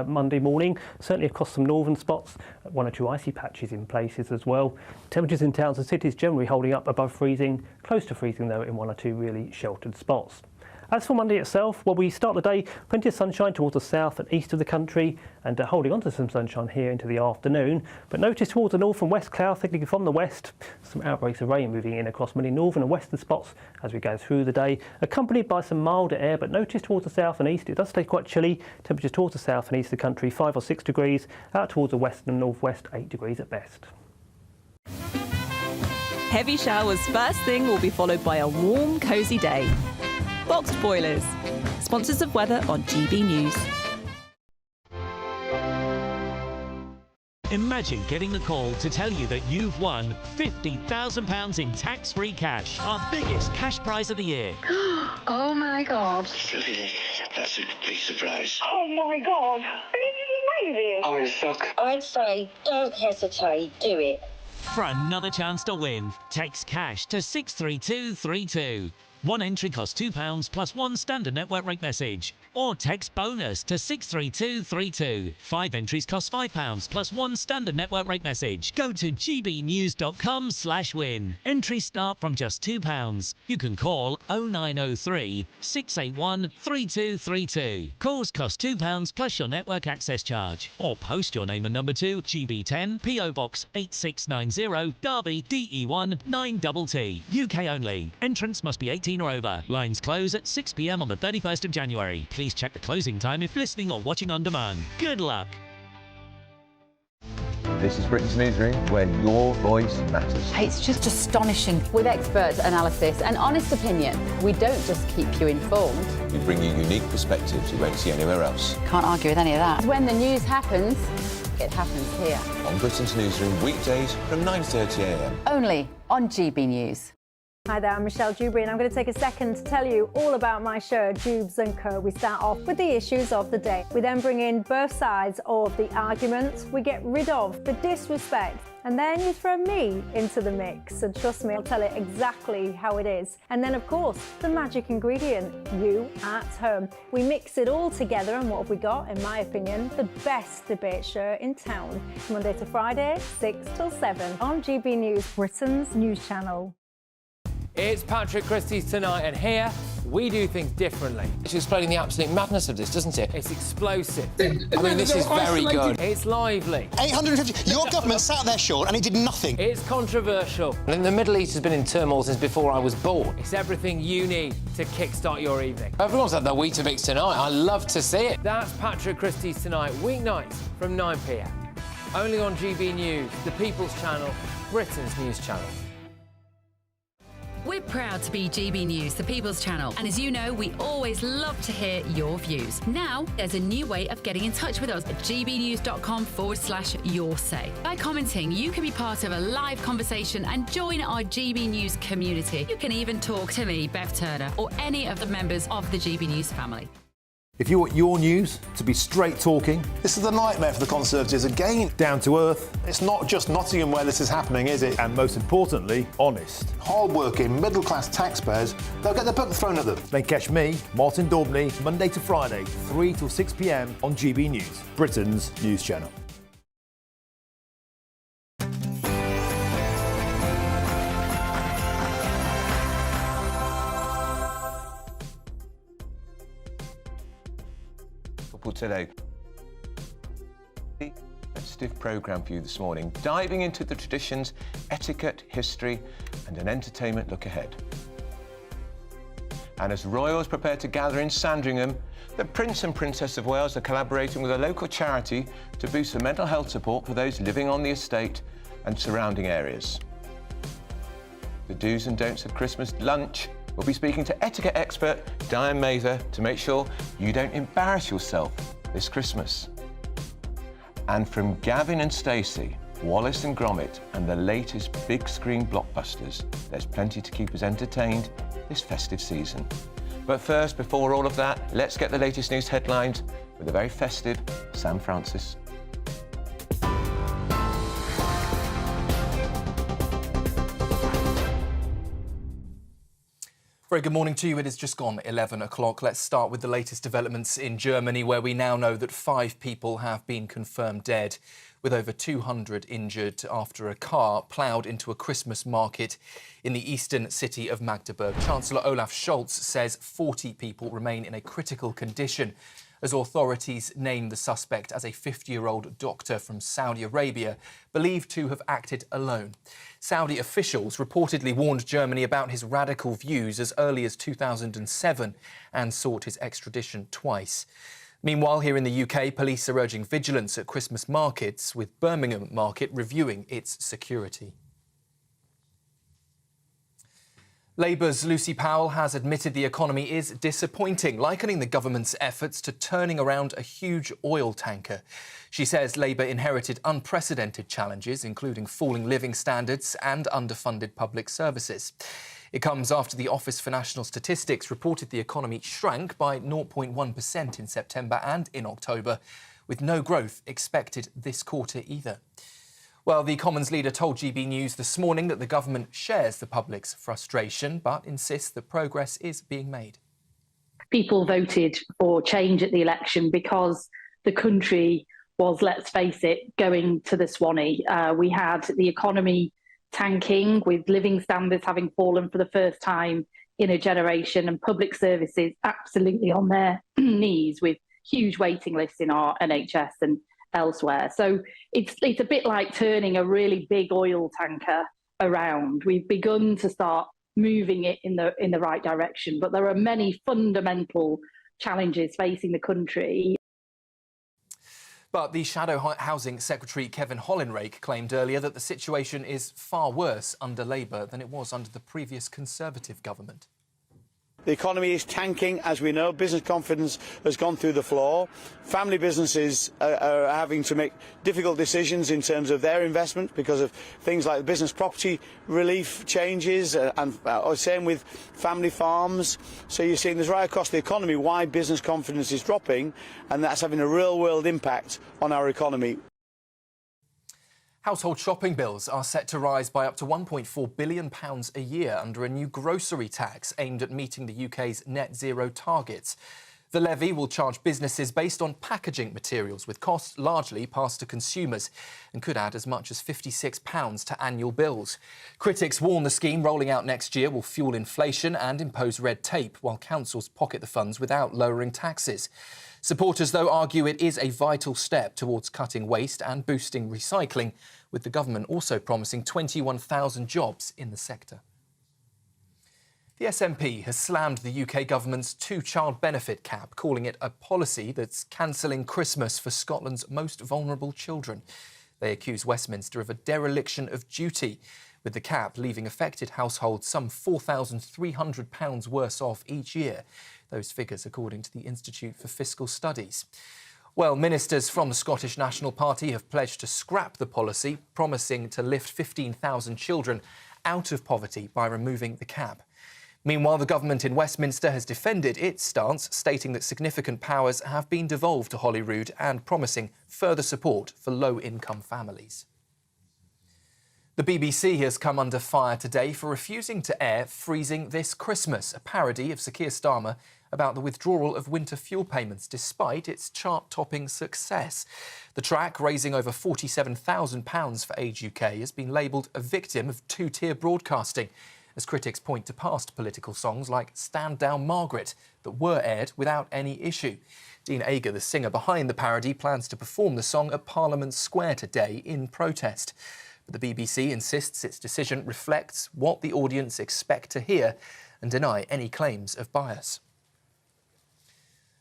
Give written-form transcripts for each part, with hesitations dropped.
Monday morning, certainly across some northern spots, one or two icy patches in places as well. Temperatures in towns and cities generally holding up above freezing, close to freezing though in one or two really sheltered spots. As for Monday itself, well, we start the day plenty of sunshine towards the south and east of the country and holding on to some sunshine here into the afternoon. But notice towards the north and west, cloud thickening from the west, some outbreaks of rain moving in across many northern and western spots as we go through the day, accompanied by some milder air. But notice towards the south and east, it does stay quite chilly. Temperatures towards the south and east of the country, 5 or 6 degrees, out towards the west and northwest, 8 degrees at best. Heavy showers first thing will be followed by a warm, cosy day. Boxed Boilers, sponsors of weather on GB News. Imagine getting a call to tell you that you've won £50,000 in tax-free cash, our biggest cash prize of the year. Oh my God. That's a big surprise. Oh my God. This is amazing. I'm in shock. I'd say don't hesitate, do it. For another chance to win, text cash to 63232. One entry costs £2 plus one standard network rate message. Or text bonus to 63232. 5 entries cost £5 plus one standard network rate message. Go to gbnews.com/win. Entries start from just £2. You can call 0903 681 3232. Calls cost £2 plus your network access charge. Or post your name and number to GB10 PO Box 8690 Derby DE1 9TT. UK only. Entrance must be 18 or over. Lines close at 6 p.m. on the 31st of January. Please check the closing time if listening or watching on demand. Good luck. This is Britain's Newsroom, where your voice matters. It's just astonishing. With expert analysis and honest opinion, we don't just keep you informed. We bring you unique perspectives you won't see anywhere else. Can't argue with any of that. When the news happens, it happens here. On Britain's Newsroom, weekdays from 9:30 a.m. Only on GB News. Hi there, I'm Michelle Dewberry and I'm going to take a second to tell you all about my show, Dubes & Co. We start off with the issues of the day. We then bring in both sides of the arguments. We get rid of the disrespect. And then you throw me into the mix. And trust me, I'll tell it exactly how it is. And then, of course, the magic ingredient, you at home. We mix it all together and what have we got, in my opinion, the best debate show in town. Monday to Friday, 6 till 7 on GB News, Britain's news channel. It's Patrick Christie's Tonight, and here we do things differently. It's explaining the absolute madness of this, doesn't it? It's explosive. I mean, this is very good. It's lively. 850. Your government sat there short and it did nothing. It's controversial. And the Middle East has been in turmoil since before I was born. It's everything you need to kickstart your evening. Everyone's had their Weetabix tonight. I love to see it. That's Patrick Christie's Tonight, weeknights from 9 p.m. Only on GB News, the People's Channel, Britain's news channel. We're proud to be GB News, the People's Channel, and as you know, we always love to hear your views. Now, there's a new way of getting in touch with us at gbnews.com/yoursay. By commenting, you can be part of a live conversation and join our GB News community. You can even talk to me, Bev Turner, or any of the members of the GB News family. If you want your news to be straight talking... This is a nightmare for the Conservatives again. Down to earth. It's not just Nottingham where this is happening, is it? And most importantly, honest. Hard-working, middle-class taxpayers, they'll get their book thrown at them. Then catch me, Martin Daubney, Monday to Friday, 3 till 6 p.m. on GB News, Britain's news channel. Today. Festive programme for you this morning, diving into the traditions, etiquette, history and an entertainment look ahead. And as royals prepare to gather in Sandringham, the Prince and Princess of Wales are collaborating with a local charity to boost the mental health support for those living on the estate and surrounding areas. The do's and don'ts of Christmas lunch. We'll be speaking to etiquette expert Diane Mather to make sure you don't embarrass yourself this Christmas. And from Gavin and Stacey, Wallace and Gromit and the latest big screen blockbusters, there's plenty to keep us entertained this festive season. But first, before all of that, let's get the latest news headlines with a very festive Sam Francis. Very good morning to you. It has just gone 11 o'clock. Let's start with the latest developments in Germany, where we now know that 5 people have been confirmed dead, with over 200 injured after a car ploughed into a Christmas market in the eastern city of Magdeburg. Chancellor Olaf Scholz says 40 people remain in a critical condition as authorities name the suspect as a 50-year-old doctor from Saudi Arabia, believed to have acted alone. Saudi officials reportedly warned Germany about his radical views as early as 2007 and sought his extradition twice. Meanwhile, here in the UK, police are urging vigilance at Christmas markets, with Birmingham Market reviewing its security. Labour's Lucy Powell has admitted the economy is disappointing, likening the government's efforts to turning around a huge oil tanker. She says Labour inherited unprecedented challenges, including falling living standards and underfunded public services. It comes after the Office for National Statistics reported the economy shrank by 0.1% in September and in October, with no growth expected this quarter either. Well, the Commons leader told GB News this morning that the government shares the public's frustration, but insists that progress is being made. People voted for change at the election because the country was, let's face it, going to the Swanee. We had the economy tanking, with living standards having fallen for the first time in a generation, and public services absolutely on their knees, with huge waiting lists in our NHS and elsewhere. So it's a bit like turning a really big oil tanker around. We've begun to start moving it in the right direction, but there are many fundamental challenges facing the country. But the Shadow Housing Secretary Kevin Hollinrake claimed earlier that the situation is far worse under Labour than it was under the previous Conservative government. The economy is tanking, as we know. Business confidence has gone through the floor. Family businesses are having to make difficult decisions in terms of their investment because of things like business property relief changes and same with family farms. So you're seeing this right across the economy why business confidence is dropping, and that's having a real-world impact on our economy. Household shopping bills are set to rise by up to £1.4 billion a year under a new grocery tax aimed at meeting the UK's net zero targets. The levy will charge businesses based on packaging materials, with costs largely passed to consumers, and could add as much as £56 to annual bills. Critics warn the scheme rolling out next year will fuel inflation and impose red tape, while councils pocket the funds without lowering taxes. Supporters, though, argue it is a vital step towards cutting waste and boosting recycling, with the government also promising 21,000 jobs in the sector. The SNP has slammed the UK government's 2-child benefit cap, calling it a policy that's cancelling Christmas for Scotland's most vulnerable children. They accuse Westminster of a dereliction of duty, with the cap leaving affected households some £4,300 worse off each year. Those figures according to the Institute for Fiscal Studies. Well, ministers from the Scottish National Party have pledged to scrap the policy, promising to lift 15,000 children out of poverty by removing the cap. Meanwhile, the government in Westminster has defended its stance, stating that significant powers have been devolved to Holyrood and promising further support for low-income families. The BBC has come under fire today for refusing to air Freezing This Christmas, a parody of Sir Keir Starmer about the withdrawal of winter fuel payments despite its chart-topping success. The track, raising over £47,000 for Age UK, has been labelled a victim of two-tier broadcasting, as critics point to past political songs like Stand Down Margaret that were aired without any issue. Dean Ager, the singer behind the parody, plans to perform the song at Parliament Square today in protest. But the BBC insists its decision reflects what the audience expect to hear and deny any claims of bias.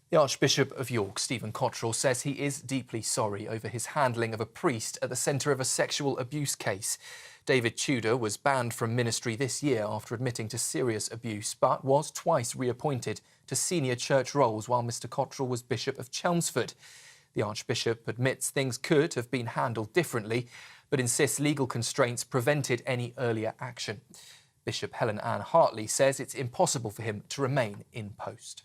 The Archbishop of York, Stephen Cottrell, says he is deeply sorry over his handling of a priest at the centre of a sexual abuse case. David Tudor was banned from ministry this year after admitting to serious abuse, but was twice reappointed to senior church roles while Mr Cottrell was Bishop of Chelmsford. The Archbishop admits things could have been handled differently, but insists legal constraints prevented any earlier action. Bishop Helen Ann Hartley says it's impossible for him to remain in post.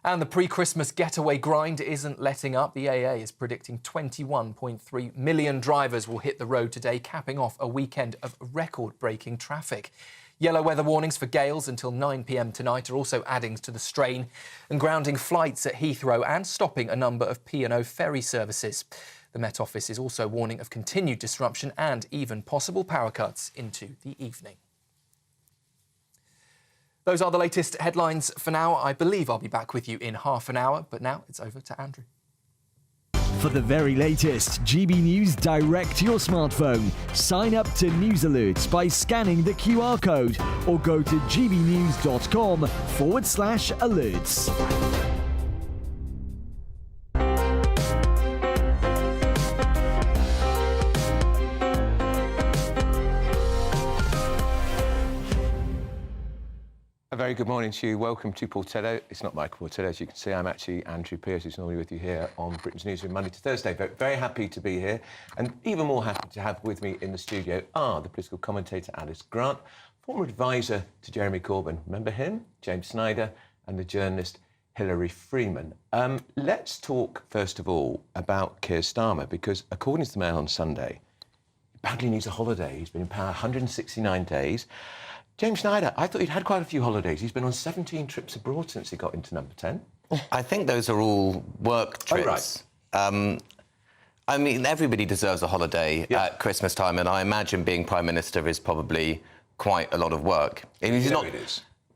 And the pre-Christmas getaway grind isn't letting up. The AA is predicting 21.3 million drivers will hit the road today, capping off a weekend of record-breaking traffic. Yellow weather warnings for gales until 9 p.m. tonight are also adding to the strain and grounding flights at Heathrow and stopping a number of P&O ferry services. The Met Office is also warning of continued disruption and even possible power cuts into the evening. Those are the latest headlines for now. I believe I'll be back with you in half an hour, but now it's over to Andrew. For the very latest GB News direct to your smartphone, sign up to News Alerts by scanning the QR code or go to gbnews.com/alerts. A very good morning to you. Welcome to Portillo. It's not Michael Portillo, as you can see. I'm actually Andrew Pearce, who's normally with you here on Britain's Newsroom Monday to Thursday. Very happy to be here, and even more happy to have with me in the studio are the political commentator Alice Grant, former advisor to Jeremy Corbyn. Remember him? James Snyder, and the journalist Hilary Freeman. Let's talk, first of all, about Keir Starmer, because according to the Mail on Sunday, he badly needs a holiday. He's been in power 169 days. James Snyder, I thought he'd had quite a few holidays. He's been on 17 trips abroad since he got into number 10. I think those are all work trips. Oh, right. I mean, everybody deserves a holiday at Christmas time, and I imagine being Prime Minister is probably quite a lot of work. It is.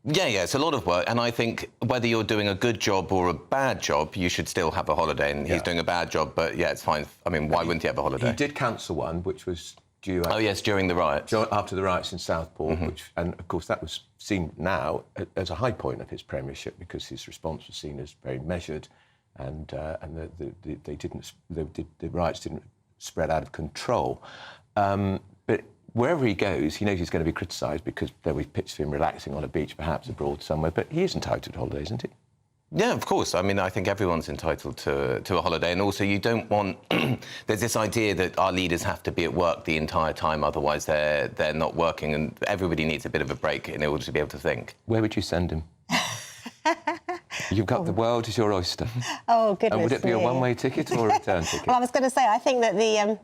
Yeah, it's a lot of work, and I think whether you're doing a good job or a bad job, you should still have a holiday, and he's doing a bad job, but yeah, it's fine. I mean, why wouldn't he have a holiday? He did cancel one, which was due... Oh, yes, during the riots. After the riots in Southport, and, of course, that was seen now as a high point of his premiership because his response was seen as very measured and the riots didn't spread out of control. But wherever he goes, he knows he's going to be criticised because there we've pitched him relaxing on a beach, perhaps abroad somewhere, but he is entitled to holidays, isn't he? Yeah, of course. I mean, I think everyone's entitled to a holiday, and also you don't want... There's this idea that our leaders have to be at work the entire time, otherwise they're not working, and everybody needs a bit of a break in order to be able to think. Where would you send him? You've got the world as your oyster. Oh, goodness. And would it be a one-way ticket or a return ticket? Well, I was going to say, I think that the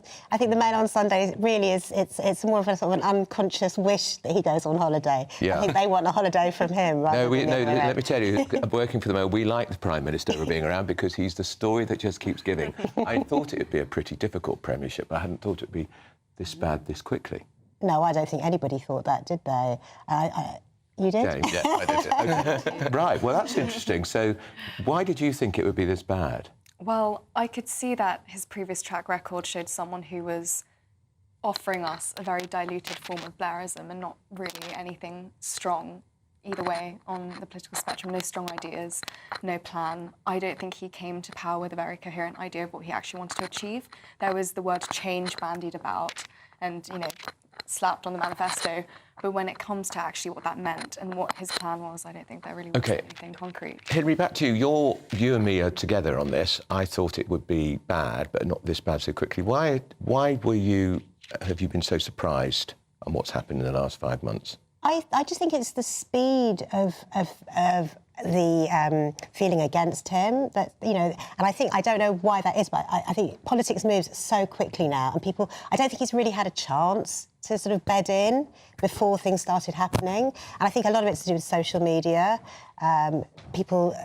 Mail on Sunday really is, it's more of a sort of an unconscious wish that he goes on holiday. Yeah. I think they want a holiday from him. No, let me tell you, working for the Mail, we like the Prime Minister being around because he's the story that just keeps giving. I thought it would be a pretty difficult premiership. I hadn't thought it would be this bad this quickly. No, I don't think anybody thought that, did they? You did? James. Yeah, I did. Okay. Right, well, that's interesting. So why did you think it would be this bad? Well, I could see that his previous track record showed someone who was offering us a very diluted form of Blairism and not really anything strong either way on the political spectrum. No strong ideas, no plan. I don't think he came to power with a very coherent idea of what he actually wanted to achieve. There was the word change bandied about and, slapped on the manifesto, but when it comes to actually what that meant and what his plan was, I don't think there really was anything concrete. Hilary, back to you. You and me are together on this. I thought it would be bad, but not this bad so quickly. Why have you been so surprised on what's happened in the last 5 months? I just think it's the speed of the feeling against him that, and I don't know why that is, but I think politics moves so quickly now, and I don't think he's really had a chance to sort of bed in before things started happening. And I think a lot of it's to do with social media. People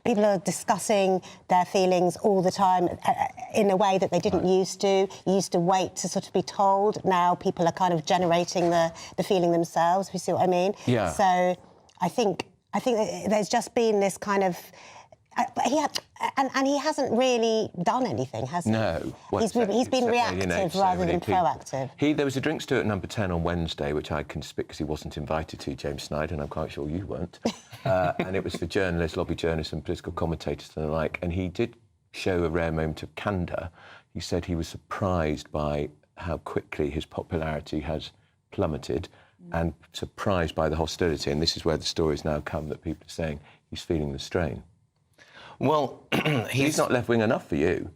are discussing their feelings all the time in a way that they didn't used to. You used to wait to sort of be told. Now people are kind of generating the feeling themselves, if you see what I mean. Yeah. So I think there's just been this kind of... he hasn't really done anything, has he? No. He's been reactive rather than proactive. There was a drink stir at number 10 on Wednesday, which I conspicuously wasn't invited to, James Snyder, and I'm quite sure you weren't. And it was for journalists, lobby journalists and political commentators and the like, and he did show a rare moment of candour. He said he was surprised by how quickly his popularity has plummeted and surprised by the hostility, and this is where the stories now come that people are saying he's feeling the strain. Well, he's not left-wing enough for you.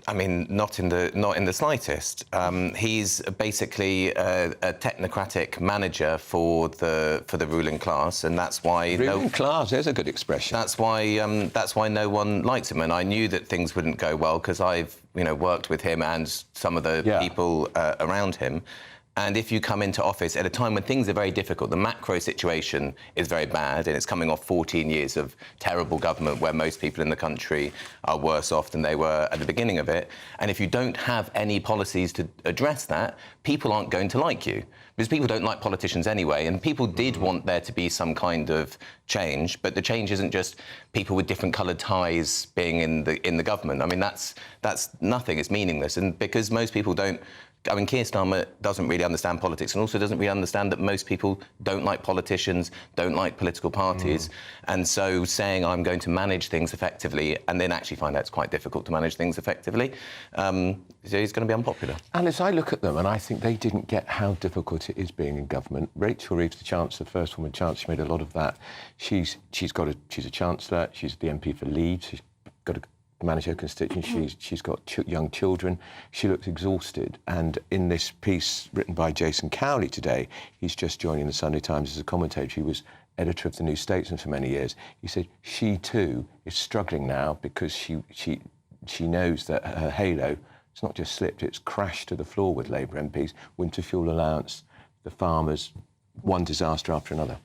I mean, not in the slightest. He's basically a technocratic manager for the ruling class, and that's why ruling class. There's a good expression. That's why no one likes him. And I knew that things wouldn't go well because I've worked with him and some of the people around him. And if you come into office at a time when things are very difficult, the macro situation is very bad, and it's coming off 14 years of terrible government where most people in the country are worse off than they were at the beginning of it. And if you don't have any policies to address that, people aren't going to like you. Because people don't like politicians anyway, and people did want there to be some kind of change, but the change isn't just people with different coloured ties being in the government. I mean, that's nothing. It's meaningless, and because most people don't. I mean, Keir Starmer doesn't really understand politics, and also doesn't really understand that most people don't like politicians, don't like political parties, and so saying I'm going to manage things effectively, and then actually find out it's quite difficult to manage things effectively, he's going to be unpopular. Alice, I look at them and I think they didn't get how difficult it is being in government. Rachel Reeves, the Chancellor, first woman Chancellor, made a lot of that. She's a Chancellor. She's the MP for Leeds. She's got to manage her constituency. She's got young children. She looks exhausted. And in this piece written by Jason Cowley today, he's just joining the Sunday Times as a commentator. He was editor of the New Statesman for many years. He said she too is struggling now because she knows that her halo, it's not just slipped, it's crashed to the floor with Labour MPs. Winter fuel allowance, the farmers, one disaster after another.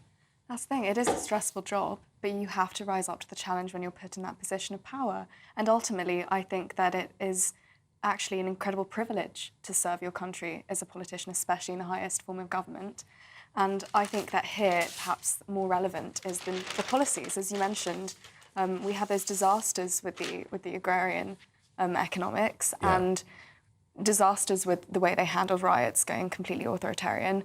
That's the thing, it is a stressful job, but you have to rise up to the challenge when you're put in that position of power. And ultimately, I think that it is actually an incredible privilege to serve your country as a politician, especially in the highest form of government. And I think that here, perhaps more relevant is the policies. As you mentioned, we had those disasters with the agrarian economics and disasters with the way they handled riots going completely authoritarian.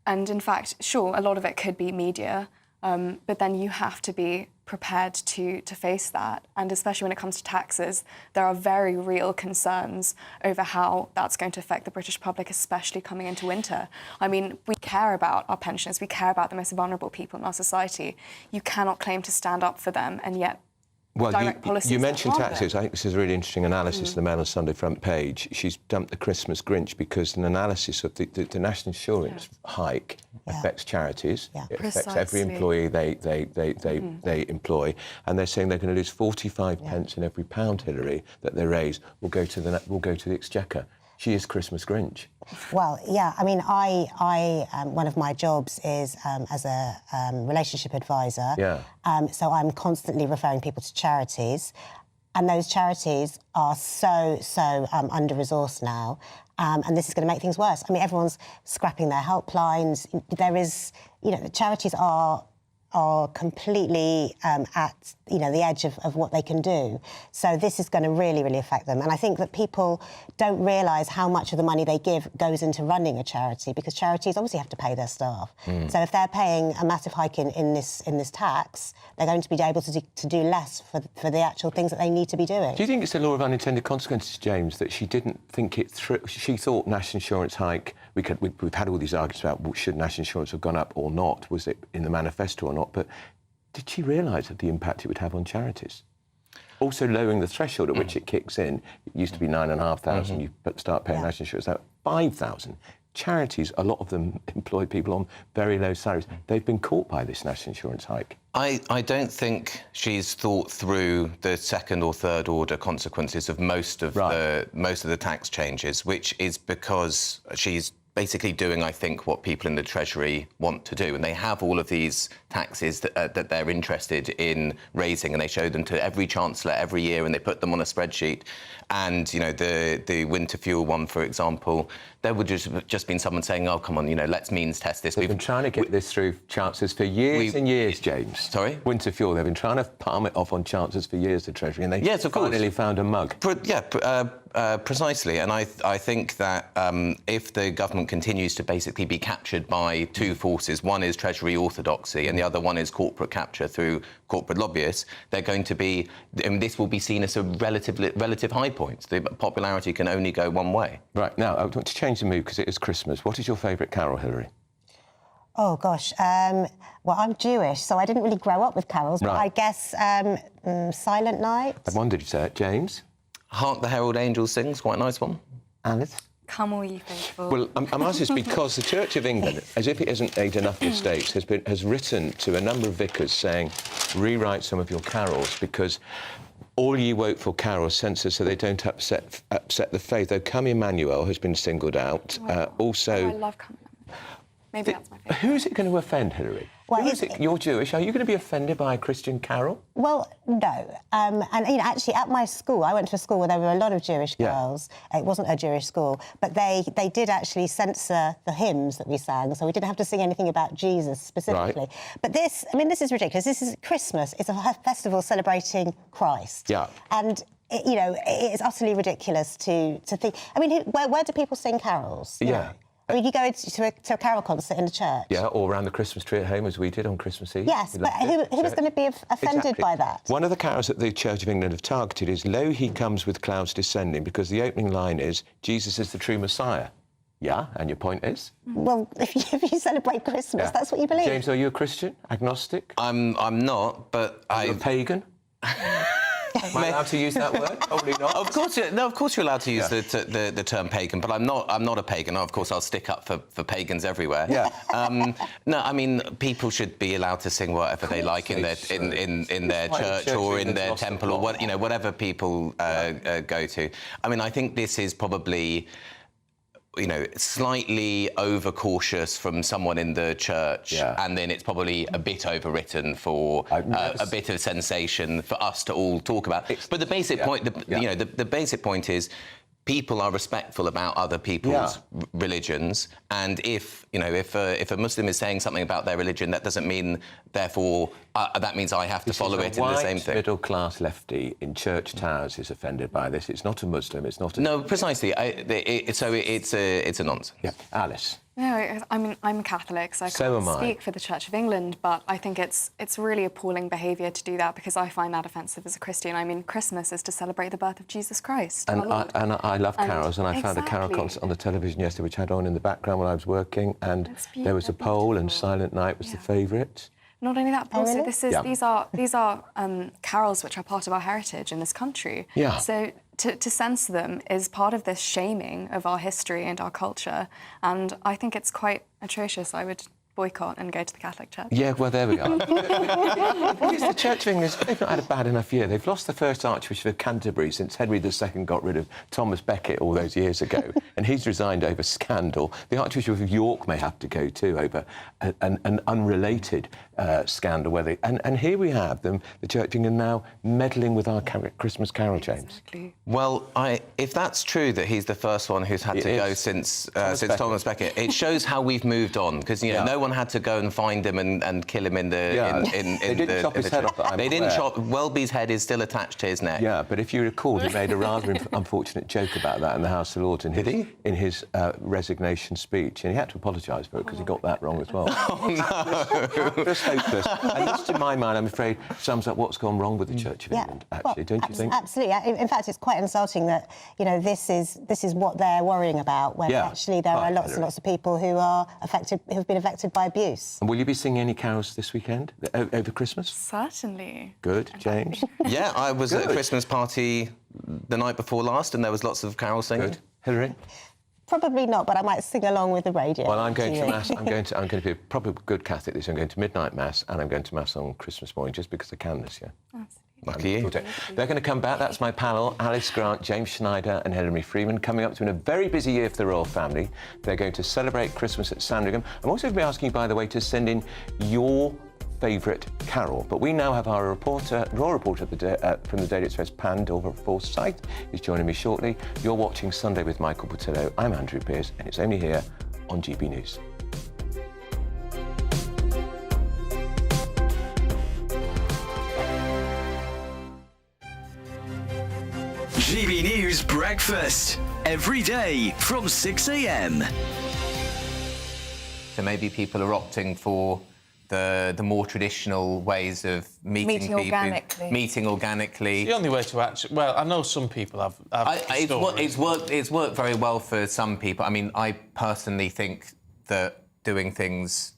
And in fact, sure, a lot of it could be media, but then you have to be prepared to face that. And especially when it comes to taxes, there are very real concerns over how that's going to affect the British public, especially coming into winter. I mean, we care about our pensioners, we care about the most vulnerable people in our society. You cannot claim to stand up for them and yet you mentioned taxes. I think this is a really interesting analysis of the Mail on Sunday front page. She's dumped the Christmas Grinch because an analysis of the national insurance hike affects charities. It affects every employee they employ, and they're saying they're going to lose 45 pence in every pound, Hillary, that they raise will go to the Exchequer. She is Christmas Grinch. Well, yeah, I mean, one of my jobs is as a relationship advisor. Yeah. So I'm constantly referring people to charities, and those charities are so under-resourced now, and this is going to make things worse. I mean, everyone's scrapping their helplines. There is, the charities are completely at the edge of what they can do. So this is going to really, really affect them. And I think that people don't realise how much of the money they give goes into running a charity, because charities obviously have to pay their staff. So if they're paying a massive hike in this tax, they're going to be able to do less for the actual things that they need to be doing. Do you think it's the law of unintended consequences, James, that she didn't think it through? She thought national insurance hike, we've had all these arguments about should national insurance have gone up or not, was it in the manifesto or not, but did she realise the impact it would have on charities? Also lowering the threshold at which it kicks in. It used to be 9,500, you start paying national insurance, now 5,000. Charities, a lot of them employ people on very low salaries. They've been caught by this national insurance hike. I don't think she's thought through the second or third order consequences of most of the tax changes, which is because she's basically doing, I think, what people in the Treasury want to do. And they have all of these taxes that they're interested in raising, and they show them to every Chancellor every year, and they put them on a spreadsheet. And, the winter fuel one, for example, there would just been someone saying, oh, come on, let's means test this. We've been trying to get this through Chancellors for years and years, James. Sorry? Winter fuel, they've been trying to palm it off on Chancellors for years, the Treasury, and they finally found a mug. Precisely. And I think that if the government continues to basically be captured by two forces, one is Treasury orthodoxy and the other one is corporate capture through corporate lobbyists, they're going to be, this will be seen as a relative high point. The popularity can only go one way. Right, now, I want to change the mood because it is Christmas. What is your favourite carol, Hillary? Oh, gosh. Well, I'm Jewish, so I didn't really grow up with carols, but I guess Silent Night. I wondered you say it. James? Hark the Herald Angels Sings, quite a nice one. Alice? Come all ye faithful. Well, I'm asking this because the Church of England, as if it hasn't made enough mistakes, has written to a number of vicars saying, rewrite some of your carols, because all ye woeful carols, censor so they don't upset the faith. Though Come Emmanuel has been singled out. Also... I love Come Emmanuel. Maybe that's my favourite. Who is it going to offend, Hilary? Well, Who is it? You're Jewish. Are you going to be offended by a Christian carol? Well, no. And, you know, actually, at my school, I went to a school where there were a lot of Jewish girls. It wasn't a Jewish school, but they did actually censor the hymns that we sang, so we didn't have to sing anything about Jesus specifically. Right. But this, I mean, this is ridiculous. This is Christmas. It's a festival celebrating Christ. Yeah. And... you know, it's utterly ridiculous to think... I mean, where do people sing carols? Yeah. I mean, you go to a carol concert in the church. Yeah, or around the Christmas tree at home, as we did on Christmas Eve. Yes, but who was going to be offended by that? One of the carols that the Church of England have targeted is Lo, he comes with clouds descending, because the opening line is, Jesus is the true Messiah. Yeah, and your point is? Well, if you celebrate Christmas, that's what you believe. James, are you a Christian? Agnostic? I'm not, but Are you a pagan? Am I allowed to use that word? Probably not. Of course, of course you're allowed to use the term pagan, but I'm not a pagan. Of course, I'll stick up for pagans everywhere. Yeah. No, I mean, people should be allowed to sing whatever they like in their church or in their temple or whatever people go to. I mean, I think this is probably, you know, slightly overcautious from someone in the church, and then it's probably a bit overwritten for a bit of sensation for us to all talk about. But the basic point, the basic point is, people are respectful about other people's religions, and if a Muslim is saying something about their religion, that doesn't mean, therefore, that means I have to follow it in the same thing. Middle-class lefty in church towers is offended by this. It's not a Muslim. It's not. No, precisely. So it's a nonsense. Yeah, Alice. No, I mean, I'm Catholic, so I can't speak for the Church of England, but I think it's really appalling behaviour to do that, because I find that offensive as a Christian. I mean, Christmas is to celebrate the birth of Jesus Christ. And I love carols, and I found a carol concert on the television yesterday, which had on in the background when I was working, and there was a poll, and Silent Night was the favourite. Not only that, but also these are carols which are part of our heritage in this country. Yeah. So to censor them is part of this shaming of our history and our culture, and I think it's quite atrocious. I would boycott and go to the Catholic Church. Yeah, well, there we are. The Church of England, they've not had a bad enough year. They've lost the first Archbishop of Canterbury since Henry II got rid of Thomas Becket all those years ago, and he's resigned over scandal. The Archbishop of York may have to go too over an unrelated scandal. And here we have them, the Church of England now meddling with our Christmas carol, James. Exactly. Well, if that's true that he's the first one who's had to go since Thomas Becket, it shows how we've moved on, because no one had to go and find him and kill him in the. They didn't chop his head off. They didn't chop. Welby's head is still attached to his neck. Yeah, but if you recall, he made a rather unfortunate joke about that in the House of Lords in his resignation speech, and he had to apologise for it because he got that wrong as well. Oh no! Just hopeless. And this, to my mind, I'm afraid, sums up what's gone wrong with the Church of England. Actually, don't you think? Absolutely. In fact, it's quite insulting that this is what they're worrying about, when actually there are lots and lots of people who have been affected by abuse. And will you be singing any carols this weekend over Christmas? Certainly. Good, James. Yeah, I was at a Christmas party the night before last, and there was lots of carol singing. Good. Hilary? Probably not, but I might sing along with the radio. Well, I'm going to Mass. I'm going to be a proper good Catholic this year. I'm going to midnight Mass, and I'm going to Mass on Christmas morning, just because I can this year. Lucky you. They're going to come back. That's my panel: Alice Grant, James Schneider and Hilary Freeman, coming up to a very busy year for the royal family. They're going to celebrate Christmas at Sandringham. I'm also going to be asking you, by the way, to send in your favourite carol. But we now have our royal reporter from the Daily Express, Pandora Forsyth, who's joining me shortly. You're watching Sunday with Michael Portillo. I'm Andrew Pearce, and it's only here on GB News. GB News Breakfast, every day from 6 a.m. So maybe people are opting for the more traditional ways of meeting people. Organically. Meeting organically. It's the only way to actually... Well, I know some people have it's worked very well for some people. I mean, I personally think that doing things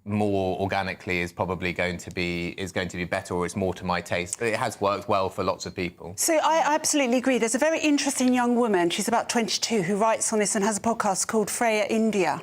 more organically is probably going to be better, or it's more to my taste. But it has worked well for lots of people. So I absolutely agree. There's a very interesting young woman, she's about 22, who writes on this and has a podcast called Freya India.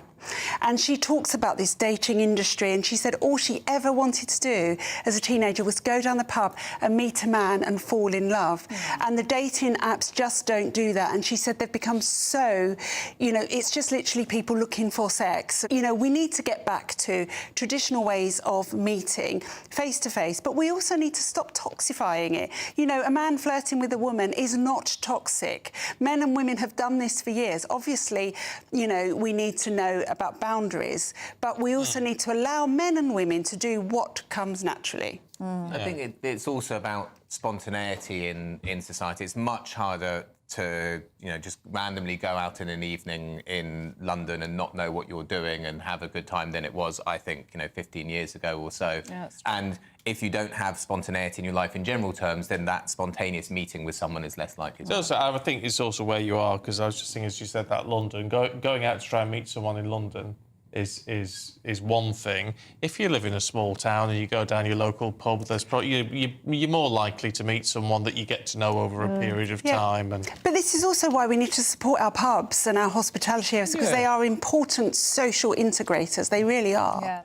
And she talks about this dating industry, and she said all she ever wanted to do as a teenager was go down the pub and meet a man and fall in love. And the dating apps just don't do that. And she said they've become so, you know, it's just literally people looking for sex. You know, we need to get back to traditional ways of meeting face to face, but we also need to stop toxifying it. You know, a man flirting with a woman is not toxic. Men and women have done this for years. Obviously, you know, we need to know about boundaries, but we also need to allow men and women to do what comes naturally. I think it's also about spontaneity in society. It's much harder to, you know, just randomly go out in an evening in London and not know what you're doing and have a good time than it was, I think, you know, 15 years ago or so. Yeah, and if you don't have spontaneity in your life in general terms, then that spontaneous meeting with someone is less likely to happen. Also, I think it's also where you are, because I was just thinking, as you said, that London, going out to try and meet someone in London is one thing. If you live in a small town and you go down your local pub, there's probably you're more likely to meet someone that you get to know over a period of time. And but this is also why we need to support our pubs and our hospitality areas, because they are important social integrators. They really are. Yeah.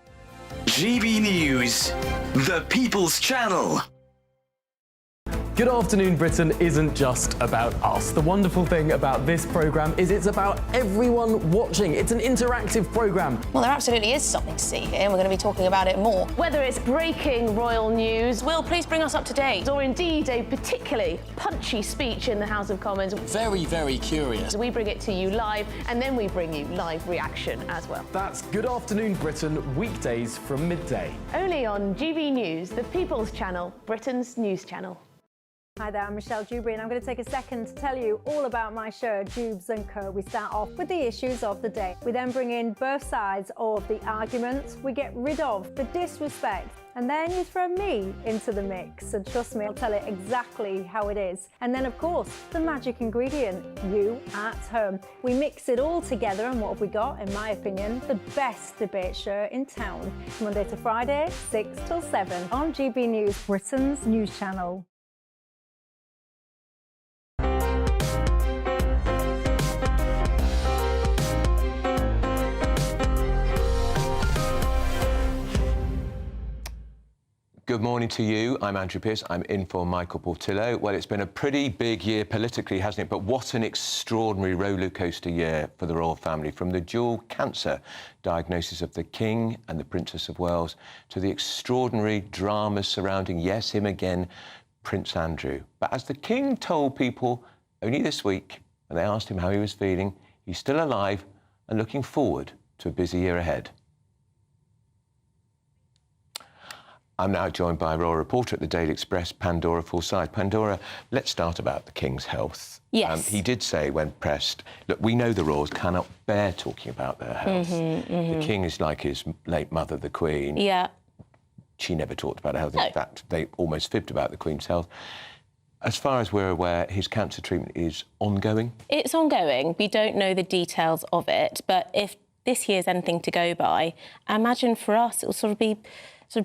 GB News, the People's Channel. Good Afternoon Britain isn't just about us. The wonderful thing about this programme is it's about everyone watching. It's an interactive programme. Well, there absolutely is something to see here, and we're going to be talking about it more. Whether it's breaking royal news, Will, please bring us up to date. Or indeed a particularly punchy speech in the House of Commons. Very, very curious. We bring it to you live, and then we bring you live reaction as well. That's Good Afternoon Britain, weekdays from midday. Only on GB News, the People's Channel, Britain's news channel. Hi there, I'm Michelle Dewberry, and I'm going to take a second to tell you all about my show, Jubes & Co. We start off with the issues of the day. We then bring in both sides of the arguments. We get rid of the disrespect, and then you throw me into the mix. And trust me, I'll tell it exactly how it is. And then, of course, the magic ingredient, you at home. We mix it all together, and what have we got? In my opinion, the best debate show in town. Monday to Friday, 6 till 7 on GB News, Britain's news channel. Good morning to you. I'm Andrew Pearce. I'm in for Michael Portillo. Well, it's been a pretty big year politically, hasn't it? But what an extraordinary rollercoaster year for the royal family. From the dual cancer diagnosis of the King and the Princess of Wales to the extraordinary dramas surrounding, yes, him again, Prince Andrew. But as the King told people only this week, when they asked him how he was feeling, he's still alive and looking forward to a busy year ahead. I'm now joined by a royal reporter at the Daily Express, Pandora Forsyth. Pandora, let's start about the King's health. Yes. He did say when pressed, look, we know the royals cannot bear talking about their health. The King is like his late mother, the Queen. Yeah. She never talked about her health. No. In fact, they almost fibbed about the Queen's health. As far as we're aware, his cancer treatment is ongoing. It's ongoing. We don't know the details of it, but if this year's anything to go by, I imagine for us it'll sort of be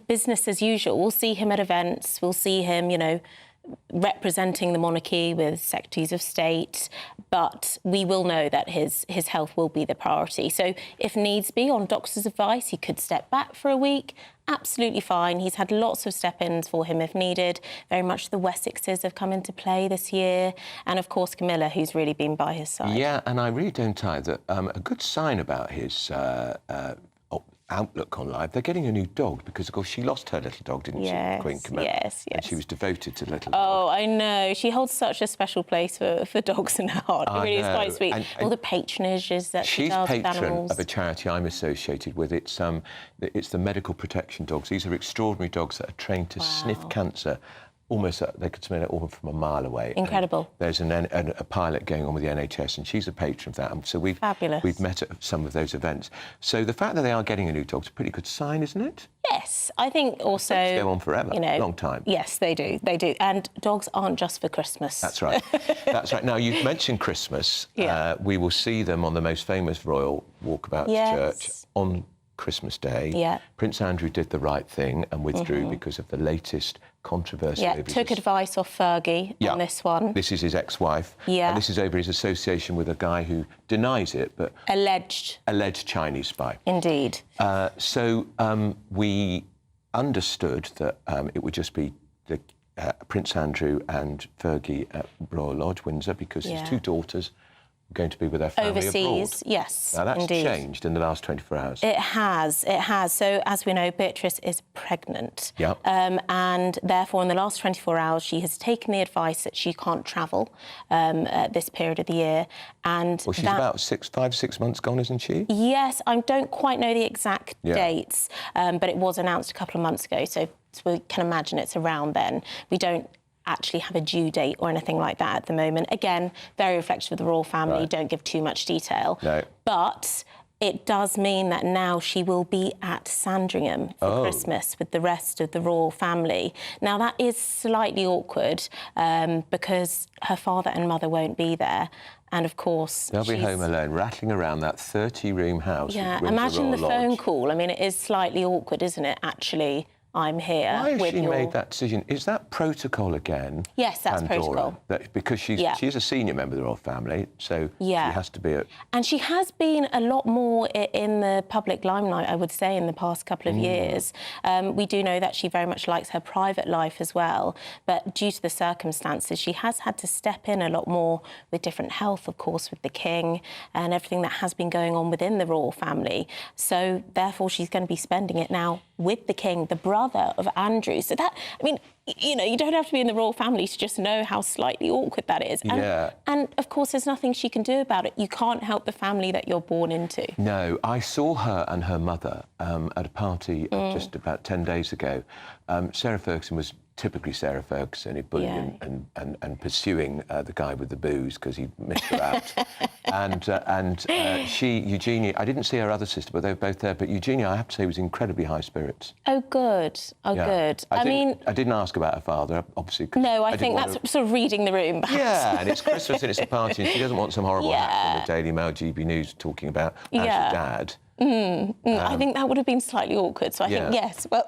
business as usual. We'll see him at events, we'll see him, you know, representing the monarchy with secretaries of state, but we will know that his health will be the priority. So if needs be, on doctor's advice, he could step back for a week. Absolutely fine. He's had lots of step-ins for him if needed. Very much the Wessexes have come into play this year. And, of course, Camilla, who's really been by his side. Yeah, and I really don't tie that. A good sign about his outlook on life, they're getting a new dog because, of course, she lost her little dog, didn't she, Queen Camilla? Yes. And she was devoted to the little dog. Oh, I know. She holds such a special place for dogs in her heart. It really is quite sweet. And all the patronages that she does with animals. She's patron of a charity I'm associated with. It's the Medical Protection Dogs. These are extraordinary dogs that are trained to sniff cancer. Almost, they could smell it all from a mile away. Incredible. And there's a pilot going on with the NHS, and she's a patron of that. And so we've met at some of those events. So the fact that they are getting a new dog is a pretty good sign, isn't it? Yes, I think also... Dogs go on forever, you know, long time. Yes, they do, they do. And dogs aren't just for Christmas. That's right. That's right. Now, you've mentioned Christmas. Yeah. We will see them on the most famous royal walkabout to church on Christmas Day. Yeah. Prince Andrew did the right thing and withdrew because of the latest controversy. Yeah, over took his... advice off Fergie on this one. This is his ex-wife. Yeah. And this is over his association with a guy who denies it, but... Alleged Chinese spy. Indeed. So we understood that it would just be the Prince Andrew and Fergie at Royal Lodge, Windsor, because his 2 daughters were going to be with their family overseas, abroad. yes, Now, that's indeed. changed in the last 24 hours. It has. So, as we know, Beatrice is pregnant. Yep. And therefore, in the last 24 hours, she has taken the advice that she can't travel at this period of the year. And well, she's about 5, 6 months gone, isn't she? Yes, I don't quite know the exact dates, but it was announced a couple of months ago, so we can imagine it's around then. We don't actually have a due date or anything like that at the moment. Again, very reflective of the royal family, Right. don't give too much detail. No. But it does mean that now she will be at Sandringham for Christmas with the rest of the royal family. Now, that is slightly awkward because her father and mother won't be there. And, of course... They'll be home alone, rattling around that 30-room house. Yeah, at Windsor imagine the Royal phone Lodge. call. I mean, it is slightly awkward, isn't it, actually... I'm here. Why has with she your... made that decision? Is that protocol again? Yes, that's Pandora? protocol. Because she's a senior member of the royal family, so she has to be at... And she has been a lot more in the public limelight, I would say, in the past couple of years. We do know that she very much likes her private life as well, but due to the circumstances, she has had to step in a lot more with different health, of course, with the king and everything that has been going on within the royal family. So, therefore, she's going to be spending it now with the king, the brother of Andrew. So that, I mean, you know, you don't have to be in the royal family to just know how slightly awkward that is. And of course, there's nothing she can do about it. You can't help the family that you're born into. No, I saw her and her mother at a party just about 10 days ago. Sarah Ferguson was typically Sarah Ferguson, bullying and pursuing the guy with the booze because he missed her out. and Eugenia, I didn't see her other sister, but they were both there. But Eugenia, I have to say, was incredibly high spirits. Oh, good. Oh, good. I didn't ask about her father, obviously. No, I think that's sort of reading the room, perhaps. Yeah, and it's Christmas and it's a party, and she doesn't want some horrible hack from the Daily Mail, GB News, talking about as your dad. I think that would have been slightly awkward. So I think yes, well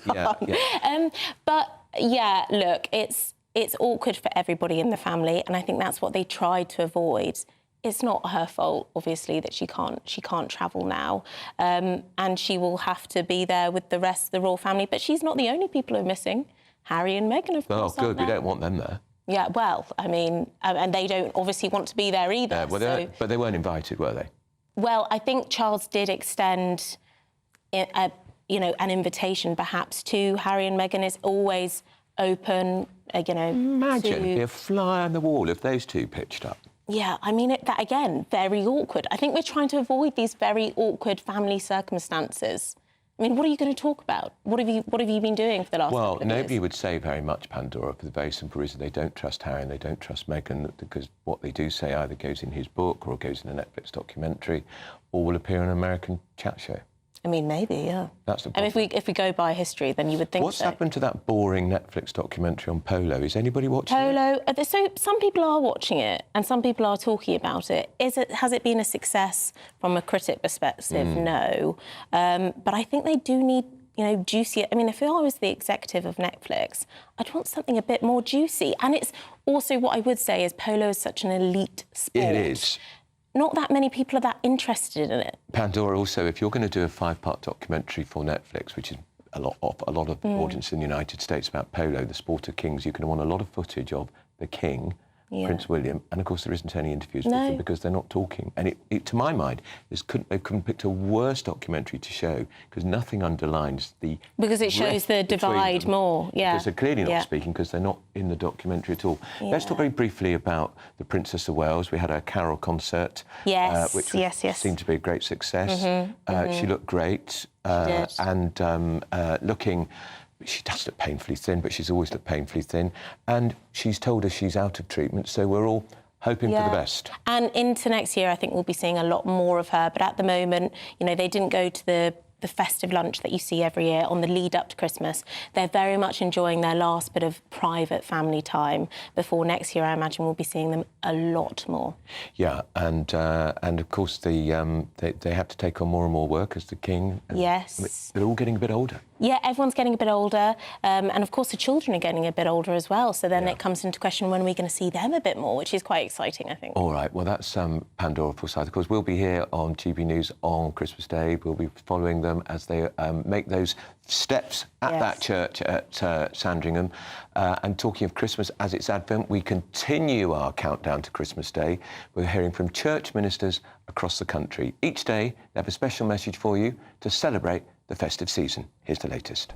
done. But yeah, look, it's awkward for everybody in the family, and I think that's what they tried to avoid. It's not her fault, obviously, that she can't travel now, and she will have to be there with the rest of the royal family. But she's not the only people who are missing. Harry and Meghan, of course. Oh, good. We don't want them there. Yeah, well, I mean, and they don't obviously want to be there either. But they weren't invited, were they? Well, I think Charles did extend, an invitation perhaps to Harry and Meghan. Is always open, Imagine it'd be a fly on the wall if those two pitched up. Yeah, I mean, that again, very awkward. I think we're trying to avoid these very awkward family circumstances. I mean, what are you going to talk about? What have you been doing for the last couple of years? Nobody would say very much, Pandora, for the very simple reason they don't trust Harry and they don't trust Meghan, because what they do say either goes in his book or goes in a Netflix documentary or will appear on an American chat show. I mean, maybe, yeah. That's the problem. And if we go by history, then you would think What's happened to that boring Netflix documentary on Polo? Is anybody watching it? So some people are watching it and some people are talking about it. Has it been a success from a critic perspective? No. But I think they do need, juicy... I mean, if I was the executive of Netflix, I'd want something a bit more juicy. And it's also, what I would say is Polo is such an elite sport. It is. Not that many people are that interested in it. Pandora, also, if you're going to do a 5-part documentary for Netflix, which is a lot of audience in the United States about polo, the sport of kings, you're going to want a lot of footage of the king, Prince William, and of course there isn't any interviews with them because they're not talking. And it to my mind, they couldn't pick a worse documentary to show because nothing underlines the... Because it shows the divide more, Because they're clearly not speaking because they're not in the documentary at all. Let's talk very briefly about the Princess of Wales. We had a carol concert, which seemed to be a great success. She looked great and looking... She does look painfully thin, but she's always looked painfully thin. And she's told us she's out of treatment, so we're all hoping for the best. And into next year, I think we'll be seeing a lot more of her. But at the moment, they didn't go to the festive lunch that you see every year on the lead up to Christmas. They're very much enjoying their last bit of private family time before next year. I imagine we'll be seeing them a lot more. Yeah, and of course they have to take on more and more work as the king. Yes. They're all getting a bit older. Yeah, everyone's getting a bit older, and of course the children are getting a bit older as well. So then it comes into question when we're going to see them a bit more, which is quite exciting, I think. All right, well, that's Pandora for side. Of course, we'll be here on GB News on Christmas Day. We'll be following them as they make those steps at that church at Sandringham. And talking of Christmas as it's Advent, we continue our countdown to Christmas Day. We're hearing from church ministers across the country. Each day, they have a special message for you to celebrate the festive season. Here's the latest.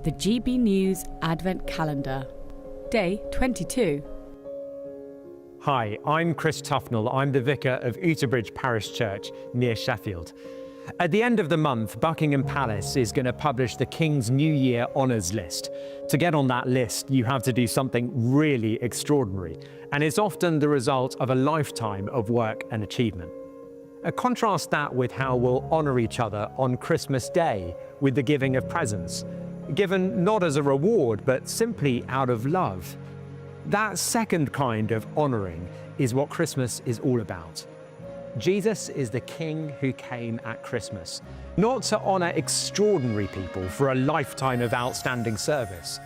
The GB News Advent Calendar, Day 22. Hi, I'm Chris Tufnell. I'm the vicar of Uterbridge Parish Church near Sheffield. At the end of the month, Buckingham Palace is going to publish the King's New Year Honours List. To get on that list, you have to do something really extraordinary, and it's often the result of a lifetime of work and achievement. Contrast that with how we'll honour each other on Christmas Day with the giving of presents, given not as a reward, but simply out of love. That second kind of honouring is what Christmas is all about. Jesus is the King who came at Christmas, not to honour extraordinary people for a lifetime of outstanding service,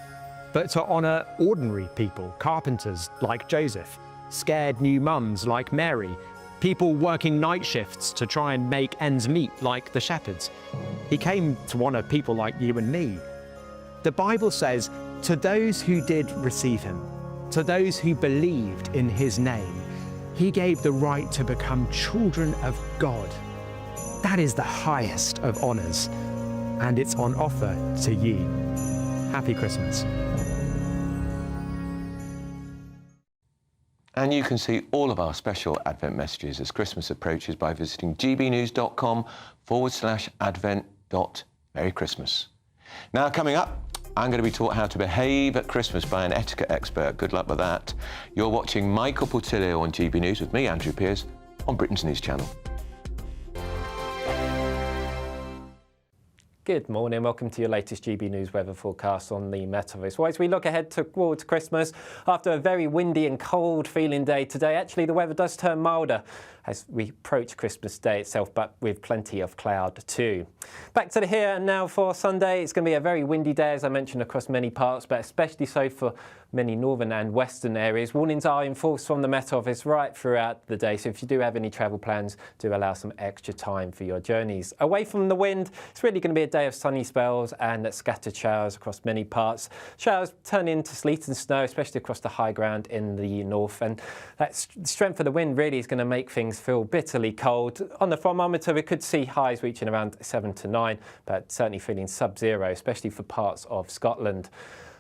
but to honour ordinary people, carpenters like Joseph, scared new mums like Mary, people working night shifts to try and make ends meet like the shepherds. He came to honour people like you and me. The Bible says, to those who did receive him, to those who believed in his name, he gave the right to become children of God. That is the highest of honours, and it's on offer to you. Happy Christmas. And you can see all of our special Advent messages as Christmas approaches by visiting gbnews.com/advent.Merry Christmas. Now, coming up, I'm going to be taught how to behave at Christmas by an etiquette expert. Good luck with that. You're watching Michael Portillo on GB News with me, Andrew Pearce, on Britain's News Channel. Good morning, welcome to your latest GB News weather forecast on the Met Office. Well, as we look ahead towards Christmas, after a very windy and cold feeling day today, actually the weather does turn milder as we approach Christmas Day itself, but with plenty of cloud too. Back to the here and now for Sunday. It's going to be a very windy day, as I mentioned, across many parts, but especially so for many northern and western areas. Warnings are in force from the Met Office right throughout the day, so if you do have any travel plans, do allow some extra time for your journeys. Away from the wind, it's really going to be a day of sunny spells and scattered showers across many parts. Showers turn into sleet and snow, especially across the high ground in the north, and that strength of the wind really is going to make things feel bitterly cold. On the thermometer, we could see highs reaching around 7 to 9, but certainly feeling sub-zero, especially for parts of Scotland.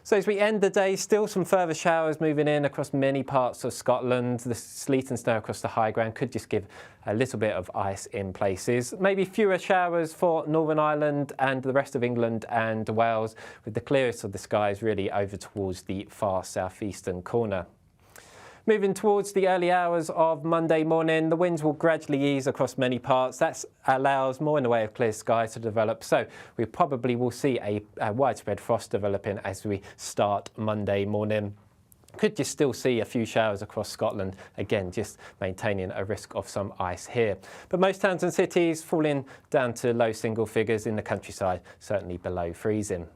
So as we end the day, still some further showers moving in across many parts of Scotland. The sleet and snow across the high ground could just give a little bit of ice in places. Maybe fewer showers for Northern Ireland and the rest of England and Wales, with the clearest of the skies really over towards the far southeastern corner. Moving towards the early hours of Monday morning, the winds will gradually ease across many parts. That allows more in the way of clear skies to develop. So we probably will see a widespread frost developing as we start Monday morning. Could just still see a few showers across Scotland, again just maintaining a risk of some ice here. But most towns and cities falling down to low single figures, in the countryside certainly below freezing.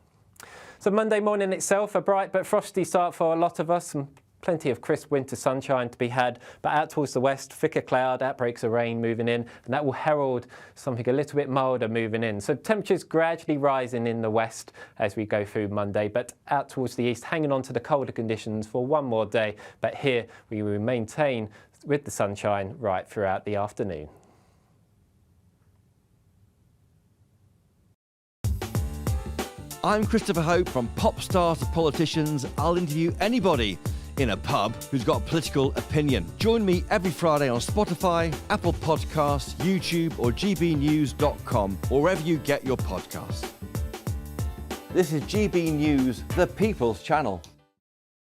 So Monday morning itself, a bright but frosty start for a lot of us. Plenty of crisp winter sunshine to be had, but out towards the west, thicker cloud, outbreaks of rain moving in, and that will herald something a little bit milder moving in. So temperatures gradually rising in the west as we go through Monday, but out towards the east, hanging on to the colder conditions for one more day. But here we will maintain with the sunshine right throughout the afternoon. I'm Christopher Hope. From pop stars to politicians, I'll interview anybody in a pub who's got a political opinion. Join me every Friday on Spotify, Apple Podcasts, YouTube or gbnews.com, or wherever you get your podcasts. This is GB News, the People's Channel.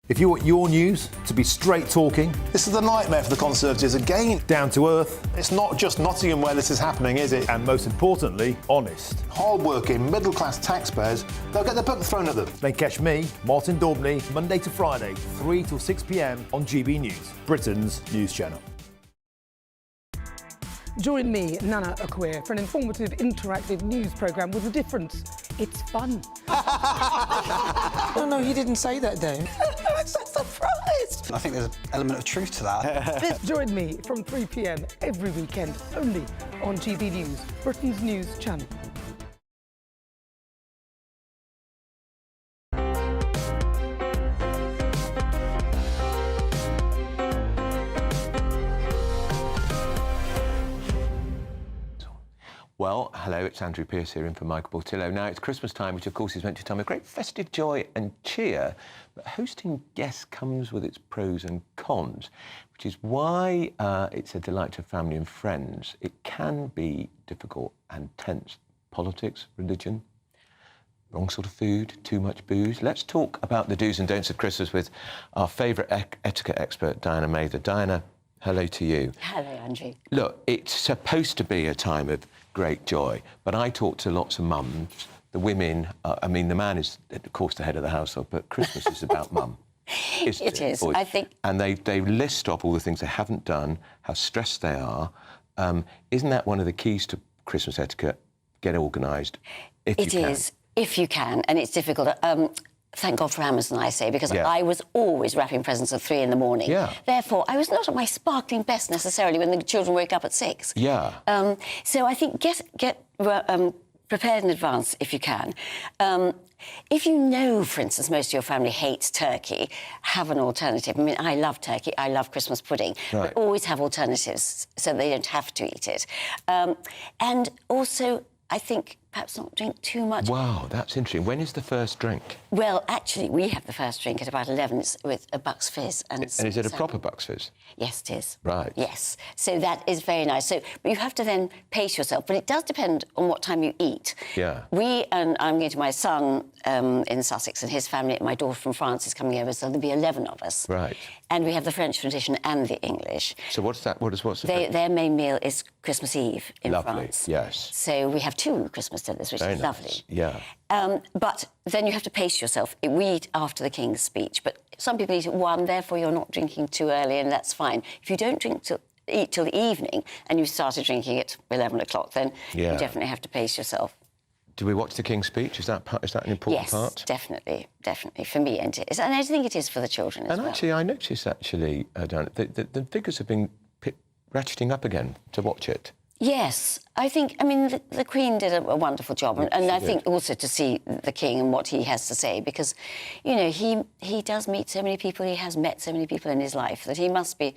If you want your news to be straight talking, This is the nightmare for the Conservatives again. down to earth, It's not just Nottingham where this is happening, is it? and most importantly, honest, Hard-working, middle-class taxpayers, they'll get their book thrown at them. then catch me, Martin Daubney, Monday to Friday, 3 till 6 p.m. on GB News, Britain's news channel. Join me, Nana Akwe, for an informative, interactive news programme with a difference It's fun. No, he didn't say that, though. I'm so surprised. I think there's an element of truth to that. Join me from 3 p.m. every weekend, only on GB News, Britain's news channel. Well, hello, it's Andrew Pearce here in for Michael Portillo. Now, it's Christmas time, which, of course, is meant to be a time of great festive joy and cheer, but hosting guests comes with its pros and cons, which is why it's a delight to family and friends. It can be difficult and tense. Politics, religion, wrong sort of food, too much booze. Let's talk about the do's and don'ts of Christmas with our favourite etiquette expert, Diana Mather. Diana, hello to you. Hello, Andrew. Look, it's supposed to be a time of great joy, but I talk to lots of mums. The women, I mean, the man is, of course, the head of the household, but Christmas is about mum. It is, boys? I think. And they list off all the things they haven't done, how stressed they are. Isn't that one of the keys to Christmas etiquette? Get organised, if you can. It is, if you can, and it's difficult. Thank God for Amazon, I say, because Yeah. I was always wrapping presents at 3 in the morning. Yeah. Therefore, I was not at my sparkling best necessarily when the children wake up at 6. Yeah. So I think get prepared in advance if you can. If you know, for instance, most of your family hates turkey, have an alternative. I mean, I love turkey, I love Christmas pudding, Right. but always have alternatives so they don't have to eat it. And also, I think perhaps not drink too much. Wow, that's interesting. When is the first drink? Well, actually, we have the first drink at about 11. It's with a Bucks Fizz. And is it a proper Bucks Fizz? Yes, it is. Right. Yes. So that is very nice. So, but you have to then pace yourself. But it does depend on what time you eat. Yeah. And I'm going to my son in Sussex and his family, my daughter from France is coming over, so there'll be 11 of us. Right. And we have the French tradition and the English. So what's that? What's the Their main meal is Christmas Eve in Lovely, France. yes. So we have 2 Christmas dinners, which Very is nice. lovely. Yeah. But then you have to pace yourself. We eat after the King's speech, but some people eat at 1, therefore you're not drinking too early, and that's fine. If you don't eat till the evening and you started drinking at 11 o'clock, then Yeah. you definitely have to pace yourself. Do we watch the King's speech? Is that an important part? Yes, definitely, for me, and it is. And I think it is for the children as And well. actually, I noticed, Diana, the figures have been ratcheting up again to watch it. Yes, I think, I mean, the Queen did a wonderful job, and I think also to see the King and what he has to say, because, you know, he does meet so many people, he has met so many people in his life, that he must be,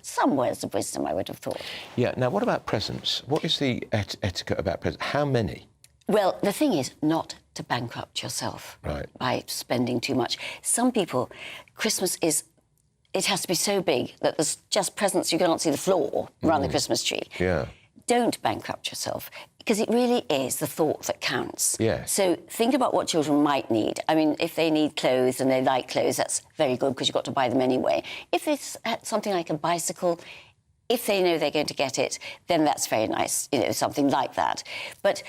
some words of wisdom, I would have thought. Yeah, now what about presents? What is the etiquette about presents? How many? Well, the thing is not to bankrupt yourself by spending too much. Some people, Christmas is, it has to be so big that there's just presents you can't see the floor around the Christmas tree. Yeah. Don't bankrupt yourself, because it really is the thought that counts. Yes. So think about what children might need. I mean, if they need clothes and they like clothes, that's very good because you've got to buy them anyway. If it's something like a bicycle, if they know they're going to get it, then that's very nice, you know, something like that. But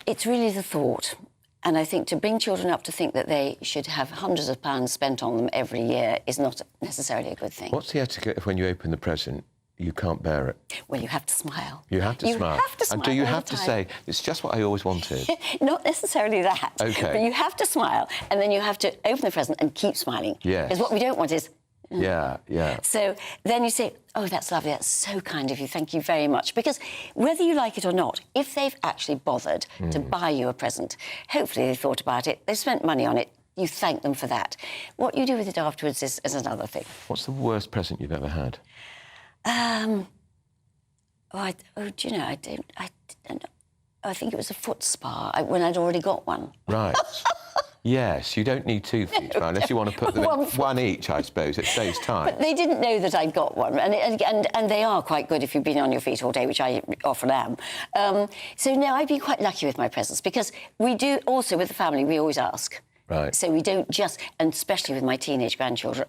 it's really the thought. And I think to bring children up to think that they should have hundreds of pounds spent on them every year is not necessarily a good thing. What's the etiquette if when you open the present, you can't bear it? Well, you have to smile. You have to smile. You have to smile. And do you all have the to time. say, it's just what I always wanted? Not necessarily that. OK. But you have to smile, and then you have to open the present and keep smiling. Yes. Because what we don't want is... Yeah, yeah. So then you say, oh, that's lovely, that's so kind of you, thank you very much. Because whether you like it or not, if they've actually bothered to buy you a present, hopefully they thought about it, they've spent money on it, you thank them for that. What you do with it afterwards is another thing. What's the worst present you've ever had? Do you know, I don't know. I think it was a foot spa when I'd already got one. Right. Yes, you don't need 2 for each one, unless you want to put them in one each, I suppose. It saves time. But they didn't know that I'd got one, and they are quite good if you've been on your feet all day, which I often am. So, no, I've been quite lucky with my presents, because we do, also with the family, we always ask. Right. So we don't just, and especially with my teenage grandchildren,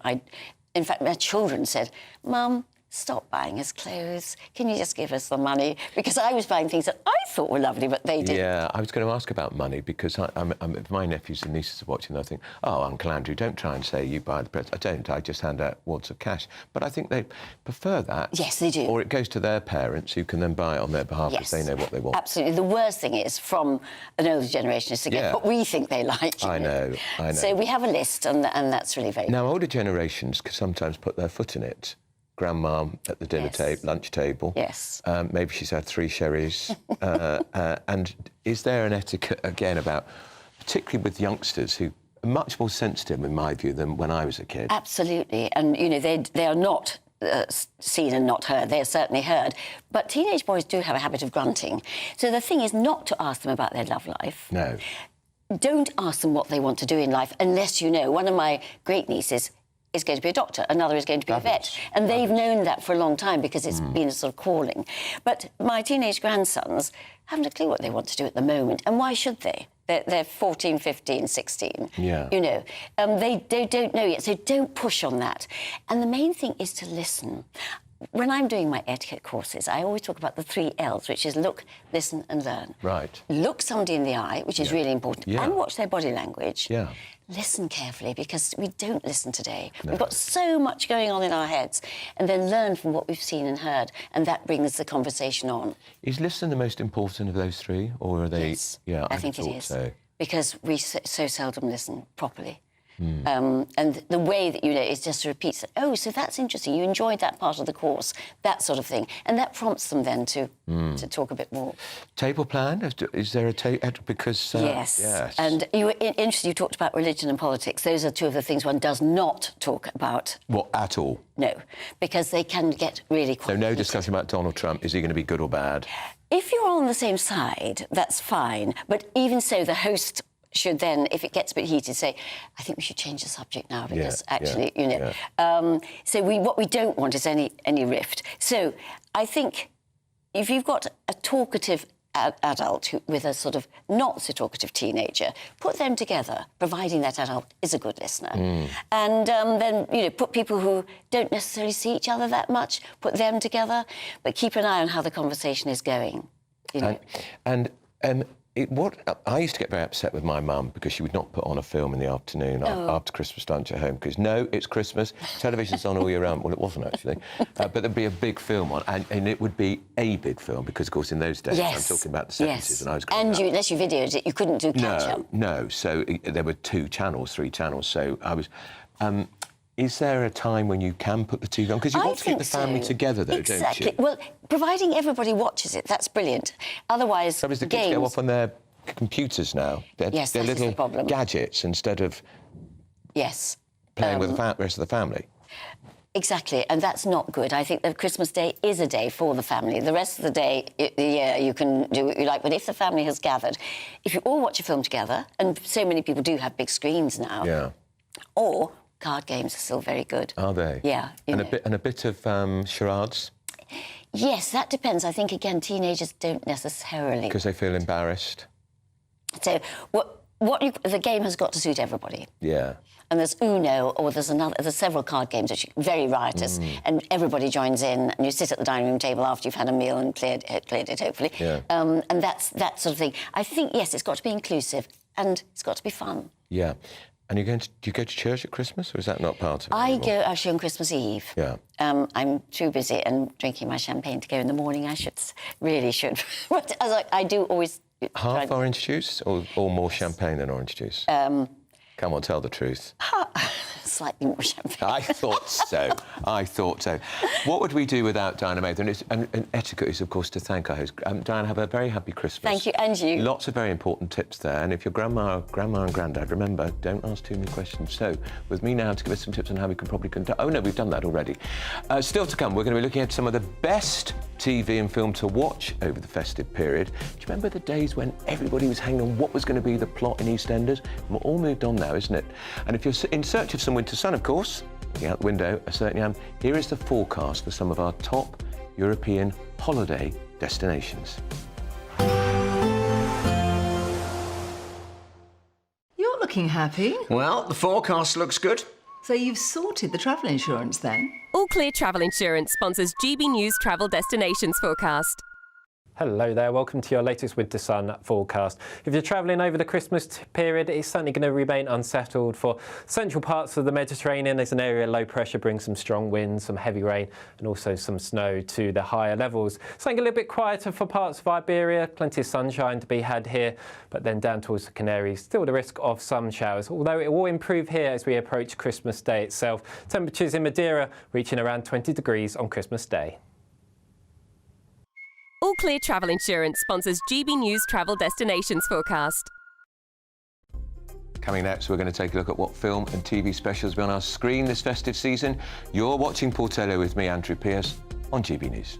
in fact, my children said, Mum, stop buying us clothes. Can you just give us the money? Because I was buying things that I thought were lovely, but they didn't. Yeah, I was going to ask about money because if my nephews and nieces are watching, they'll think, oh, Uncle Andrew, don't try and say you buy the presents. I don't. I just hand out wads of cash. But I think they prefer that. Yes, they do. Or it goes to their parents who can then buy it on their behalf Yes. because they know what they want. Absolutely. The worst thing is from an older generation is to get what we think they like. I know. So we have a list, and that's really very Now, older generations can sometimes put their foot in it. Grandma at the dinner lunch table. Yes. Maybe she's had 3 sherries. And is there an etiquette, again, about, particularly with youngsters who are much more sensitive, in my view, than when I was a kid? Absolutely. And, you know, they are not seen and not heard. They are certainly heard. But teenage boys do have a habit of grunting. So the thing is not to ask them about their love life. No. Don't ask them what they want to do in life unless you know. One of my great nieces is going to be a doctor, another is going to be a vet. And they've known that for a long time because it's been a sort of calling. But my teenage grandsons haven't a clue what they want to do at the moment. And why should they? They're 14, 15, 16. Yeah. You know, they don't know yet, so don't push on that. And the main thing is to listen. When I'm doing my etiquette courses, I always talk about the 3 L's, which is look, listen and learn. Right. Look somebody in the eye, which is really important, and watch their body language. Yeah. Listen carefully, because we don't listen today. No. We've got so much going on in our heads, and then learn from what we've seen and heard, and that brings the conversation on. Is listen the most important of those 3, or are they... Yes, yeah, I think it is. So. Because we so seldom listen properly. And the way that you know is just to repeat, oh, so that's interesting, you enjoyed that part of the course, that sort of thing. And that prompts them then to talk a bit more. Table plan? Is there a table? Because... yes. And you were interested, you talked about religion and politics. Those are 2 of the things one does not talk about. What, at all? No, because they can get really quite... So no discussion about Donald Trump. Is he going to be good or bad? If you're on the same side, that's fine. But even so, the host should then, if it gets a bit heated, say, I think we should change the subject now because actually, you know... So what we don't want is any rift. So I think if you've got a talkative adult with a sort of not so talkative teenager, put them together, providing that adult is a good listener. And then, you know, put people who don't necessarily see each other that much, put them together, but keep an eye on how the conversation is going. You know? I used to get very upset with my mum because she would not put on a film in the afternoon after Christmas lunch at home because, no, it's Christmas, television's on all year round. Well, it wasn't, actually. But there'd be a big film on, and it would be a big film because, of course, in those days, I'm talking about the 70s, and I was growing up. Unless you videoed it, you couldn't do catch-up. No, so there were 2 channels, 3 channels, so I was... is there a time when you can put the 2 on? Because you want to keep the family together, though, don't you? Well, providing everybody watches it, that's brilliant. Otherwise, so the kids go off on their computers now? They're little gadgets instead of playing with the rest of the family. Exactly, and that's not good. I think that Christmas Day is a day for the family. The rest of the day, you can do what you like, but if the family has gathered, if you all watch a film together, and so many people do have big screens now, or... card games are still very good. Are they? Yeah. And a bit of charades? Yes, that depends. I think, again, teenagers don't necessarily... Because they feel embarrassed? So the game has got to suit everybody. Yeah. And there's Uno, or there's several card games which are very riotous, and everybody joins in, and you sit at the dining room table after you've had a meal and cleared it, hopefully. Yeah. And that's that sort of thing. I think, yes, it's got to be inclusive, and it's got to be fun. Yeah. And do you go to church at Christmas, or is that not part of it I go actually on Christmas Eve. Yeah. I'm too busy and drinking my champagne to go in the morning. I really should. But I do always... Half orange juice or more champagne than orange juice? Come on, tell the truth. Slightly more champagne. I thought so. What would we do without Diana Mather? And etiquette is, of course, to thank our host. Diana, have a very happy Christmas. Thank you, and you. Lots of very important tips there. And if you're grandma and granddad, remember, don't ask too many questions. So, with me now to give us some tips on how we can probably conduct... Oh, no, we've done that already. Still to come, we're going to be looking at some of the best TV and film to watch over the festive period. Do you remember the days when everybody was hanging on what was going to be the plot in EastEnders? We're all moved on now, isn't it? And if you're in search of some winter sun, of course, looking out the window, I certainly am, here is the forecast for some of our top European holiday destinations. You're looking happy. Well, the forecast looks good. So you've sorted the travel insurance then? All Clear Travel Insurance sponsors GB News Travel Destinations Forecast. Hello there, welcome to your latest Winter Sun forecast. If you're travelling over the Christmas period, it's certainly going to remain unsettled for central parts of the Mediterranean. There's an area low pressure brings some strong winds, some heavy rain and also some snow to the higher levels. Something a little bit quieter for parts of Iberia, plenty of sunshine to be had here, but then down towards the Canaries, still the risk of some showers, although it will improve here as we approach Christmas Day itself. Temperatures in Madeira reaching around 20 degrees on Christmas Day. All Clear Travel Insurance sponsors GB News Travel Destinations Forecast. Coming next, we're going to take a look at what film and TV specials will be on our screen this festive season. You're watching Portillo with me, Andrew Pearce, on GB News.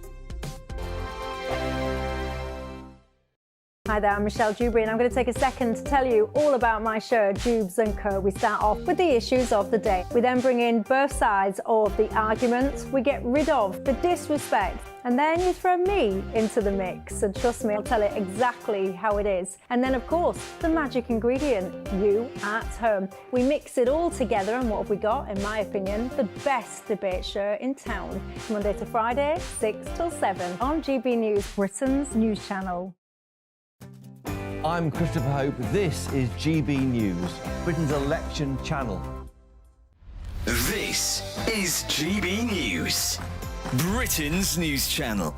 Hi there, I'm Michelle Dewberry and I'm going to take a second to tell you all about my show, Jubes & Co. We start off with the issues of the day. We then bring in both sides of the argument. We get rid of the disrespect. And then you throw me into the mix. And trust me, I'll tell it exactly how it is. And then, of course, the magic ingredient, you at home. We mix it all together and what have we got, in my opinion, the best debate show in town. Monday to Friday, 6 till 7 on GB News, Britain's news channel. I'm Christopher Hope. This is GB News, Britain's election channel. This is GB News, Britain's news channel.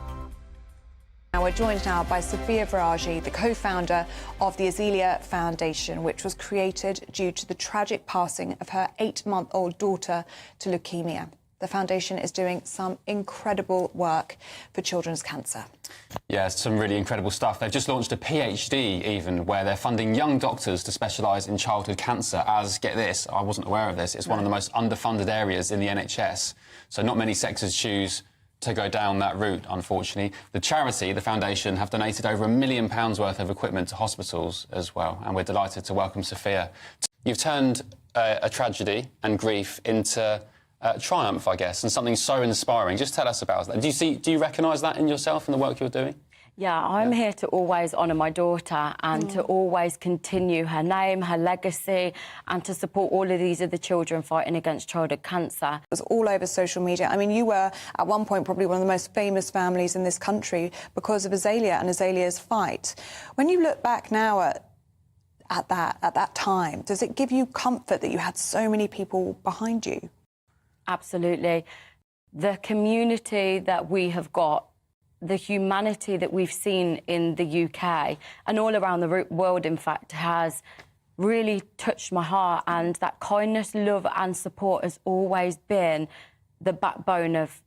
Now we're joined now by Sophia Viraji, the co-founder of the Azealia Foundation, which was created due to the tragic passing of her 8-month-old daughter to leukemia. The foundation is doing some incredible work for children's cancer. Yeah, some really incredible stuff. They've just launched a PhD even, where they're funding young doctors to specialise in childhood cancer, as, get this, I wasn't aware of this, it's one of the most underfunded areas in the NHS. So not many sectors choose to go down that route, unfortunately. The charity, the foundation, have donated over £1 million worth of equipment to hospitals as well, and we're delighted to welcome Sophia. You've turned a tragedy and grief into triumph, I guess, and something so inspiring. Just tell us about that. Do you recognise that in yourself and the work you're doing? Yeah, I'm here to always honour my daughter and to always continue her name, her legacy, and to support all of these other children fighting against childhood cancer. It was all over social media. I mean, you were, at one point, probably one of the most famous families in this country because of Azealia and Azalia's fight. When you look back now at that time, does it give you comfort that you had so many people behind you? Absolutely. The community that we have got, the humanity that we've seen in the UK and all around the world, in fact, has really touched my heart. And that kindness, love and support has always been the backbone of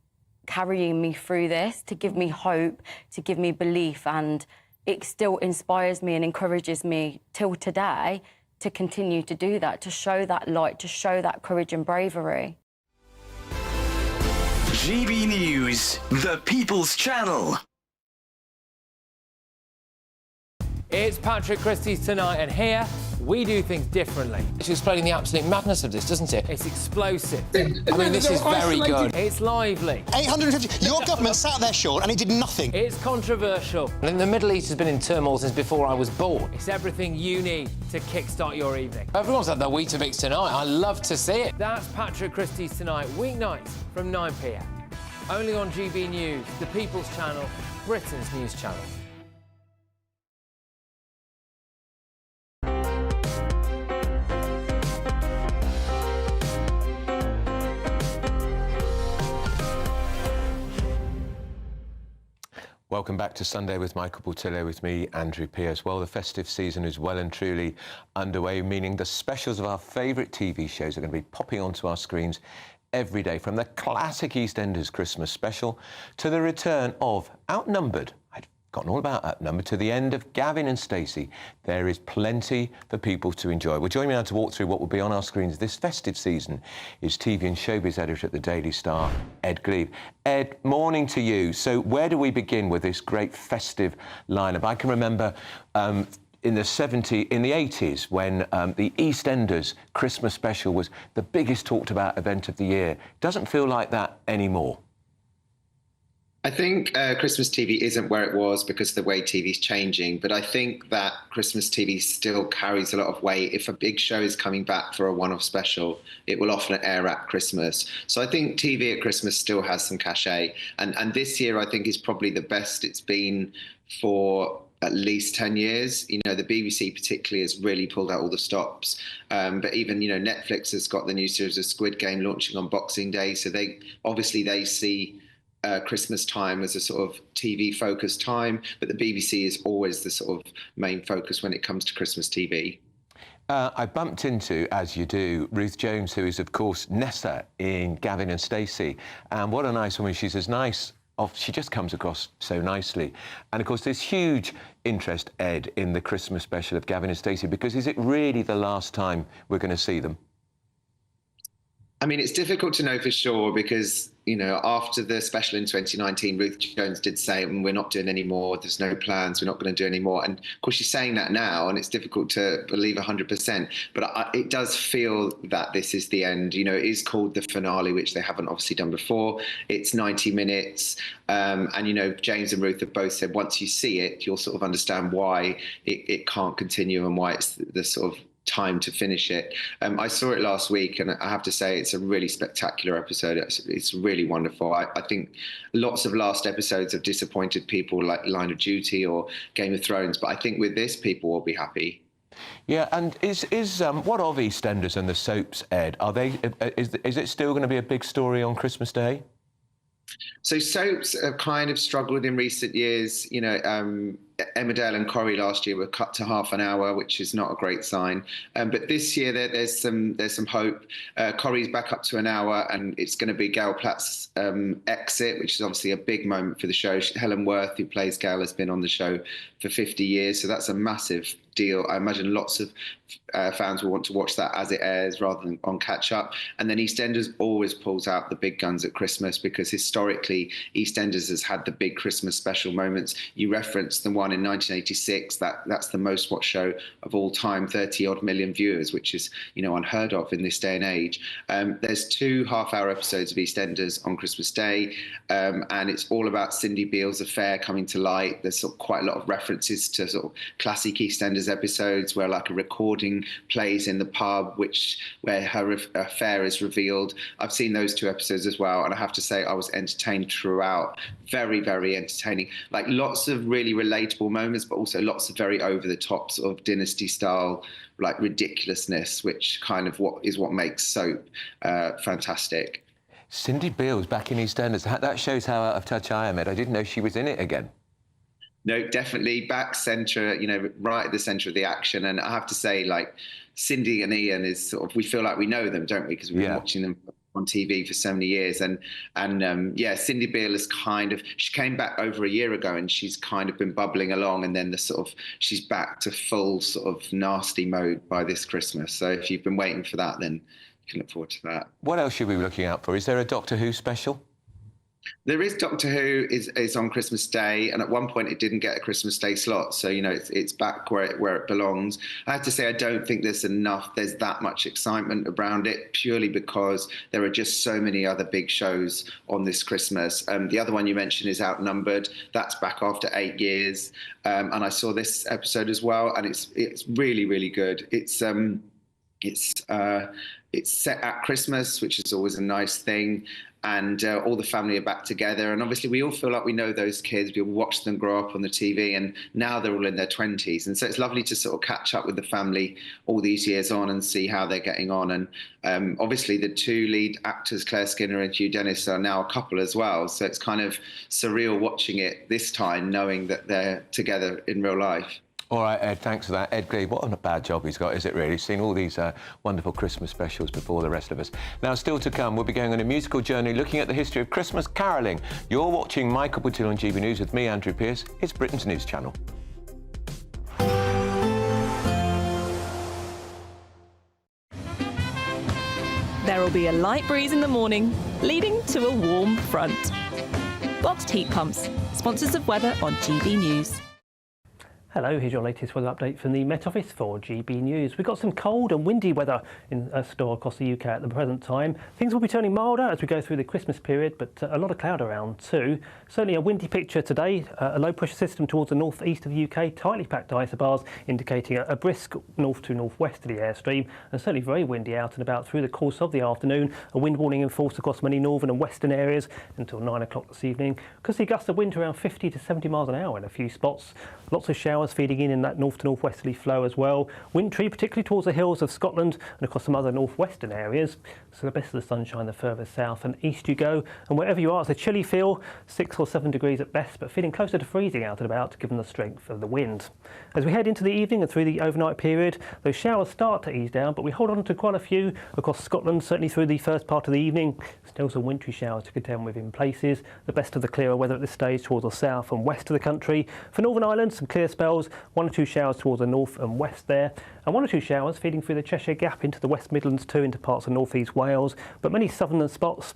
carrying me through this, to give me hope, to give me belief. And it still inspires me and encourages me till today to continue to do that, to show that light, to show that courage and bravery. GB News, the People's Channel. It's Patrick Christie's Tonight, and here we do things differently. It's explaining the absolute madness of this, doesn't it? It's explosive. I mean, this is very good. It's lively. 850. Your government sat there, Sean, and it did nothing. It's controversial. And the Middle East has been in turmoil since before I was born. It's everything you need to kickstart your evening. Everyone's had their Weetabix tonight. I love to see it. That's Patrick Christie's Tonight, weeknights from 9 p.m. Only on GB News, the People's Channel, Britain's news channel. Welcome back to Sunday with Michael Portillo, with me, Andrew Pearce. Well, the festive season is well and truly underway, meaning the specials of our favourite TV shows are going to be popping onto our screens every day, from the classic EastEnders Christmas special to the return of Outnumbered. I'd forgotten all about Outnumbered, to the end of Gavin and Stacey. There is plenty for people to enjoy. Well, joining me now to walk through what will be on our screens this festive season is TV and Showbiz editor at the Daily Star, Ed Glebe. Ed, morning to you. So where do we begin with this great festive lineup? I can remember in the 80s, when the EastEnders Christmas special was the biggest talked about event of the year. Doesn't feel like that anymore. I think Christmas TV isn't where it was because of the way TV's changing, but I think that Christmas TV still carries a lot of weight. If a big show is coming back for a one-off special, it will often air at Christmas. So I think TV at Christmas still has some cachet. And this year, I think, is probably the best it's been for at least 10 years. You know, the BBC particularly has really pulled out all the stops. But even, you know, Netflix has got the new series of Squid Game launching on Boxing Day. So they see Christmas time as a sort of TV-focused time, but the BBC is always the sort of main focus when it comes to Christmas TV. I bumped into, as you do, Ruth Jones, who is, of course, Nessa in Gavin and Stacey. And what a nice woman. She's as nice. She just comes across so nicely. And, of course, there's huge interest, Ed, in the Christmas special of Gavin and Stacey, because is it really the last time we're going to see them? I mean, it's difficult to know for sure because, you know, after the special in 2019, Ruth Jones did say, we're not doing any more, there's no plans, we're not going to do any more. And, of course, she's saying that now, and it's difficult to believe 100%. But it does feel that this is the end. You know, it is called the finale, which they haven't obviously done before. It's 90 minutes. And, you know, James and Ruth have both said once you see it, you'll sort of understand why it can't continue and why it's the sort of time to finish it. I saw it last week, and I have to say it's a really spectacular episode. It's really wonderful. I think lots of last episodes have disappointed people, like Line of Duty or Game of Thrones, but I think with this, people will be happy. Yeah, and is what of EastEnders and the soaps, Ed? Are they? Is it still going to be a big story on Christmas Day? So soaps have kind of struggled in recent years. You know, Emmerdale and Corrie last year were cut to half an hour, which is not a great sign. But this year there's some hope. Corrie's back up to an hour, and it's going to be Gail Platt's exit, which is obviously a big moment for the show. Helen Worth, who plays Gail, has been on the show for 50 years, so that's a massive deal. I imagine lots of fans will want to watch that as it airs rather than on catch-up. And then EastEnders always pulls out the big guns at Christmas because historically EastEnders has had the big Christmas special moments. You referenced the one in 1986. That's the most watched show of all time, 30-odd million viewers, which is, you know, unheard of in this day and age. There's 2 half-hour episodes of EastEnders on Christmas Day, and it's all about Cindy Beale's affair coming to light. There's sort of quite a lot of references to sort of classic EastEnders episodes where like a recording plays in the pub where her affair is revealed. I've seen those 2 episodes as well, and I have to say I was entertained throughout. Very, very entertaining. Like lots of really relatable moments, but also lots of very over-the-top sort of Dynasty style like ridiculousness, which kind of what makes soap fantastic. Cindy Beale's back in EastEnders. That shows how out of touch I am, Ed. I didn't know she was in it again. No, definitely back centre, you know, right at the centre of the action. And I have to say, like, Cindy and Ian is sort of, we feel like we know them, don't we? Because we've been watching them on TV for so many years. And yeah, Cindy Beale is she came back over a year ago and she's kind of been bubbling along, and then she's back to full sort of nasty mode by this Christmas. So if you've been waiting for that, then you can look forward to that. What else should we be looking out for? Is there a Doctor Who special? There is. Doctor Who is on Christmas Day, and at one point it didn't get a Christmas Day slot, so you know it's back where it belongs. I have to say I don't think there's that much excitement around it, purely because there are just so many other big shows on this Christmas. The other one you mentioned is Outnumbered. That's back after 8 years, and I saw this episode as well, and it's really, really good. It's set at Christmas, which is always a nice thing. And all the family are back together. And obviously we all feel like we know those kids. We watch them grow up on the TV, and now they're all in their 20s. And so it's lovely to sort of catch up with the family all these years on and see how they're getting on. And obviously the 2 lead actors, Claire Skinner and Hugh Dennis, are now a couple as well. So it's kind of surreal watching it this time, knowing that they're together in real life. All right, Ed, thanks for that. Ed Glebe, what a bad job he's got, is it really? He's seen all these wonderful Christmas specials before the rest of us. Now, still to come, we'll be going on a musical journey looking at the history of Christmas carolling. You're watching Michael Portillo on GB News with me, Andrew Pearce. It's Britain's news channel. There will be a light breeze in the morning, leading to a warm front. Boxed heat pumps, sponsors of weather on GB News. Hello, here's your latest weather update from the Met Office for GB News. We've got some cold and windy weather in store across the UK at the present time. Things will be turning milder as we go through the Christmas period, but a lot of cloud around too. Certainly a windy picture today. A low pressure system towards the north-east of the UK, tightly packed isobars indicating a brisk north to northwesterly airstream, and certainly very windy out and about through the course of the afternoon. A wind warning in force across many northern and western areas until 9 o'clock this evening. Could see gusts of wind around 50 to 70 miles an hour in a few spots. Lots of showers feeding in that north to northwesterly flow as well. Wintry, particularly towards the hills of Scotland and across some other northwestern areas. So the best of the sunshine the further south and east you go. And wherever you are, it's a chilly feel, 6 or 7 degrees at best, but feeling closer to freezing out and about given the strength of the wind. As we head into the evening and through the overnight period, those showers start to ease down, but we hold on to quite a few across Scotland, certainly through the first part of the evening. Still some wintry showers to contend with in places. The best of the clearer weather at this stage towards the south and west of the country. For Northern Ireland, some clear spells, 1 or 2 showers towards the north and west there, and 1 or 2 showers feeding through the Cheshire Gap into the West Midlands too, into parts of North East Wales, but many southern spots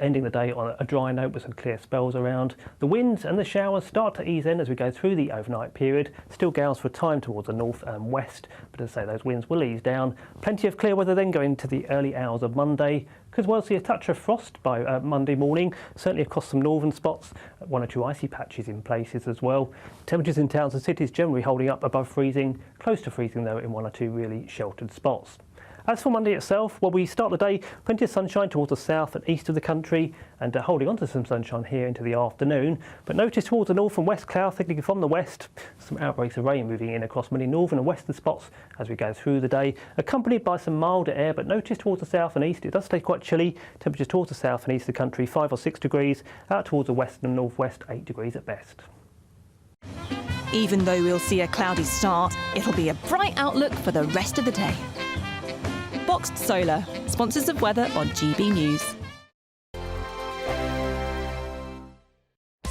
ending the day on a dry note with some clear spells around. The winds and the showers start to ease in as we go through the overnight period. Still gales for a time towards the north and west, but as I say, those winds will ease down. Plenty of clear weather then going into the early hours of Monday. Could well see a touch of frost by Monday morning, certainly across some northern spots, 1 or 2 icy patches in places as well. Temperatures in towns and cities generally holding up above freezing, close to freezing though in 1 or 2 really sheltered spots. As for Monday itself, well, we start the day plenty of sunshine towards the south and east of the country, and holding on to some sunshine here into the afternoon. But notice towards the north and west, cloud thickening from the west, some outbreaks of rain moving in across many northern and western spots as we go through the day, accompanied by some milder air. But notice towards the south and east, it does stay quite chilly. Temperatures towards the south and east of the country, 5 or 6 degrees. Out towards the west and northwest, 8 degrees at best. Even though we'll see a cloudy start, it'll be a bright outlook for the rest of the day. Boxed Solar, sponsors of weather on GB News.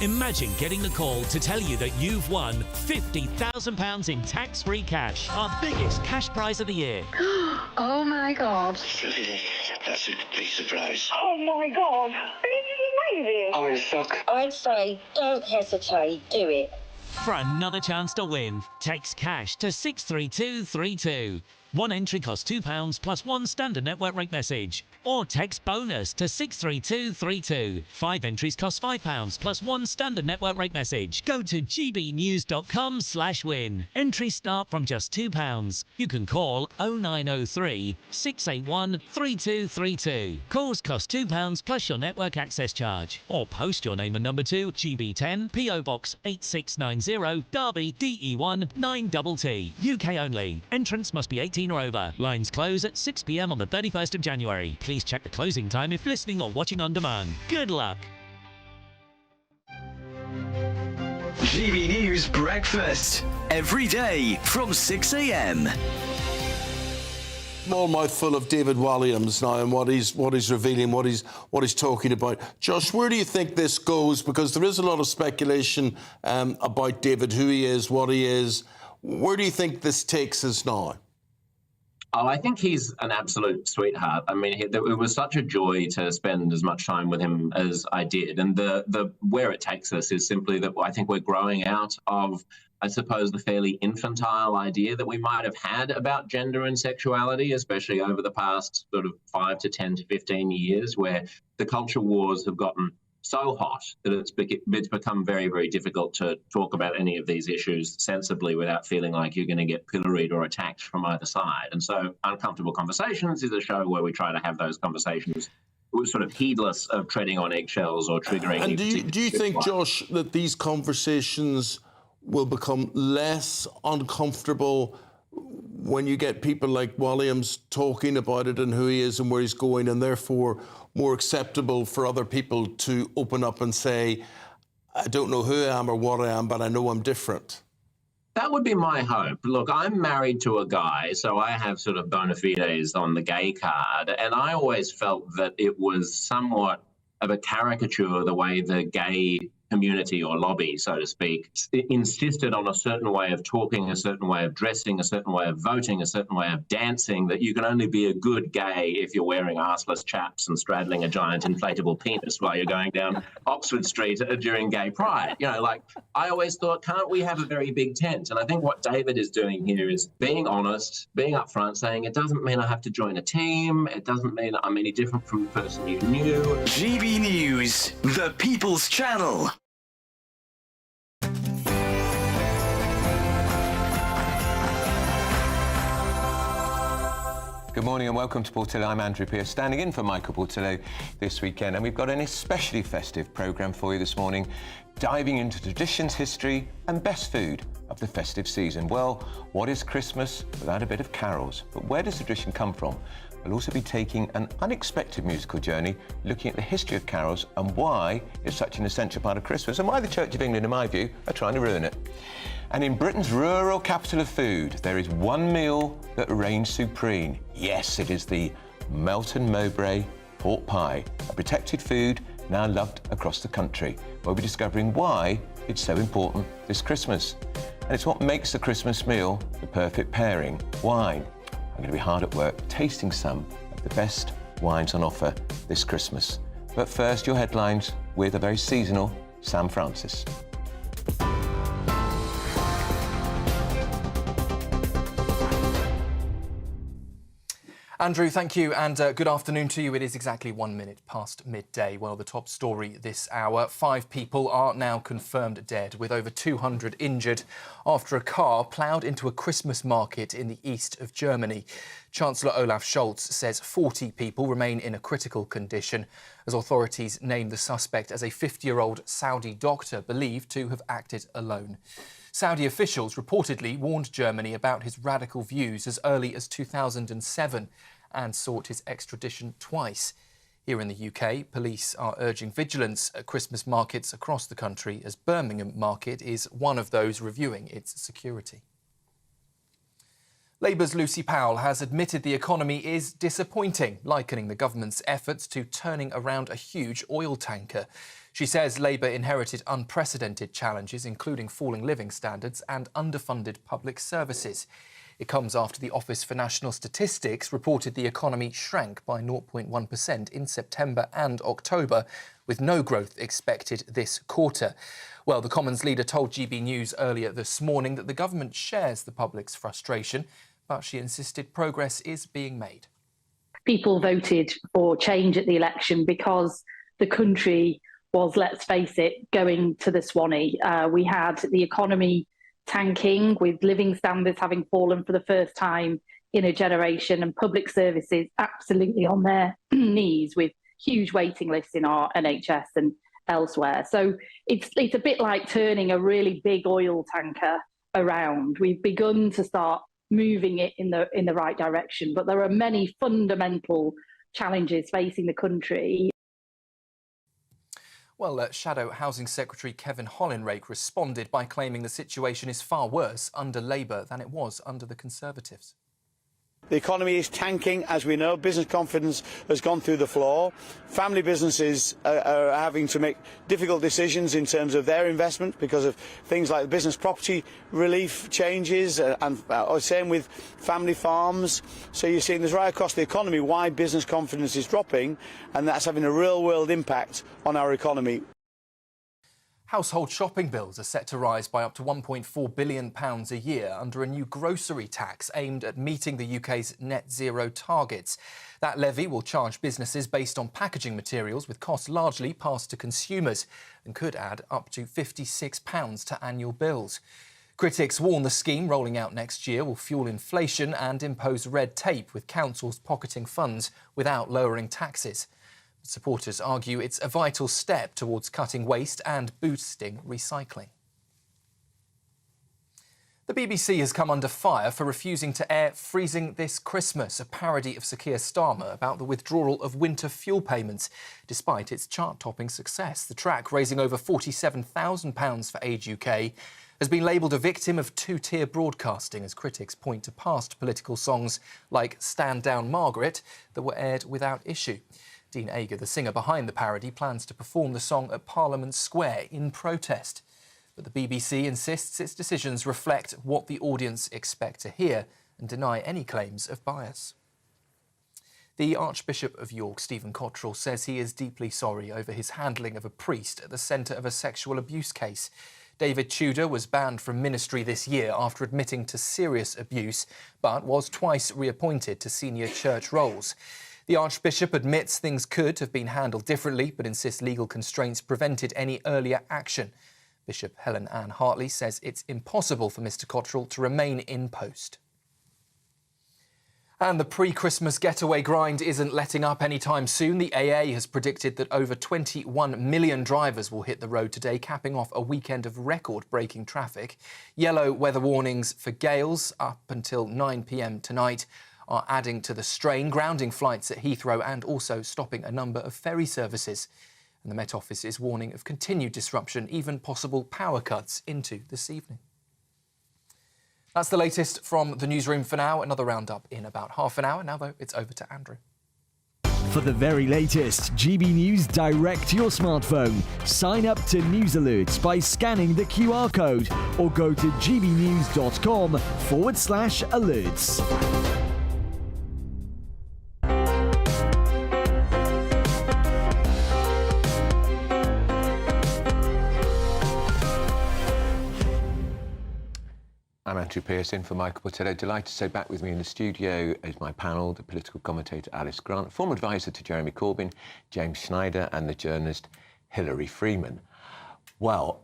Imagine getting the call to tell you that you've won £50,000 in tax-free cash, our biggest cash prize of the year. Oh my God. That's a big surprise. Oh my God. This is amazing. I'm in shock. I'd say don't hesitate, do it. For another chance to win, text cash to 63232. One entry costs £2 plus 1 standard network rate message. Or text bonus to 63232. 5 entries cost £5 plus 1 standard network rate message. Go to gbnews.com/win. Entries start from just £2. You can call 0903 681 3232. Calls cost £2 plus your network access charge. Or post your name and number to GB10 PO Box 8690 Derby DE1 9TT. UK only. Entrance must be 18 or over. Lines close at 6 p.m. on the 31st of January. Please check the closing time if listening or watching on demand. Good luck. GB News Breakfast. Every day from 6 a.m. Small mouthful of David Walliams now and what he's revealing, what he's talking about. Josh, where do you think this goes? Because there is a lot of speculation about David, who he is, what he is. Where do you think this takes us now? Oh, I think he's an absolute sweetheart. I mean, it was such a joy to spend as much time with him as I did. And the where it takes us is simply that I think we're growing out of, I suppose, the fairly infantile idea that we might have had about gender and sexuality, especially over the past sort of 5 to 10 to 15 years, where the culture wars have gotten so hot that it's become very, very difficult to talk about any of these issues sensibly without feeling like you're going to get pilloried or attacked from either side. And so Uncomfortable Conversations is a show where we try to have those conversations. We're sort of heedless of treading on eggshells or triggering. And do you think, Josh, that these conversations will become less uncomfortable when you get people like Walliams talking about it and who he is and where he's going, and therefore more acceptable for other people to open up and say, I don't know who I am or what I am, but I know I'm different? That would be my hope. Look, I'm married to a guy, so I have sort of bona fides on the gay card, and I always felt that it was somewhat of a caricature the way the gay community or lobby, so to speak, insisted on a certain way of talking, a certain way of dressing, a certain way of voting, a certain way of dancing, that you can only be a good gay if you're wearing arseless chaps and straddling a giant inflatable penis while you're going down Oxford Street during Gay Pride. You know, like, I always thought, can't we have a very big tent? And I think what David is doing here is being honest, being upfront, saying it doesn't mean I have to join a team, it doesn't mean I'm any different from the person you knew. GB News, the People's Channel. Good morning and welcome to Portillo. I'm Andrew Pearce, standing in for Michael Portillo this weekend, and we've got an especially festive programme for you this morning, diving into traditions, history and best food of the festive season. Well, what is Christmas without a bit of carols? But where does tradition come from? We'll also be taking an unexpected musical journey, looking at the history of carols and why it's such an essential part of Christmas, and why the Church of England, in my view, are trying to ruin it. And in Britain's rural capital of food, there is one meal that reigns supreme. Yes, it is the Melton Mowbray pork pie, a protected food now loved across the country. We'll be discovering why it's so important this Christmas. And it's what makes the Christmas meal the perfect pairing: wine. I'm going to be hard at work tasting some of the best wines on offer this Christmas. But first, your headlines with a very seasonal Sam Francis. Andrew, thank you, and good afternoon to you. It is exactly 1 minute past midday. Well, the top story this hour: 5 people are now confirmed dead, with over 200 injured after a car ploughed into a Christmas market in the east of Germany. Chancellor Olaf Scholz says 40 people remain in a critical condition, as authorities name the suspect as a 50-year-old Saudi doctor believed to have acted alone. Saudi officials reportedly warned Germany about his radical views as early as 2007 and sought his extradition twice. Here in the UK, police are urging vigilance at Christmas markets across the country, as Birmingham Market is one of those reviewing its security. Labour's Lucy Powell has admitted the economy is disappointing, likening the government's efforts to turning around a huge oil tanker. She says Labour inherited unprecedented challenges, including falling living standards and underfunded public services. It comes after the Office for National Statistics reported the economy shrank by 0.1% in September and October, with no growth expected this quarter. Well, the Commons leader told GB News earlier this morning that the government shares the public's frustration, but she insisted progress is being made. People voted for change at the election because the country was, let's face it, going to the Swanee. We had the economy tanking, with living standards having fallen for the first time in a generation, and public services absolutely on their knees, with huge waiting lists in our NHS and elsewhere. So it's a bit like turning a really big oil tanker around. We've begun to start moving it in the right direction, but there are many fundamental challenges facing the country. Well, Shadow Housing Secretary Kevin Hollinrake responded by claiming the situation is far worse under Labour than it was under the Conservatives. The economy is tanking, as we know. Business confidence has gone through the floor. Family businesses are having to make difficult decisions in terms of their investment because of things like business property relief changes, and same with family farms. So you're seeing this right across the economy why business confidence is dropping, and that's having a real-world impact on our economy. Household shopping bills are set to rise by up to £1.4 billion a year under a new grocery tax aimed at meeting the UK's net zero targets. That levy will charge businesses based on packaging materials, with costs largely passed to consumers, and could add up to £56 to annual bills. Critics warn the scheme, rolling out next year, will fuel inflation and impose red tape, with councils pocketing funds without lowering taxes. Supporters argue it's a vital step towards cutting waste and boosting recycling. The BBC has come under fire for refusing to air Freezing This Christmas, a parody of Sir Keir Starmer about the withdrawal of winter fuel payments. Despite its chart-topping success, the track, raising over £47,000 for Age UK, has been labelled a victim of two-tier broadcasting, as critics point to past political songs like Stand Down Margaret that were aired without issue. Dean Ager, the singer behind the parody, plans to perform the song at Parliament Square in protest. But the BBC insists its decisions reflect what the audience expect to hear and deny any claims of bias. The Archbishop of York, Stephen Cottrell, says he is deeply sorry over his handling of a priest at the centre of a sexual abuse case. David Tudor was banned from ministry this year after admitting to serious abuse, but was twice reappointed to senior church roles. The Archbishop admits things could have been handled differently, but insists legal constraints prevented any earlier action. Bishop Helen Ann Hartley says it's impossible for Mr Cottrell to remain in post. And the pre-Christmas getaway grind isn't letting up anytime soon. The AA has predicted that over 21 million drivers will hit the road today, capping off a weekend of record-breaking traffic. Yellow weather warnings for gales up until 9 p.m. tonight are adding to the strain, grounding flights at Heathrow and also stopping a number of ferry services. And the Met Office is warning of continued disruption, even possible power cuts into this evening. That's the latest from the newsroom for now. Another roundup in about half an hour. Now, though, it's over to Andrew. For the very latest GB News direct to your smartphone, sign up to News Alerts by scanning the QR code or go to gbnews.com/alerts. I'm Andrew Pearce in for Michael Portillo. Delighted to say back with me in the studio is my panel, the political commentator Alice Grant, former advisor to Jeremy Corbyn, James Schneider, and the journalist Hilary Freeman. Well,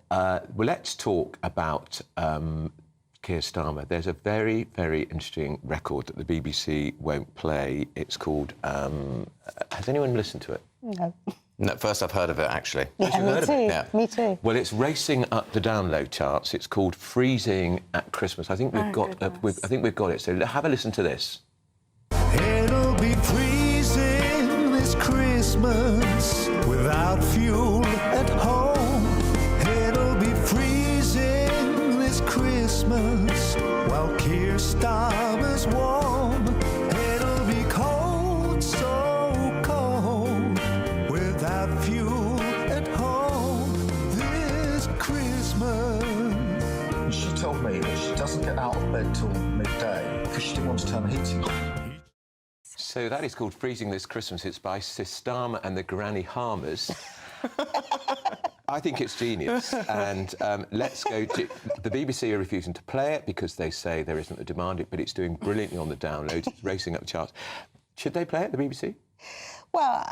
let's talk about Keir Starmer. There's a very, very interesting record that the BBC won't play. It's called... has anyone listened to it? No. No, first I've heard of it, actually. Yeah, me too. Yeah. Me too. Well, it's racing up the download charts. It's called Freezing at Christmas. I think we've got it. So have a listen to this. It'll be freezing this Christmas without fuel at home. It'll be freezing this Christmas while Keir Starmer's warm. It'll be cold, so cold, without fuel at home this Christmas. She told me that she doesn't get out of bed till midday because she didn't want to turn the heating on. So that is called Freezing This Christmas. It's by Sis Starmer and the Granny Harmers. I think it's genius. And let's go to... The BBC are refusing to play it because they say there isn't a demand, but it's doing brilliantly on the downloads. It's racing up the charts. Should they play it, the BBC? Well,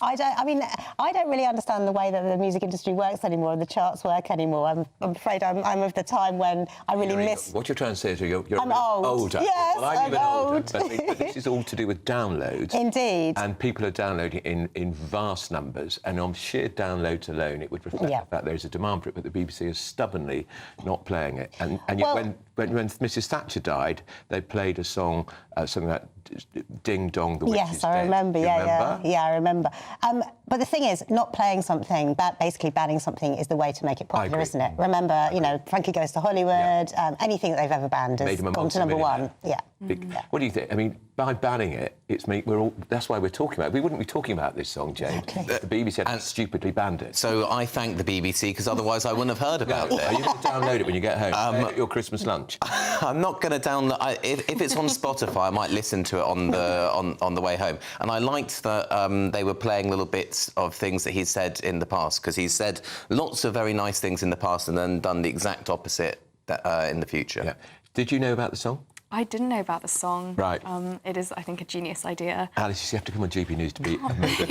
I don't really understand the way that the music industry works anymore and the charts work anymore. I'm afraid I'm of the time when I really miss... What you're trying to say is you're I'm old. older. Yes, well, I'm even old. older. But this is all to do with downloads. Indeed. And people are downloading in vast numbers. And on sheer downloads alone, it would reflect the fact there is a demand for it, but the BBC is stubbornly not playing it. And yet when Mrs Thatcher died, they played a song, something like Ding Dong, the Witch is Dead. Yes, I remember. Yeah, I remember. But the thing is, not playing something, basically banning something, is the way to make it popular, isn't it? Remember, Frankie Goes to Hollywood, anything that they've ever banned has gone to number one. Yeah. What do you think? I mean, by banning it, that's why we're talking about it. We wouldn't be talking about this song, James. The BBC had stupidly banned it. So I thank the BBC, because otherwise I wouldn't have heard about it. Are you going to download it when you get home? At your Christmas lunch? I'm not going to download... If it's on Spotify, I might listen to it on the way home. And I liked that they were playing little bits of things that he's said in the past, because he's said lots of very nice things in the past and then done the exact opposite in the future. Yeah. Did you know about the song? I didn't know about the song. Right. It is, I think, a genius idea. Alice, you have to come on GB News to be amazing.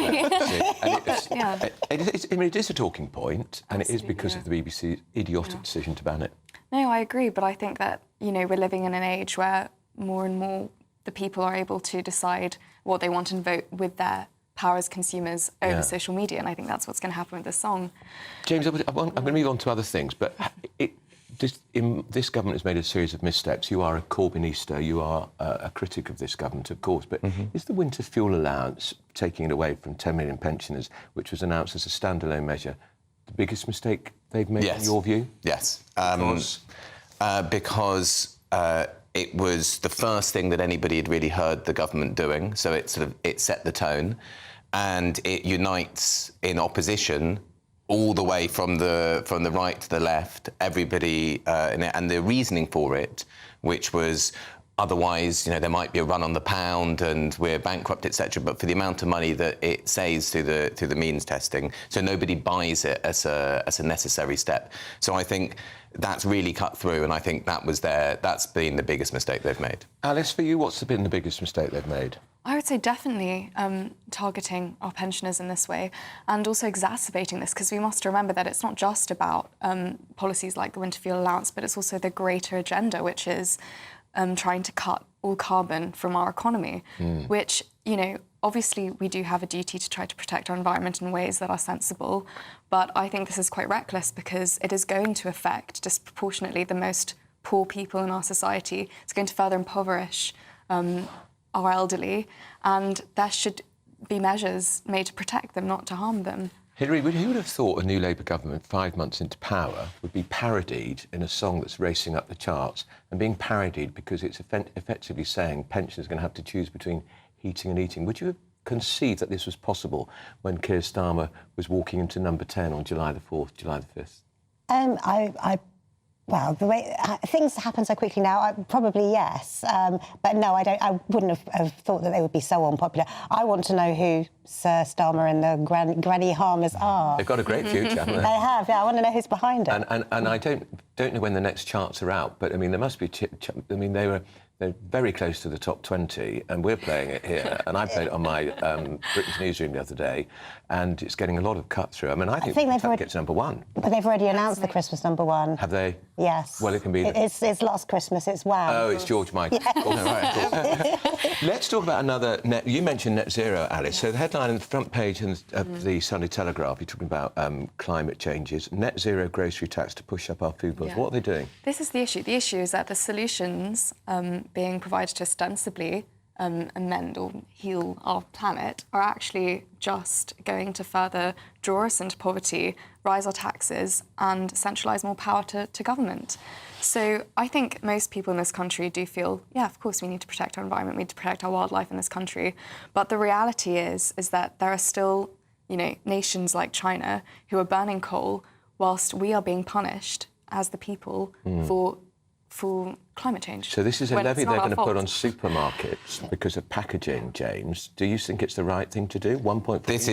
It is a talking point, and it is because of the BBC's idiotic decision to ban it. No, I agree, but I think that, we're living in an age where more and more the people are able to decide what they want and vote with their power as consumers over social media, and I think that's what's going to happen with this song. James, I'm going to move on to other things, but this government has made a series of missteps. You are a Corbynista, you are a critic of this government, of course, but is the winter fuel allowance, taking it away from 10 million pensioners, which was announced as a standalone measure, the biggest mistake they've made in your view? Yes. Because it was the first thing that anybody had really heard the government doing, so it set the tone, and it unites in opposition all the way from the right to the left, everybody, and the reasoning for it, which was otherwise, there might be a run on the pound and we're bankrupt, etc. But for the amount of money that it saves through the means testing, so nobody buys it as a necessary step. So I think that's really cut through, and I think that's been the biggest mistake they've made. Alice, for you, what's been the biggest mistake they've made? I would say definitely targeting our pensioners in this way, and also exacerbating this, because we must remember that it's not just about policies like the winter fuel allowance, but it's also the greater agenda, which is trying to cut all carbon from our economy, which, obviously we do have a duty to try to protect our environment in ways that are sensible, but I think this is quite reckless because it is going to affect disproportionately the most poor people in our society. It's going to further impoverish our elderly, and there should be measures made to protect them, not to harm them. Hilary, who would have thought a new Labour government 5 months into power would be parodied in a song that's racing up the charts, and being parodied because it's effectively saying pensioners are going to have to choose between heating and eating? Would you have conceived that this was possible when Keir Starmer was walking into number 10 on July the 4th, July the 5th? Well, the way things happen so quickly now, probably yes. But no, I wouldn't have thought that they would be so unpopular. I want to know who Sir Starmer and the Granny Harmers are. They've got a great future, haven't they? They have, yeah. I want to know who's behind it. And I don't know when the next charts are out, but, there must be... They're very close to the top 20, and we're playing it here. And I played it on my Britain's Newsroom the other day, and it's getting a lot of cut-through. I think they've already gets number 1. But they've already announced the Christmas number 1. Have they? Yes. Well, it can be... It's Last Christmas, it's Wow. Oh, it's George Michael. Yeah. Oh, no, right, cool. Let's talk about another... You mentioned net zero, Alice. So the headline on the front page of the Sunday Telegraph, you're talking about climate changes, net zero grocery tax to push up our food bills. Yeah. What are they doing? This is the issue. The issue is that the solutions being provided to ostensibly amend or heal our planet are actually just going to further draw us into poverty, rise our taxes and centralise more power to government. So I think most people in this country do feel, yeah, of course we need to protect our environment, we need to protect our wildlife in this country. But the reality is that there are still, nations like China who are burning coal whilst we are being punished as the people for climate change. So this is a levy they're going to put on supermarkets because of packaging, James. Do you think it's the right thing to do? 1.4... This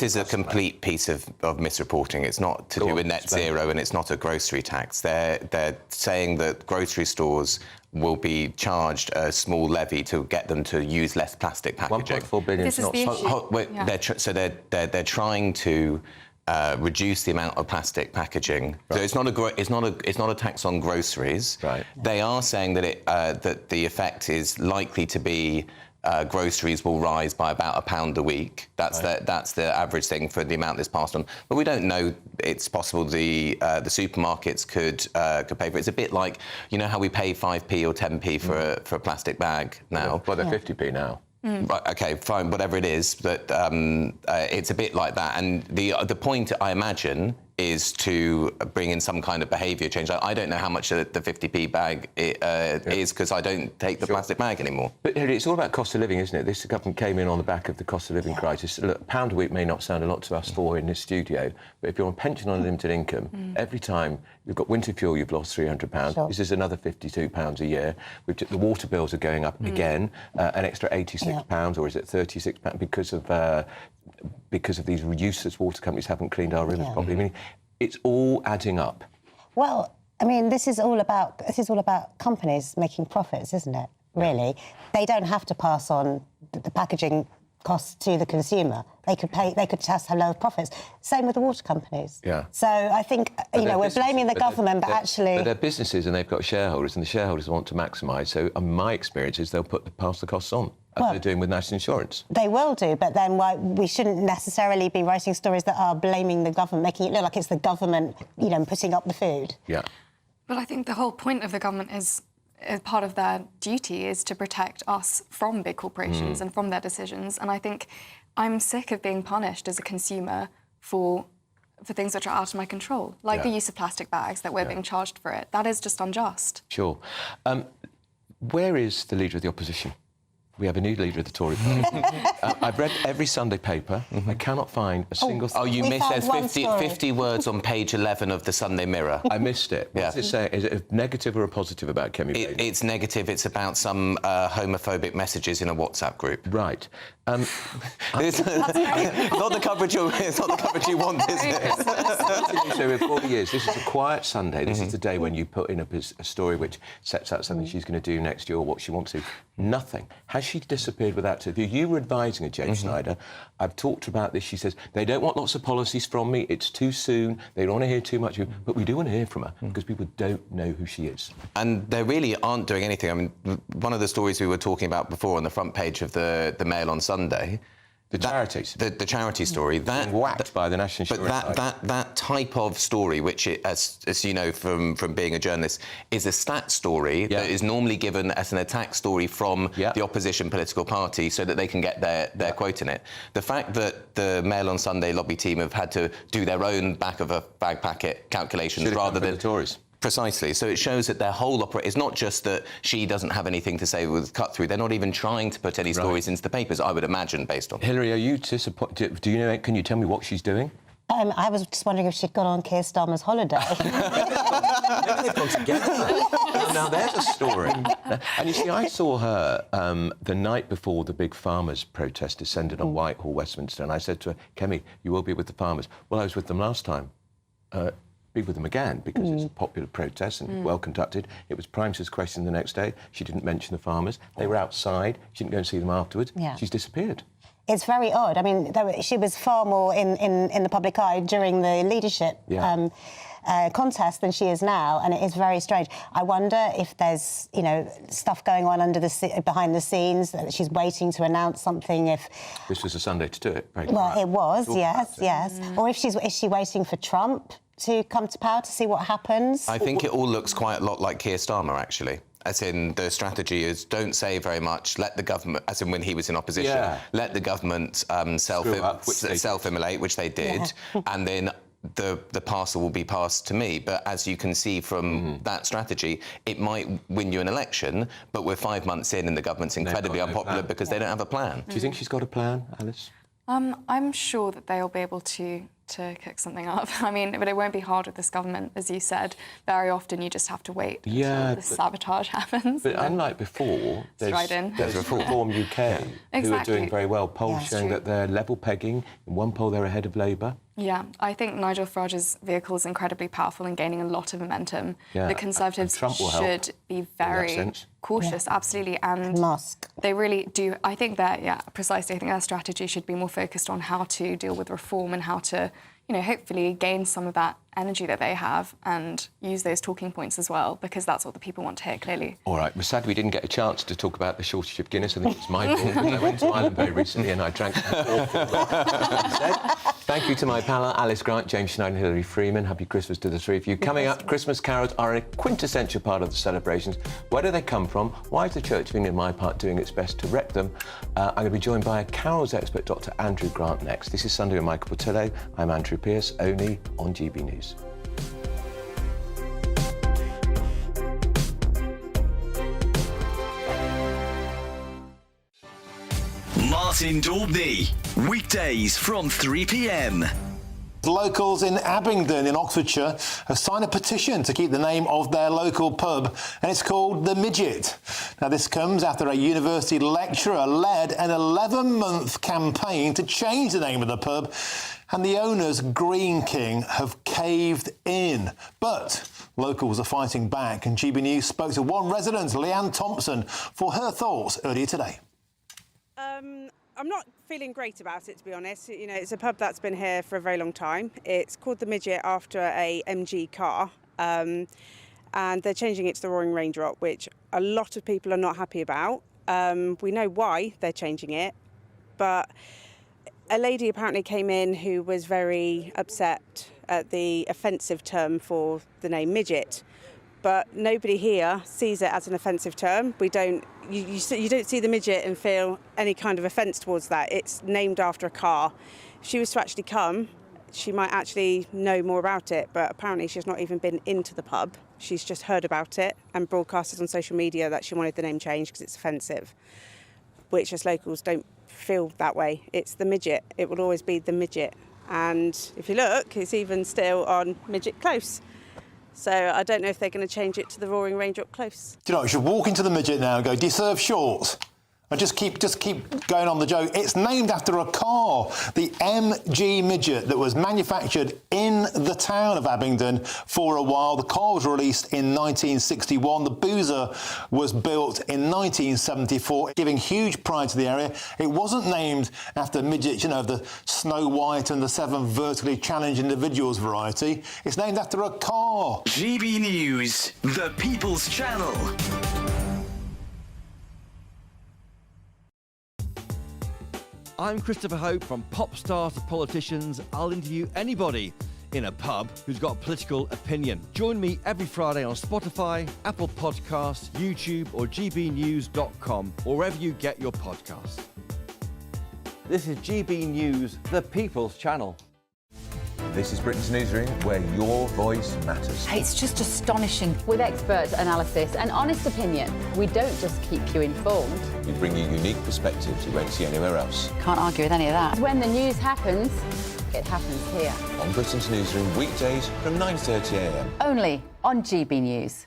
is a complete piece of misreporting. It's not to do with net zero, and it's not a grocery tax. They're saying that grocery stores will be charged a small levy to get them to use less plastic packaging. 1.4 billion is not... They're trying to reduce the amount of plastic packaging. Right. So it's not a tax on groceries. Right. They are saying that that the effect is likely to be groceries will rise by about £1 a week. That's the average thing for the amount that's passed on. But we don't know. It's possible the supermarkets could pay for it. It's a bit like how we pay 5p or 10p for a plastic bag now. Well, they're 50p now. Right, OK, fine, whatever it is, but it's a bit like that. And the point, I imagine, is to bring in some kind of behaviour change. I don't know how much the 50p bag is, because I don't take the plastic bag anymore. But it's all about cost of living, isn't it? This government came in on the back of the cost of living crisis. Look, £1 a week may not sound a lot to us four in this studio, but if you're on pension on limited income, every time you've got winter fuel, you've lost £300. Sure. This is another £52 a year. The water bills are going up again, an extra £86, or is it £36 because of these useless water companies haven't cleaned our rivers properly. I mean, it's all adding up. Well, I mean, this is all about companies making profits, isn't it? Really, they don't have to pass on the packaging costs to the consumer. They could just have lower profits. Same with the water companies. Yeah. So I think we're blaming the government, but actually... But they're businesses and they've got shareholders, and the shareholders want to maximise. So my experience is they'll pass the costs on, as they're doing with national insurance. They will do, but then we shouldn't necessarily be writing stories that are blaming the government, making it look like it's the government, putting up the food. Yeah. But I think the whole point of the government is part of their duty is to protect us from big corporations and from their decisions. And I think I'm sick of being punished as a consumer for things which are out of my control, like the use of plastic bags, that we're being charged for it. That is just unjust. Sure. Where is the leader of the opposition? We have a new leader of the Tory party. I've read every Sunday paper. I cannot find a single... Oh, you missed. There's 50 words on page 11 of the Sunday Mirror. I missed it. What does it say? Is it a negative or a positive about Kemi Bailey? It's negative. It's about some homophobic messages in a WhatsApp group. Right. It's not the coverage you want, is it? So for 40 years, this is a quiet Sunday. This is the day when you put in a story which sets out something she's going to do next year or what she wants to. Nothing. Has she disappeared without her? You were advising her, Jane Schneider. I've talked about this. She says, they don't want lots of policies from me. It's too soon. They don't want to hear too much. But we do want to hear from her because people don't know who she is. And they really aren't doing anything. I mean, one of the stories we were talking about before on the front page of the Mail on Sunday... The charities. The charity story. That whacked by the National Insurance. But that type of story, which, as you know from being a journalist, is a stat story that is normally given as an attack story from the opposition political party so that they can get their quote in it. The fact that the Mail on Sunday lobby team have had to do their own back of a bag packet calculations rather than the Tories. Precisely. So it shows that their whole it's not just that she doesn't have anything to say with cut-through. They're not even trying to put any stories into the papers, I would imagine, based on... Hilary, are you disappointed? Do you know... Can you tell me what she's doing? I was just wondering if she'd gone on Keir Starmer's holiday. Maybe they've gone together. Now, there's a story. And you see, I saw her the night before the big farmers' protest descended on Whitehall, Westminster, and I said to her, Kemi, you will be with the farmers. Well, I was with them last time. Be with them again because it's a popular protest and well conducted. It was Prime Minister's question the next day. She didn't mention the farmers. They were outside. She didn't go and see them afterwards. She's disappeared. It's very odd. I mean, she was far more in the public eye during the leadership contest than she is now, and it is very strange. I wonder if there's, stuff going on behind the scenes, that she's waiting to announce something. If this was a Sunday to do it. Well, it was, yes. Or is she waiting for Trump to come to power to see what happens? I think it all looks quite a lot like Keir Starmer, actually. As in, the strategy is don't say very much, let the government, as in when he was in opposition, let the government self-immolate, which they did, and then the parcel will be passed to me. But as you can see from that strategy, it might win you an election, but we're 5 months in and the government's incredibly unpopular because they don't have a plan. Do you think she's got a plan, Alice? I'm sure that they'll be able to cook something up. I mean, but it won't be hard with this government, as you said. Very often you just have to wait until the sabotage happens. But unlike before, there's Reform UK who are doing very well. Polls showing that they're level pegging. In one poll, they're ahead of Labour. Yeah, I think Nigel Farage's vehicle is incredibly powerful and gaining a lot of momentum. The Conservatives should be very cautious, absolutely. And Musk. They really do. I think that, precisely. I think their strategy should be more focused on how to deal with reform and how to, hopefully gain some of that energy that they have and use those talking points as well, because that's what the people want to hear, clearly. All right, we're sad we didn't get a chance to talk about the shortage of Guinness. I think it's my fault. I went to Ireland very recently and I drank awful. Thank you to my panel, Alice Grant, James Schneider and Hilary Freeman. Happy Christmas to the three of you. Coming up, Christmas carols are a quintessential part of the celebrations. Where do they come from? Why is the Church of England, my part, doing its best to wreck them? I'm going to be joined by a carols expert, Dr Andrew Grant, next. This is Sunday with Michael Portillo. I'm Andrew Pearce, only on GB News. Martin Daubney, weekdays from 3 p.m. Locals in Abingdon in Oxfordshire have signed a petition to keep the name of their local pub, and it's called The Midget. Now, this comes after a university lecturer led an 11-month campaign to change the name of the pub, and the owners, Green King, have caved in. But locals are fighting back, and GB News spoke to one resident, Leanne Thompson, for her thoughts earlier today. I'm not feeling great about it, to be honest. It's a pub that's been here for a very long time. It's called The Midget after a MG car, and they're changing it to the Roaring Raindrop, which a lot of people are not happy about. We know why they're changing it, but a lady apparently came in who was very upset at the offensive term for the name midget. But nobody here sees it as an offensive term. You don't see the midget and feel any kind of offence towards that. It's named after a car. If she was to actually come, she might actually know more about it, but apparently she's not even been into the pub. She's just heard about it and broadcasted on social media that she wanted the name changed because it's offensive, which as locals don't feel that way. It's the Midget. It will always be the Midget. And if you look, it's even still on Midget Close. So I don't know if they're going to change it to the Roaring Raindrop Close. Do you know, you should walk into the Midget now and go, do you serve shorts? And just keep going on the joke. It's named after a car, the MG Midget, that was manufactured in the town of Abingdon for a while. The car was released in 1961. The Boozer was built in 1974, giving huge pride to the area. It wasn't named after midgets, you know, the Snow White and the 7 vertically challenged individuals variety. It's named after a car. GB News, the People's Channel. I'm Christopher Hope. From pop stars to politicians, I'll interview anybody in a pub who's got a political opinion. Join me every Friday on Spotify, Apple Podcasts, YouTube or gbnews.com, or wherever you get your podcasts. This is GB News, the People's Channel. This is Britain's Newsroom, where your voice matters. It's just astonishing. With expert analysis and honest opinion, we don't just keep you informed. We bring you unique perspectives you won't see anywhere else. Can't argue with any of that. When the news happens, it happens here. On Britain's Newsroom, weekdays from 9:30 a.m. Only on GB News.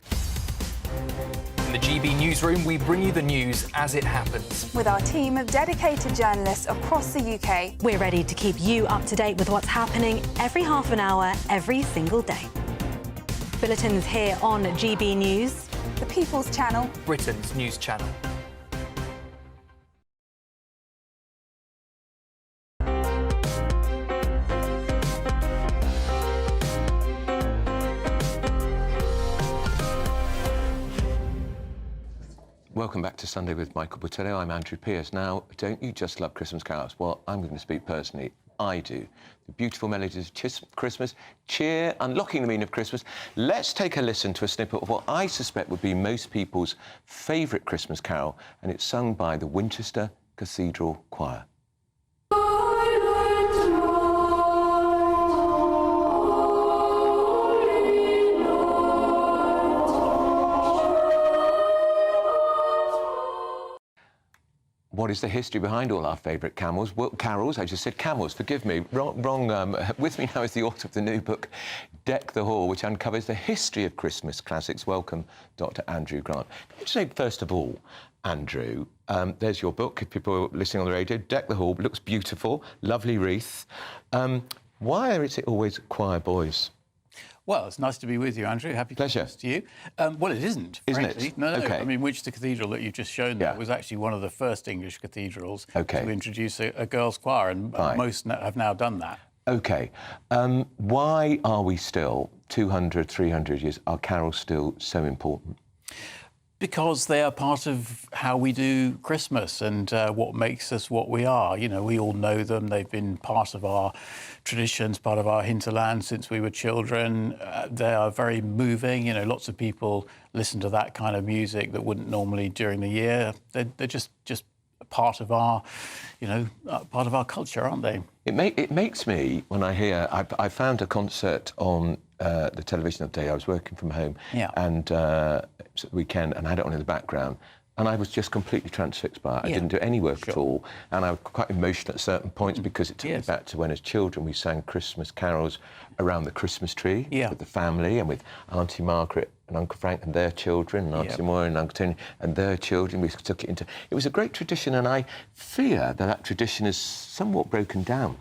In the GB Newsroom, we bring you the news as it happens. With our team of dedicated journalists across the UK, we're ready to keep you up to date with what's happening every half an hour, every single day. Bulletins here on GB News. The People's Channel. Britain's news channel. Welcome back to Sunday with Michael Portillo. I'm Andrew Pearce. Now, don't you just love Christmas carols? Well, I'm going to speak personally. I do. The beautiful melodies of Christmas, cheer, unlocking the meaning of Christmas. Let's take a listen to a snippet of what I suspect would be most people's favourite Christmas carol, and it's sung by the Winchester Cathedral Choir. What is the history behind all our favourite carols? Well, carols, I just said camels, forgive me. Wrong. With me now is the author of the new book, Deck the Hall, which uncovers the history of Christmas classics. Welcome, Dr. Andrew Grant. Can you say, first of all, Andrew, there's your book, if people are listening on the radio, Deck the Hall, looks beautiful, lovely wreath. Why is it always choir boys? Well, it's nice to be with you, Andrew. Happy Christmas to you. Well, it isn't, frankly. It? No. Okay. I mean, Winchester Cathedral that you've just shown there was actually one of the first English cathedrals to introduce a girls' choir, and most have now done that. OK. Why are we still, 200, 300 years, are carols still so important? Because they are part of how we do Christmas and what makes us what we are. You know, we all know them. They've been part of our traditions, part of our hinterland since we were children. They are very moving. You know, lots of people listen to that kind of music that wouldn't normally during the year. They're just part of our, part of our culture, aren't they? It makes me, when I hear, I found a concert on the television the other day. I was working from home, and it was at the weekend, and I had it on in the background, and I was just completely transfixed by it. I didn't do any work at all, and I was quite emotional at certain points because it took me back to when, as children, we sang Christmas carols around the Christmas tree with the family and with Auntie Margaret and Uncle Frank and their children, and Auntie Moira and Uncle Tony and their children. We took it into... It was a great tradition, and I fear that tradition is somewhat broken down.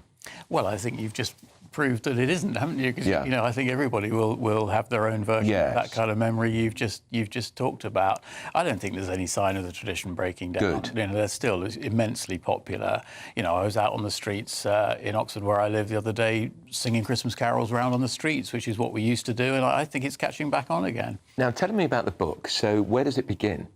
Well, I think you've just proved that it isn't, haven't you? Because I think everybody will have their own version of that kind of memory you've just talked about. I don't think there's any sign of the tradition breaking down. Good. They're still immensely popular. I was out on the streets in Oxford, where I live, the other day, singing Christmas carols around on the streets, which is what we used to do, and I think it's catching back on again. Now, tell me about the book. So, where does it begin?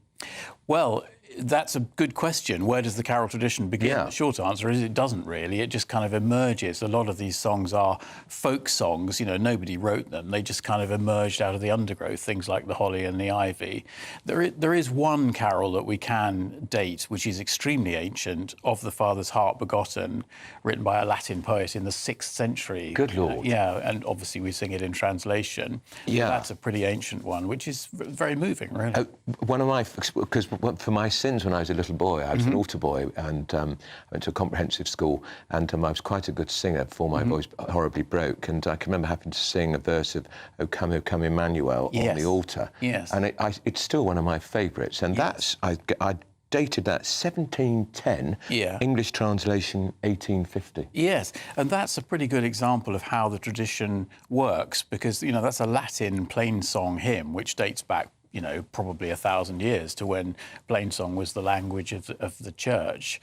Well, That's a good question. Where does the carol tradition begin? Yeah. The short answer is it doesn't really. It just kind of emerges. A lot of these songs are folk songs. You know, nobody wrote them. They just kind of emerged out of the undergrowth, things like the holly and the ivy. There is one carol that we can date, which is extremely ancient, Of the Father's Heart Begotten, written by a Latin poet in the 6th century. Good Lord. Yeah, and obviously we sing it in translation. Yeah. That's a pretty ancient one, which is very moving, really. One of my... Because for my sins when I was a little boy, I was an altar boy, and I went to a comprehensive school, and I was quite a good singer before my voice horribly broke, and I can remember having to sing a verse of O come, Emmanuel on the altar. Yes. And it's still one of my favourites, and that's... I dated that 1710, English translation 1850. Yes, and that's a pretty good example of how the tradition works, because, you know, that's a Latin plainsong hymn, which dates back, you know, probably 1,000 years to when plainsong was the language of the church,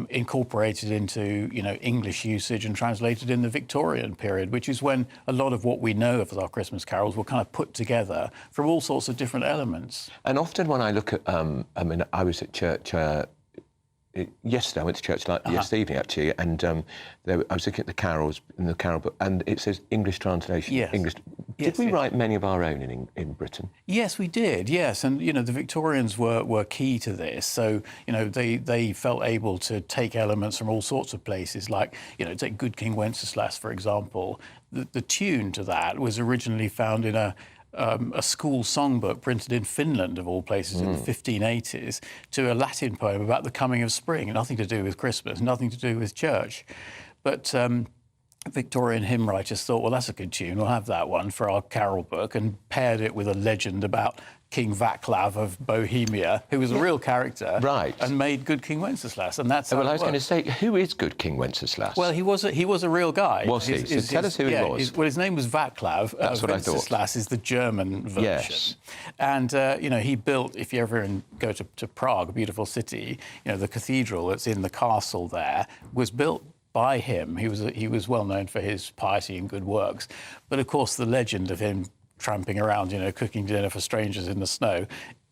incorporated into, you know, English usage and translated in the Victorian period, which is when a lot of what we know of as our Christmas carols were kind of put together from all sorts of different elements. And often when I look at, I mean, I was at church yesterday. I went to church yesterday evening, actually, and I was looking at the carols in the carol book, and it says English translation. Yes. English. Did we write many of our own in Britain? Yes, we did. Yes, and you know the Victorians were key to this. So you know they felt able to take elements from all sorts of places, like you know take Good King Wenceslas for example. The tune to that was originally found in a school songbook printed in Finland, of all places, in the 1580s, to a Latin poem about the coming of spring, nothing to do with Christmas, nothing to do with church. But Victorian hymn writers thought, well, that's a good tune, we'll have that one for our carol book, and paired it with a legend about King Vaclav of Bohemia, who was a real character, and made Good King Wenceslas, and that's. Well, I was going to say, who is Good King Wenceslas? Well, he was a real guy. Was he? So tell us who he was. Well, his name was Vaclav. That's what I thought. Wenceslas is the German version. Yes. And you know, he built. If you ever go to Prague, a beautiful city, you know, the cathedral that's in the castle there was built by him. He was well known for his piety and good works, but of course the legend of him tramping around, you know, cooking dinner for strangers in the snow,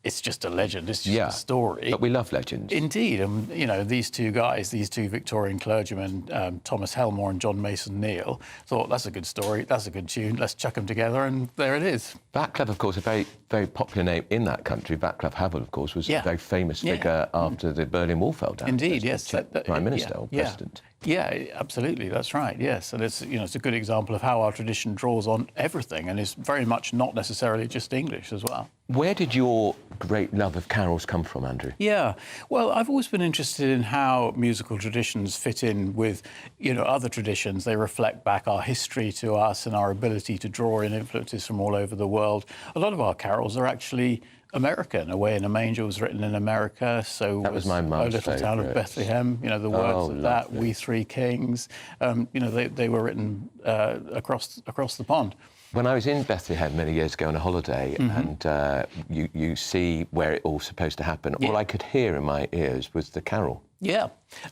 it's just a legend, it's just a story. But we love legends. Indeed, and, you know, these two guys, these two Victorian clergymen, Thomas Helmore and John Mason Neale, thought, that's a good story, that's a good tune, let's chuck them together, and there it is. Vaclav, of course, a very, very popular name in that country. Vaclav Havel, of course, was a very famous figure after the Berlin Wall fell down. Indeed, yes. Prime Minister or President. Yeah, absolutely, that's right, yes. And it's, you know, it's a good example of how our tradition draws on everything and is very much not necessarily just English as well. Where did your great love of carols come from, Andrew? Yeah, well, I've always been interested in how musical traditions fit in with, you know, other traditions. They reflect back our history to us and our ability to draw in influences from all over the world. A lot of our carols are actually American. Away in a Manger was written in America, so that was my mum's O Little Town of Bethlehem. You know, the words of that, We Three Kings. You know, they were written across the pond. When I was in Bethlehem many years ago on a holiday, and you see where it all's supposed to happen, all I could hear in my ears was the carol. Yeah,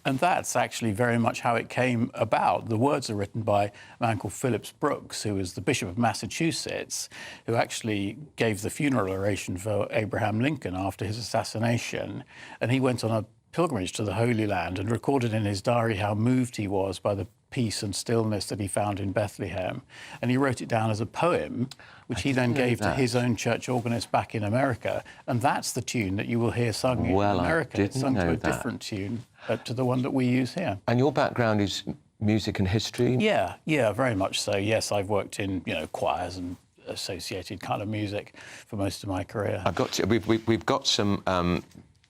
and that's actually very much how it came about. The words are written by a man called Phillips Brooks, who was the Bishop of Massachusetts, who actually gave the funeral oration for Abraham Lincoln after his assassination. And he went on a pilgrimage to the Holy Land and recorded in his diary how moved he was by the peace and stillness that he found in Bethlehem. And he wrote it down as a poem, which he then gave to his own church organist back in America. And that's the tune that you will hear sung in America. It's sung to a different tune to the one that we use here. And your background is music and history? Yeah, very much so. Yes, I've worked in, you know, choirs and associated kind of music for most of my career. We've got some...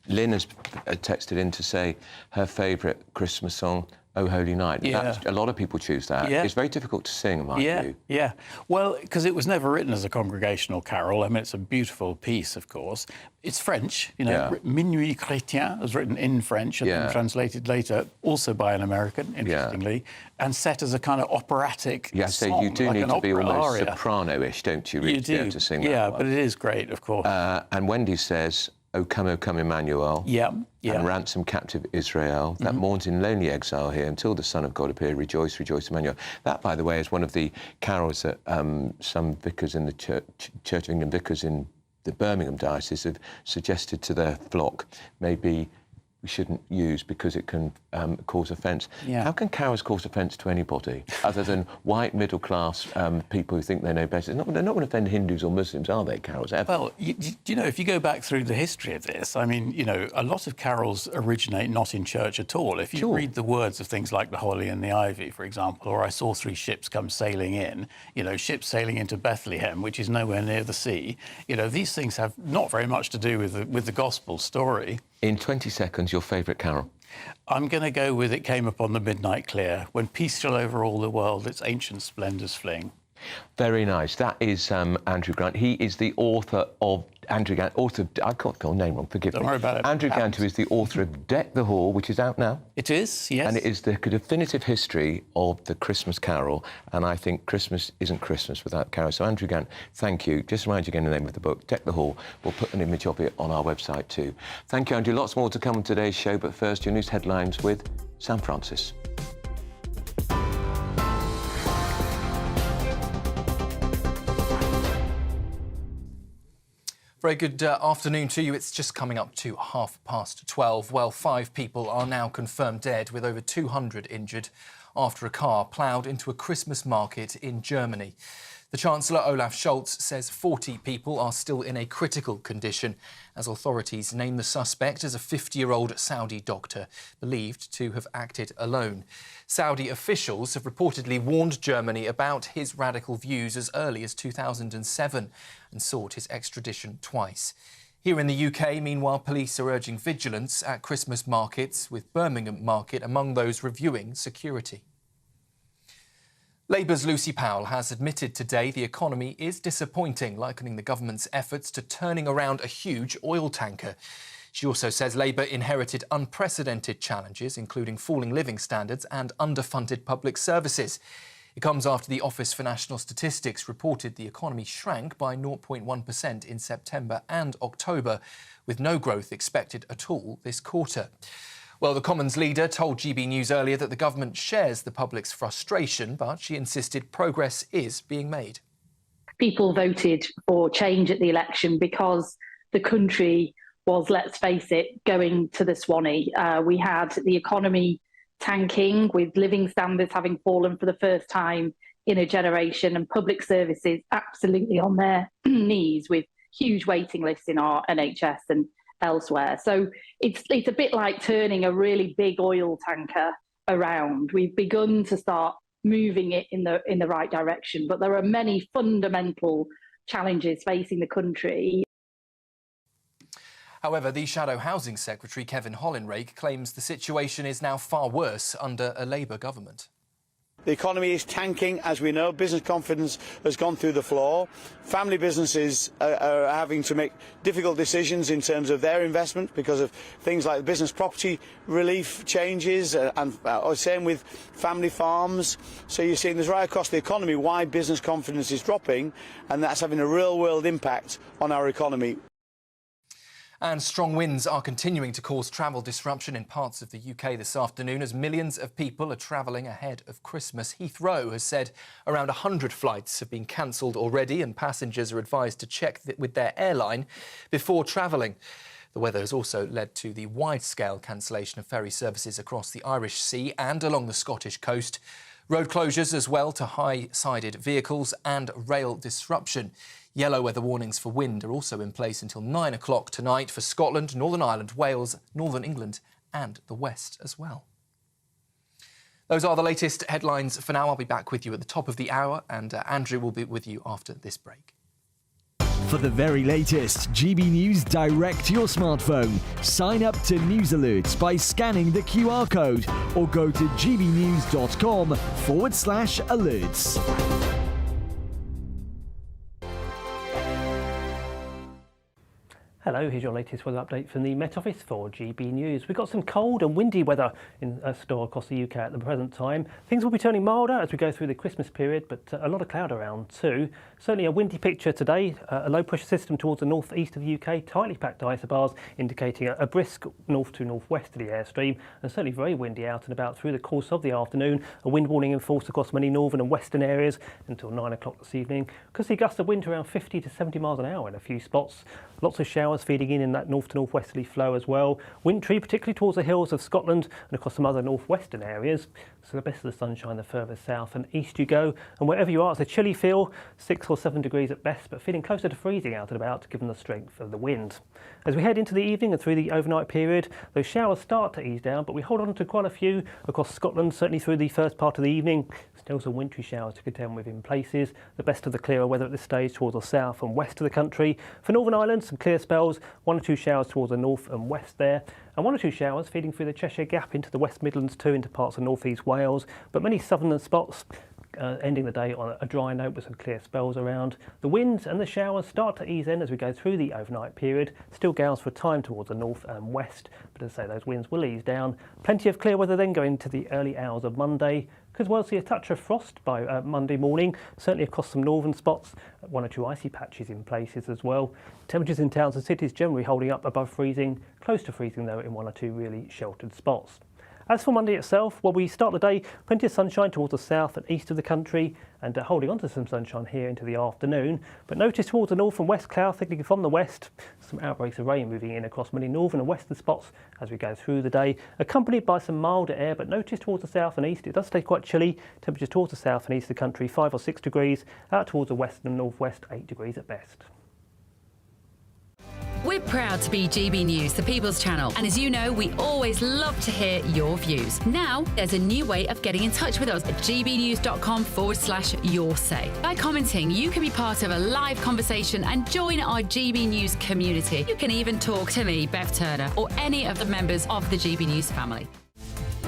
Lynn has texted in to say her favourite Christmas song, Oh Holy Night. Yeah. A lot of people choose that. Yeah. It's very difficult to sing, in my view. Yeah. Well, because it was never written as a congregational carol. I mean, it's a beautiful piece, of course. It's French, you know. Minuit Chrétien was written in French and then translated later, also by an American, interestingly, and set as a kind of operatic song. So you do need to be almost soprano-ish, don't you, really, you do. to be able to sing that one. But it is great, of course. And Wendy says, O come, Emmanuel, and ransom captive Israel, that mourns in lonely exile here until the Son of God appear. Rejoice, rejoice, Emmanuel. That, by the way, is one of the carols that some vicars in the Church of England vicars in the Birmingham diocese have suggested to their flock maybe we shouldn't use because it can cause offence. Yeah. How can carols cause offence to anybody other than white middle-class people who think they know better? They're not going to offend Hindus or Muslims, are they, carols, ever? Well, you know, if you go back through the history of this, I mean, you know, a lot of carols originate not in church at all. If you read the words of things like the Holly and the Ivy, for example, or I saw 3 ships come sailing in, you know, ships sailing into Bethlehem, which is nowhere near the sea, you know, these things have not very much to do with the gospel story. In 20 seconds, your favourite carol? I'm going to go with It Came Upon the Midnight Clear, when peace shall over all the world its ancient splendours fling. Very nice. That is Andrew Grant. He is the author of... Andrew Grant, author... I can't get the name wrong, forgive me. Don't worry about it. Andrew Grant, who is the author of Deck the Hall, which is out now. It is, yes. And it is the definitive history of the Christmas carol, and I think Christmas isn't Christmas without carols. So, Andrew Grant, thank you. Just remind you again the name of the book, Deck the Hall. We'll put an image of it on our website too. Thank you, Andrew. Lots more to come on today's show, but first, your news headlines with Sam Francis. Very good afternoon to you. It's just coming up to 12:30. Well, 5 people are now confirmed dead, with over 200 injured after a car ploughed into a Christmas market in Germany. The Chancellor, Olaf Scholz, says 40 people are still in a critical condition as authorities name the suspect as a 50-year-old Saudi doctor, believed to have acted alone. Saudi officials have reportedly warned Germany about his radical views as early as 2007 and sought his extradition twice. Here in the UK, meanwhile, police are urging vigilance at Christmas markets, with Birmingham Market among those reviewing security. Labour's Lucy Powell has admitted today the economy is disappointing, likening the government's efforts to turning around a huge oil tanker. She also says Labour inherited unprecedented challenges, including falling living standards and underfunded public services. It comes after the Office for National Statistics reported the economy shrank by 0.1% in September and October, with no growth expected at all this quarter. Well, the Commons leader told GBNews earlier that the government shares the public's frustration, but she insisted progress is being made. People voted for change at the election because the country was, let's face it, going to the Swanee. We had the economy tanking, with living standards having fallen for the first time in a generation, and public services absolutely on their knees, with huge waiting lists in our NHS and elsewhere. So it's a bit like turning a really big oil tanker around. We've begun to start moving it in the right direction, but there are many fundamental challenges facing the country. However, the Shadow Housing Secretary, Kevin Hollinrake, claims the situation is now far worse under a Labour government. The economy is tanking, as we know. Business confidence has gone through the floor. Family businesses are having to make difficult decisions in terms of their investment because of things like business property relief changes, and same with family farms. So you're seeing this right across the economy why business confidence is dropping, and that's having a real-world impact on our economy. And strong winds are continuing to cause travel disruption in parts of the UK this afternoon as millions of people are travelling ahead of Christmas. Heathrow has said around 100 flights have been cancelled already, and passengers are advised to check with their airline before travelling. The weather has also led to the wide-scale cancellation of ferry services across the Irish Sea and along the Scottish coast. Road closures as well to high-sided vehicles and rail disruption. Yellow weather warnings for wind are also in place until 9 o'clock tonight for Scotland, Northern Ireland, Wales, Northern England and the West as well. Those are the latest headlines for now. I'll be back with you at the top of the hour, and Andrew will be with you after this break. For the very latest GB News direct to your smartphone, sign up to News Alerts by scanning the QR code or go to gbnews.com/alerts. Hello, here's your latest weather update from the Met Office for GB News. We've got some cold and windy weather in store across the UK at the present time. Things will be turning milder as we go through the Christmas period, but a lot of cloud around too. Certainly a windy picture today. A low pressure system towards the north-east of the UK, tightly packed isobars, indicating a brisk north to northwesterly airstream, and certainly very windy out and about through the course of the afternoon. A wind warning in force across many northern and western areas until 9 o'clock this evening. Could see gusts of wind around 50 to 70 miles an hour in a few spots. Lots of showers feeding in that north to northwesterly flow as well. Wintry, particularly towards the hills of Scotland and across some other northwestern areas. So the best of the sunshine the further south and east you go. And wherever you are, it's a chilly feel, 6 or 7 degrees at best, but feeling closer to freezing out and about given the strength of the wind. As we head into the evening and through the overnight period, those showers start to ease down, but we hold on to quite a few across Scotland, certainly through the first part of the evening. Still some wintry showers to contend with in places. The best of the clearer weather at this stage towards the south and west of the country. For Northern Ireland, some clear spells, 1 or 2 showers towards the north and west there, and 1 or 2 showers feeding through the Cheshire Gap into the West Midlands too, into parts of North East Wales, but many southern spots. Ending the day on a dry note with some clear spells around. The winds and the showers start to ease in as we go through the overnight period. Still gales for a time towards the north and west, but as I say, those winds will ease down. Plenty of clear weather then going into the early hours of Monday. Could well see a touch of frost by Monday morning, certainly across some northern spots, 1 or 2 icy patches in places as well. Temperatures in towns and cities generally holding up above freezing, close to freezing though in 1 or 2 really sheltered spots. As for Monday itself, well, we start the day, plenty of sunshine towards the south and east of the country, and holding on to some sunshine here into the afternoon. But notice towards the north and west, cloud thickening from the west, some outbreaks of rain moving in across many northern and western spots as we go through the day, accompanied by some milder air, but notice towards the south and east, it does stay quite chilly. Temperatures towards the south and east of the country, 5 or 6 degrees, out towards the west and northwest, 8 degrees at best. We're proud to be GB News, the People's Channel, and as you know, we always love to hear your views. Now, there's a new way of getting in touch with us at gbnews.com/yoursay. By commenting, you can be part of a live conversation and join our GB News community. You can even talk to me, Bev Turner, or any of the members of the GB News family.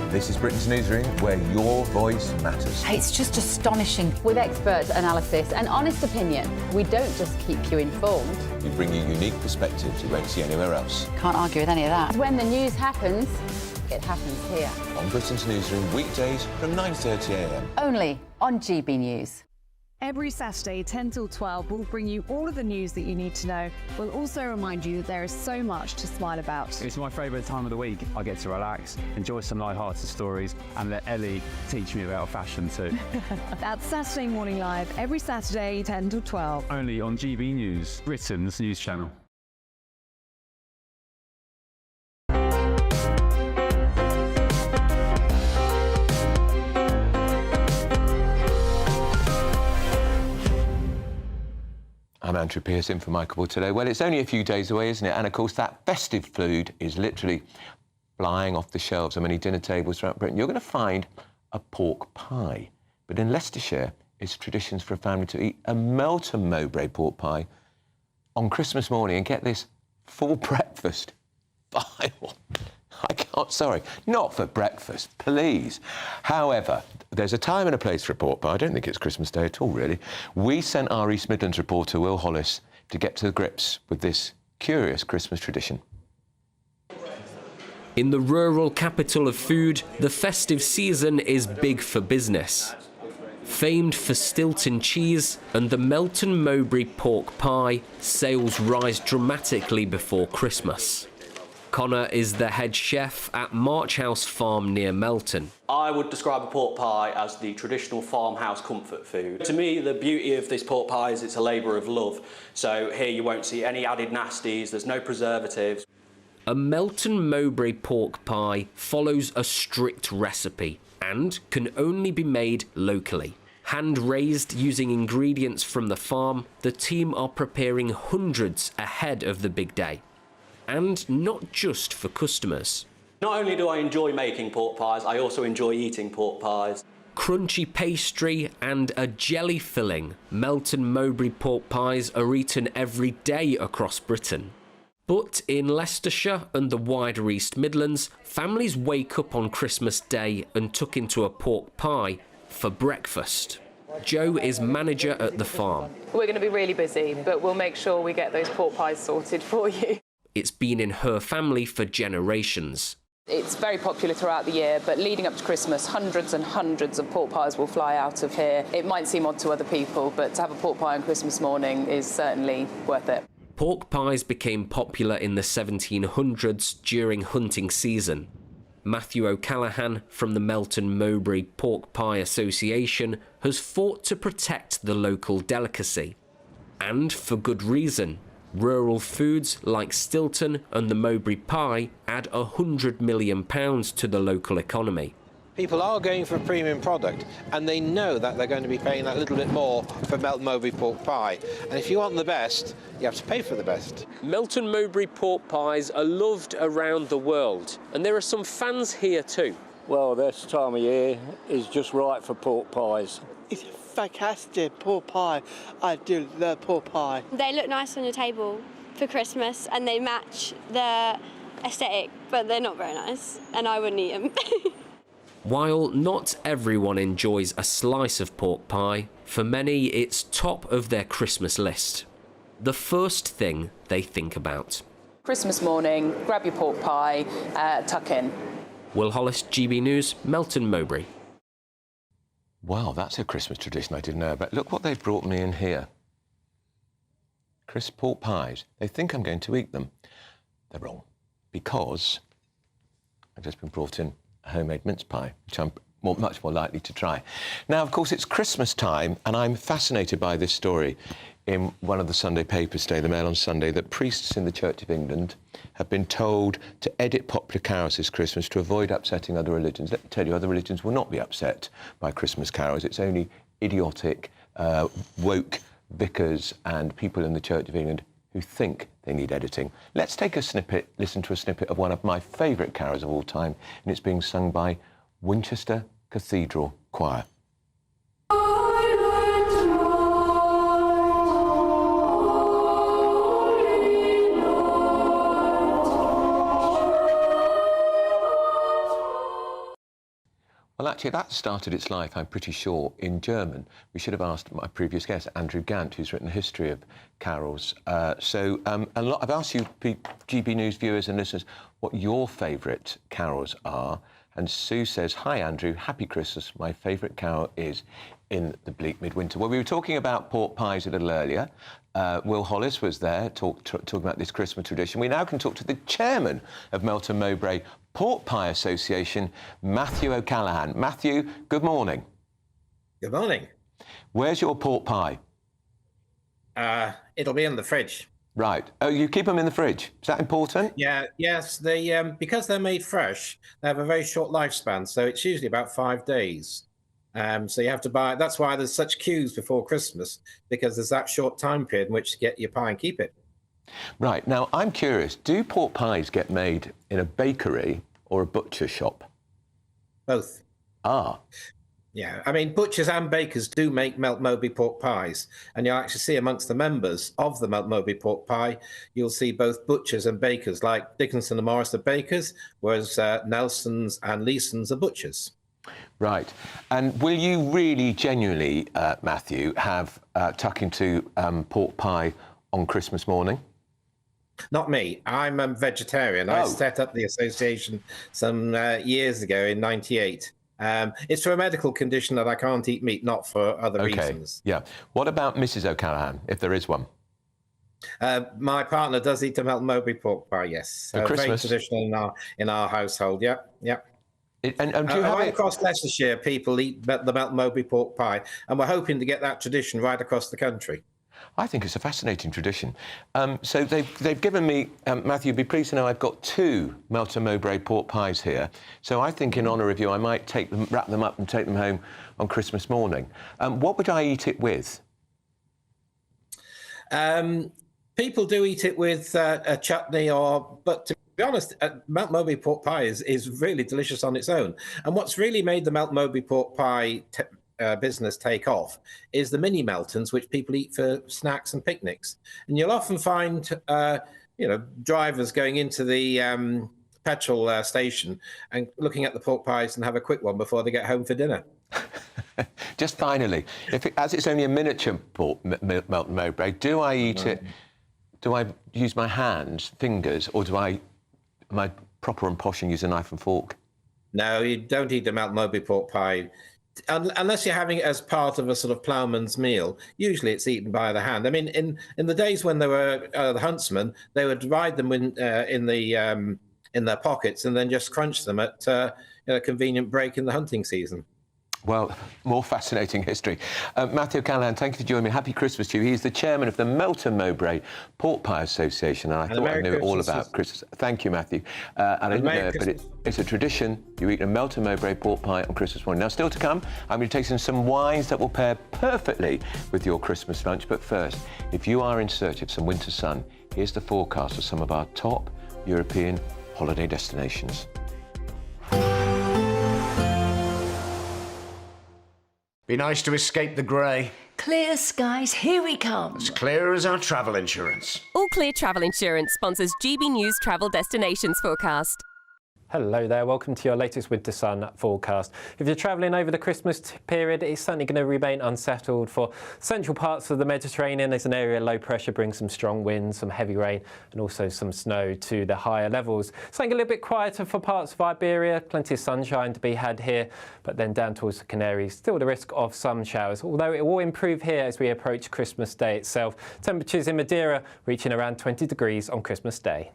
This is Britain's newsroom, where your voice matters. It's just astonishing. With expert analysis and honest opinion, we don't just keep you informed. We bring you unique perspectives you won't see anywhere else. Can't argue with any of that. When the news happens, it happens here. On Britain's newsroom, weekdays from 9:30 a.m. Only on GB News. Every Saturday, 10 till 12, we'll bring you all of the news that you need to know. We'll also remind you that there is so much to smile about. It's my favourite time of the week. I get to relax, enjoy some light-hearted stories, and let Ellie teach me about fashion too. That's Saturday Morning Live, every Saturday, 10 till 12. Only on GB News, Britain's news channel. I'm Andrew Pearce in for Michael today. Well, it's only a few days away, isn't it? And of course, that festive food is literally flying off the shelves on many dinner tables throughout Britain. You're going to find a pork pie. But in Leicestershire, it's traditions for a family to eat a Melton Mowbray pork pie on Christmas morning. And get this, for breakfast. I can't, sorry, not for breakfast, please. However, there's a time and a place for a pork pie. I don't think it's Christmas Day at all, really. We sent our East Midlands reporter, Will Hollis, to get to grips with this curious Christmas tradition. In the rural capital of food, the festive season is big for business. Famed for Stilton cheese and the Melton Mowbray pork pie, sales rise dramatically before Christmas. Connor is the head chef at March House Farm near Melton. I would describe a pork pie as the traditional farmhouse comfort food. To me, the beauty of this pork pie is it's a labour of love. So here you won't see any added nasties, there's no preservatives. A Melton Mowbray pork pie follows a strict recipe and can only be made locally. Hand-raised using ingredients from the farm, the team are preparing hundreds ahead of the big day. And not just for customers. Not only do I enjoy making pork pies, I also enjoy eating pork pies. Crunchy pastry and a jelly filling, Melton Mowbray pork pies are eaten every day across Britain. But in Leicestershire and the wider East Midlands, families wake up on Christmas Day and tuck into a pork pie for breakfast. Joe is manager at the farm. We're going to be really busy, but we'll make sure we get those pork pies sorted for you. It's been in her family for generations. It's very popular throughout the year, but leading up to Christmas, hundreds and hundreds of pork pies will fly out of here. It might seem odd to other people, but to have a pork pie on Christmas morning is certainly worth it. Pork pies became popular in the 1700s during hunting season. Matthew O'Callaghan from the Melton Mowbray Pork Pie Association has fought to protect the local delicacy. And for good reason. Rural foods like Stilton and the Mowbray pie add £100 million to the local economy. People are going for a premium product, and they know that they're going to be paying that little bit more for Melton Mowbray pork pie. And if you want the best, you have to pay for the best. Melton Mowbray pork pies are loved around the world, and there are some fans here too. Well, this time of year is just right for pork pies. It's a fantastic pork pie. I do love pork pie. They look nice on your table for Christmas and they match the aesthetic, but they're not very nice and I wouldn't eat them. While not everyone enjoys a slice of pork pie, for many it's top of their Christmas list. The first thing they think about. Christmas morning, grab your pork pie, tuck in. Will Hollis, GB News, Melton Mowbray. Wow, that's a Christmas tradition I didn't know about. Look what they've brought me in here. Crisp pork pies. They think I'm going to eat them. They're wrong, because I've just been brought in a homemade mince pie, which I'm much more likely to try. Now, of course, it's Christmas time, and I'm fascinated by this story in one of the Sunday papers today, the Mail on Sunday, that priests in the Church of England have been told to edit popular carols this Christmas to avoid upsetting other religions. Let me tell you, other religions will not be upset by Christmas carols. It's only idiotic, woke vicars and people in the Church of England who think they need editing. Let's take a snippet, listen to a snippet of one of my favourite carols of all time, and it's being sung by Winchester Cathedral Choir. Well, actually, that started its life, I'm pretty sure, in German. We should have asked my previous guest, Andrew Gant, who's written a history of carols. I've asked you, GB News viewers and listeners, what your favourite carols are. And Sue says, "Hi, Andrew, happy Christmas. My favourite carol is In the Bleak Midwinter." Well, we were talking about pork pies a little earlier. Will Hollis was there talking about this Christmas tradition. We now can talk to the chairman of Melton Mowbray Pork Pie Association, Matthew O'Callaghan. Matthew, good morning. Good morning. Where's your pork pie? It'll be in the fridge. Right. Oh, you keep them in the fridge. Is that important? Yeah. Yes. They because they're made fresh, they have a very short lifespan. So it's usually about 5 days. So you have to buy. That's why there's such queues before Christmas, because there's that short time period in which to get your pie and keep it. Right. Now, I'm curious, do pork pies get made in a bakery or a butcher shop? Both. Ah. Yeah. I mean, butchers and bakers do make Melton Mowbray pork pies. And you'll actually see amongst the members of the Melton Mowbray pork pie, you'll see both butchers and bakers, like Dickinson and Morris are bakers, whereas Nelson's and Leeson's are butchers. Right. And will you really, genuinely, Matthew, have tuck into pork pie on Christmas morning? Not me. I'm a vegetarian. I set up the association some years ago in '98. It's for a medical condition that I can't eat meat, not for other reasons. Yeah. What about Mrs. O'Callaghan, if there is one? My partner does eat a Melton Mowbray pork pie, yes. For Christmas? Very traditional in our household, yeah. And do you have right across Leicestershire, people eat the Melton Mowbray pork pie, and we're hoping to get that tradition right across the country. I think it's a fascinating tradition. So they've given me, Matthew, you'd be pleased to know I've got 2 Melton Mowbray pork pies here. So I think in honour of you, I might take them, wrap them up and take them home on Christmas morning. What would I eat it with? People do eat it with a chutney, but to be honest, Melton Mowbray pork pie is really delicious on its own. And what's really made the Melton Mowbray pork pie business take off is the mini Meltons, which people eat for snacks and picnics. And you'll often find, drivers going into the petrol station and looking at the pork pies and have a quick one before they get home for dinner. Just finally, as it's only a miniature pork Melton Mowbray, do I eat it do I use my hands, fingers, or am I proper and posh and use a knife and fork? No, you don't eat the Mount Mowbray pork pie unless you're having it as part of a sort of ploughman's meal. Usually it's eaten by the hand. I mean, in the days when they were the huntsmen, they would divide them in their pockets and then just crunch them at a convenient break in the hunting season. Well, more fascinating history. Matthew O'Callaghan, thank you for joining me. Happy Christmas to you. He's the chairman of the Melton Mowbray Pork Pie Association, and I thought I knew all about Christmas. Thank you, Matthew. And I didn't know, but it's a tradition. You eat a Melton Mowbray pork pie on Christmas morning. Now, still to come, I'm going to take some wines that will pair perfectly with your Christmas lunch. But first, if you are in search of some winter sun, here's the forecast of some of our top European holiday destinations. Be nice to escape the grey. Clear skies, here we come. As clear as our travel insurance. All Clear Travel Insurance sponsors GB News Travel Destinations Forecast. Hello there, welcome to your latest winter sun forecast. If you're travelling over the Christmas period, it's certainly going to remain unsettled for central parts of the Mediterranean. There's an area low pressure brings some strong winds, some heavy rain and also some snow to the higher levels. Something a little bit quieter for parts of Iberia, plenty of sunshine to be had here, but then down towards the Canaries, still the risk of some showers, although it will improve here as we approach Christmas Day itself. Temperatures in Madeira reaching around 20 degrees on Christmas Day.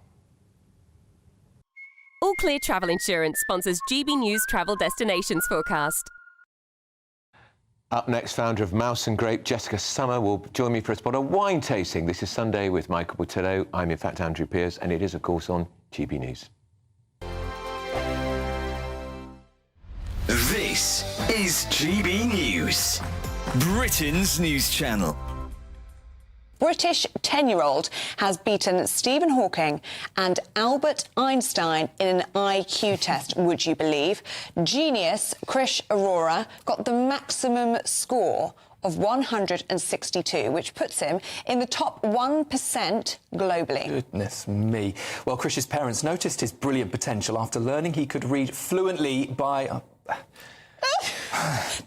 All Clear Travel Insurance sponsors GB News Travel Destinations Forecast. Up next, founder of Mouse and Grape, Jessica Summer, will join me for a spot of wine tasting. This is Sunday with Michael Portillo. I'm in fact Andrew Pearce, and it is, of course, on GB News. This is GB News, Britain's news channel. British 10-year-old has beaten Stephen Hawking and Albert Einstein in an IQ test, would you believe? Genius Krish Arora got the maximum score of 162, which puts him in the top 1% globally. Goodness me. Well, Krish's parents noticed his brilliant potential after learning he could read fluently by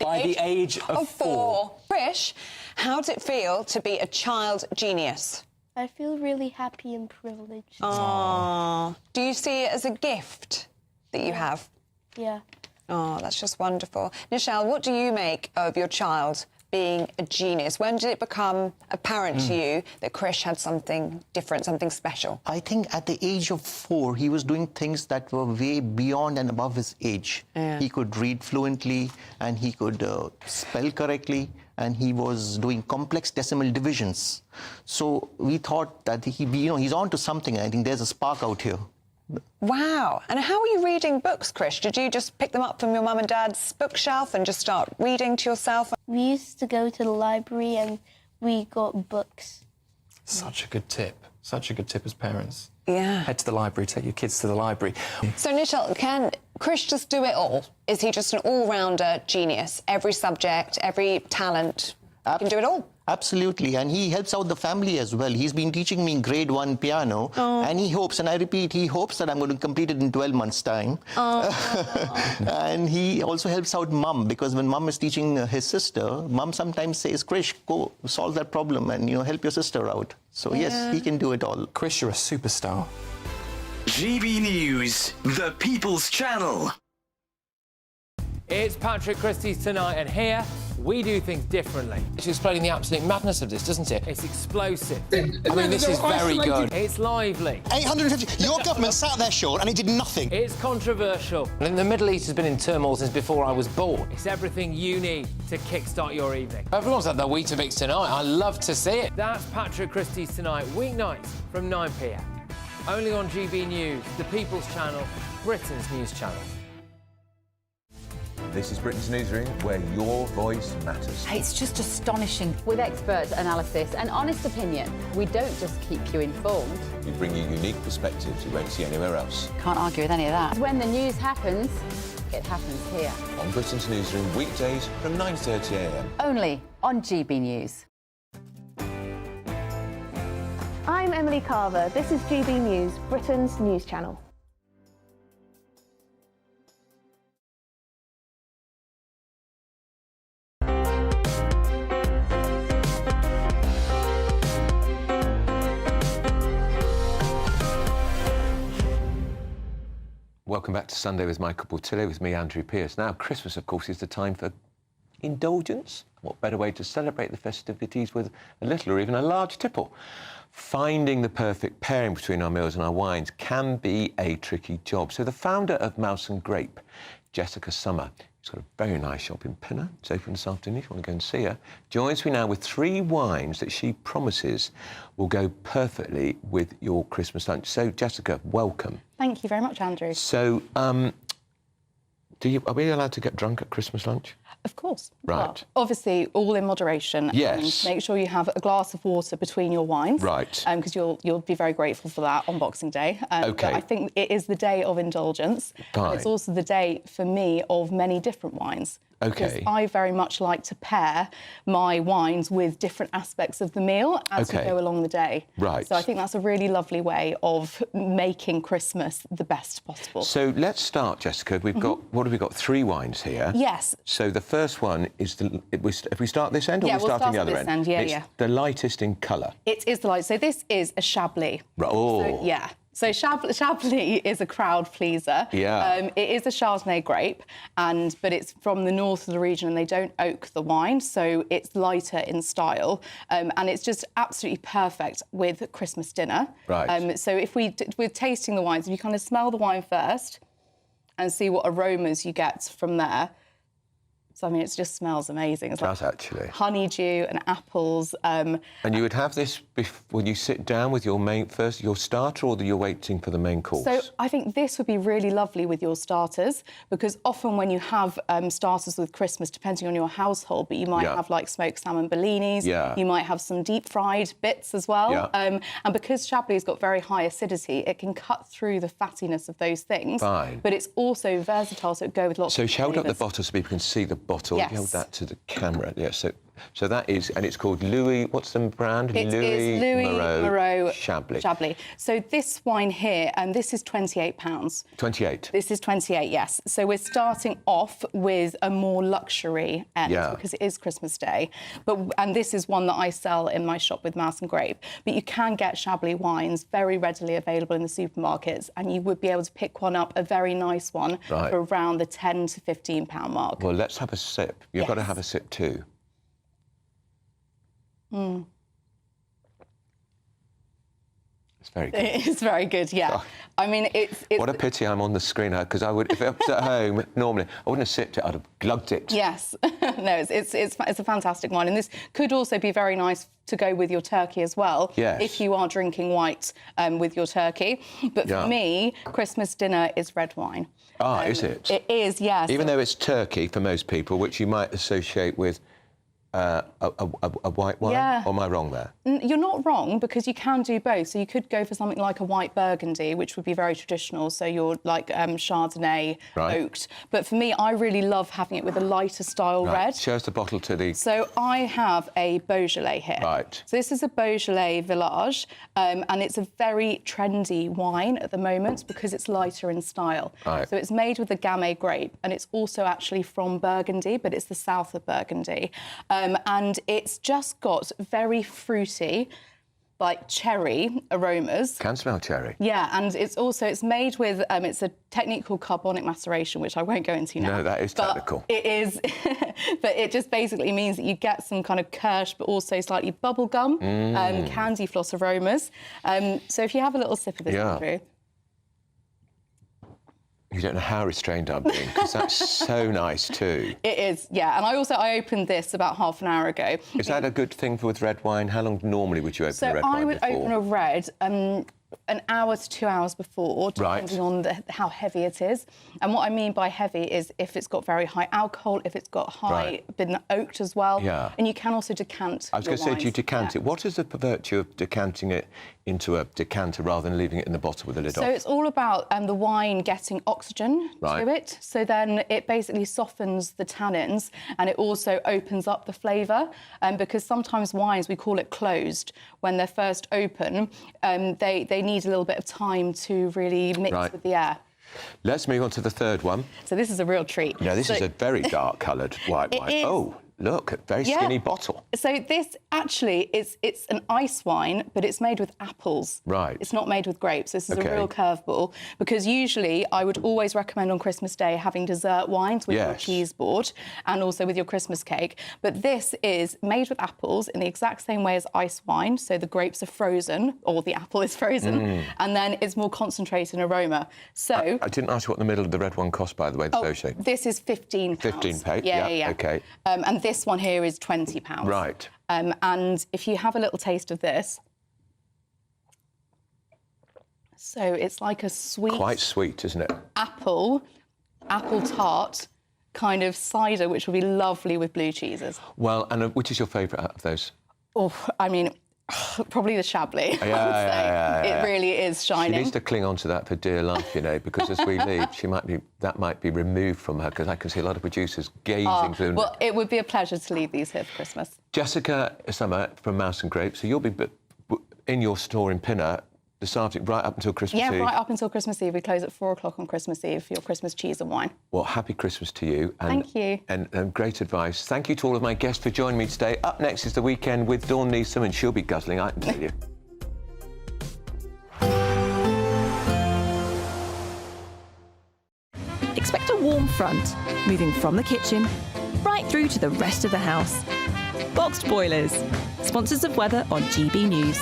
the age of 4. Krish, how does it feel to be a child genius? I feel really happy and privileged. Aww. Do you see it as a gift that you have? Yeah. Oh, that's just wonderful. Nichelle, what do you make of your child being a genius? When did it become apparent to you that Krish had something different, something special? I think at the age of 4, he was doing things that were way beyond and above his age. Yeah. He could read fluently and he could spell correctly, and he was doing complex decimal divisions. So we thought that he's on to something. I think there's a spark out here. Wow. And how are you reading books, Krish? Did you just pick them up from your mum and dad's bookshelf and just start reading to yourself? We used to go to the library and we got books. Such a good tip. Such a good tip as parents. Yeah. Head to the library, take your kids to the library. So, Nichelle, can Krish just do it all? Is he just an all-rounder genius? Every subject, every talent, he can do it all? Absolutely, and he helps out the family as well. He's been teaching me grade 1 piano, and he hopes, and I repeat, he hopes that I'm going to complete it in 12 months' time. And he also helps out Mum, because when Mum is teaching his sister, Mum sometimes says, Krish, go solve that problem and, help your sister out. So, yes, he can do it all. Krish, you're a superstar. GB News, the People's Channel. It's Patrick Christie's tonight, and here we do things differently. It's explaining the absolute madness of this, doesn't it? It's explosive. I mean, this is very good. It's lively. 850. Your government sat there, Sean, and it did nothing. It's controversial. And the Middle East has been in turmoil since before I was born. It's everything you need to kickstart your evening. Everyone's had their Weetabix tonight. I love to see it. That's Patrick Christie's tonight, weeknights from 9 p.m. Only on GB News, the People's Channel, Britain's news channel. This is Britain's Newsroom, where your voice matters. It's just astonishing. With expert analysis and honest opinion, we don't just keep you informed. We bring you unique perspectives you won't see anywhere else. Can't argue with any of that. When the news happens, it happens here. On Britain's Newsroom, weekdays from 9:30 a.m. Only on GB News. I'm Emily Carver. This is GB News, Britain's news channel. welcome back to Sunday with Michael Portillo, with me, Andrew Pearce. Now, Christmas, of course, is the time for indulgence. What better way to celebrate the festivities with a little or even a large tipple? Finding the perfect pairing between our meals and our wines can be a tricky job. So the founder of Mouse and Grape, Jessica Summer, who's got a very nice shop in Pinner, it's open this afternoon if you want to go and see her, joins me now with 3 wines that she promises will go perfectly with your Christmas lunch. So, Jessica, welcome. Thank you very much, Andrew. So, are we allowed to get drunk at Christmas lunch? Of course. Right. But obviously, all in moderation. Yes. And make sure you have a glass of water between your wines. Right. Because you'll be very grateful for that on Boxing Day. OK. But I think it is the day of indulgence. Fine. And it's also the day, for me, of many different wines. OK. Because I very much like to pair my wines with different aspects of the meal as we go along the day. Right. So I think that's a really lovely way of making Christmas the best possible. So let's start, Jessica. We've got, what have we got? 3 wines here. Yes. So the first one is, if we start this end or Yeah, we we'll start on the start other at this end? end, yeah, It's yeah. the lightest in colour. It is the light. So this is a Chablis. Right. Oh. So, yeah. So Chablis is a crowd pleaser. Yeah. It is a Chardonnay grape, but it's from the north of the region and they don't oak the wine, so it's lighter in style. And it's just absolutely perfect with Christmas dinner. Right. So if we're tasting the wines, if you kind of smell the wine first and see what aromas you get from there. So, I mean, it just smells amazing. It's like actually. honeydew and apples. And you would have this when you sit down with your your starter, or you're waiting for the main course? So I think this would be really lovely with your starters, because often when you have starters with Christmas, depending on your household, but you might have like smoked salmon bellinis, you might have some deep fried bits as well. And because Chablis has got very high acidity, it can cut through the fattiness of those things. Fine. But it's also versatile, so it go with lots of So hold up the flavours. bottle so people can see the bottle. Yes. Hold that to the camera. Yeah, so that is, and it's called Louis, what's the brand? It is Louis Moreau Chablis. Chablis. So this wine here, and this is £28. 28. This is 28, yes. So we're starting off with a more luxury end because it is Christmas Day. And this is one that I sell in my shop with Mouse and Grape. But you can get Chablis wines very readily available in the supermarkets, and you would be able to pick one up, a very nice one, for around the £10 to £15 mark. Well, let's have a sip. You've got to have a sip too. Mm. It's very good. It is very good, yeah. Oh. I mean, it's... What a pity I'm on the screen, because I would, if I was at home, normally, I wouldn't have sipped it, I'd have glugged it. Yes. No, it's a fantastic wine. And this could also be very nice to go with your turkey as well, if you are drinking white with your turkey. But for me, Christmas dinner is red wine. Ah, is it? It is, yes. Even though it's turkey for most people, which you might associate with a white wine? Yeah. Or am I wrong there? You're not wrong, because you can do both. So you could go for something like a white Burgundy, which would be very traditional. So you're like Chardonnay oaked. But for me, I really love having it with a lighter style red. Show us the bottle to the... So I have a Beaujolais here. Right. So this is a Beaujolais Village, and it's a very trendy wine at the moment because it's lighter in style. Right. So it's made with the Gamay grape, and it's also actually from Burgundy, but it's the south of Burgundy. And it's just got very fruity, like cherry aromas. Can smell cherry. Yeah, and it's made with, it's a technique called carbonic maceration, which I won't go into now. No, that is technical. It is, but it just basically means that you get some kind of kirsch, but also slightly bubblegum, candy floss aromas. So if you have a little sip of this, Andrew. You don't know how restrained I'm being, because that's so nice too. It is, yeah. And I opened this about half an hour ago. Is that a good thing with red wine? How long normally would you open a red wine So I would before? open a red an hour to 2 hours before, depending on how heavy it is. And what I mean by heavy is if it's got very high alcohol, if it's got been oaked as well. Yeah. And you can also decant I was going to say, do you decant it? What is the virtue of decanting it into a decanter rather than leaving it in the bottle with the lid off? So it's all about the wine getting oxygen to it. So then it basically softens the tannins, and it also opens up the flavour. Because sometimes wines, we call it closed. When they're first open, they need a little bit of time to really mix with the air. Let's move on to the third one. So this is a real treat. Yeah, this is a very dark-coloured white wine. Is. Oh, look, a very skinny bottle. So this actually it's an ice wine, but it's made with apples. Right. It's not made with grapes. This is Okay. a real curveball, because usually I would always recommend on Christmas Day having dessert wines with your cheese board and also with your Christmas cake. But this is made with apples in the exact same way as ice wine. So the grapes are frozen, or the apple is frozen, and then it's more concentrated in aroma. So I didn't ask you what the middle of the red one cost, by the way, the dough shape. this is £15. 15p. Yeah. Okay. And this one here is £20. Right. And if you have a little taste of this, so it's like a sweet, Quite sweet, isn't it? apple tart kind of cider, which would be lovely with blue cheeses. Well, and which is your favourite out of those? Oh, I mean, probably the Chablis. I would say. Yeah. It really is shining. She needs to cling on to that for dear life, you know, because as we leave, that might be removed from her, because I can see a lot of producers gazing through. Well, it would be a pleasure to leave these here for Christmas. Jessica Summer from Mouse and Grape, so you'll be in your store in Pinner this afternoon, right up until Christmas Eve. Yeah, right up until Christmas Eve. We close at 4 o'clock on Christmas Eve for your Christmas cheese and wine. Well, happy Christmas to you. And, Thank you. And great advice. Thank you to all of my guests for joining me today. Up next is The Weekend with Dawn Neeson, and she'll be guzzling, I can tell you. Expect a warm front, moving from the kitchen right through to the rest of the house. Boxed Boilers, sponsors of weather on GB News.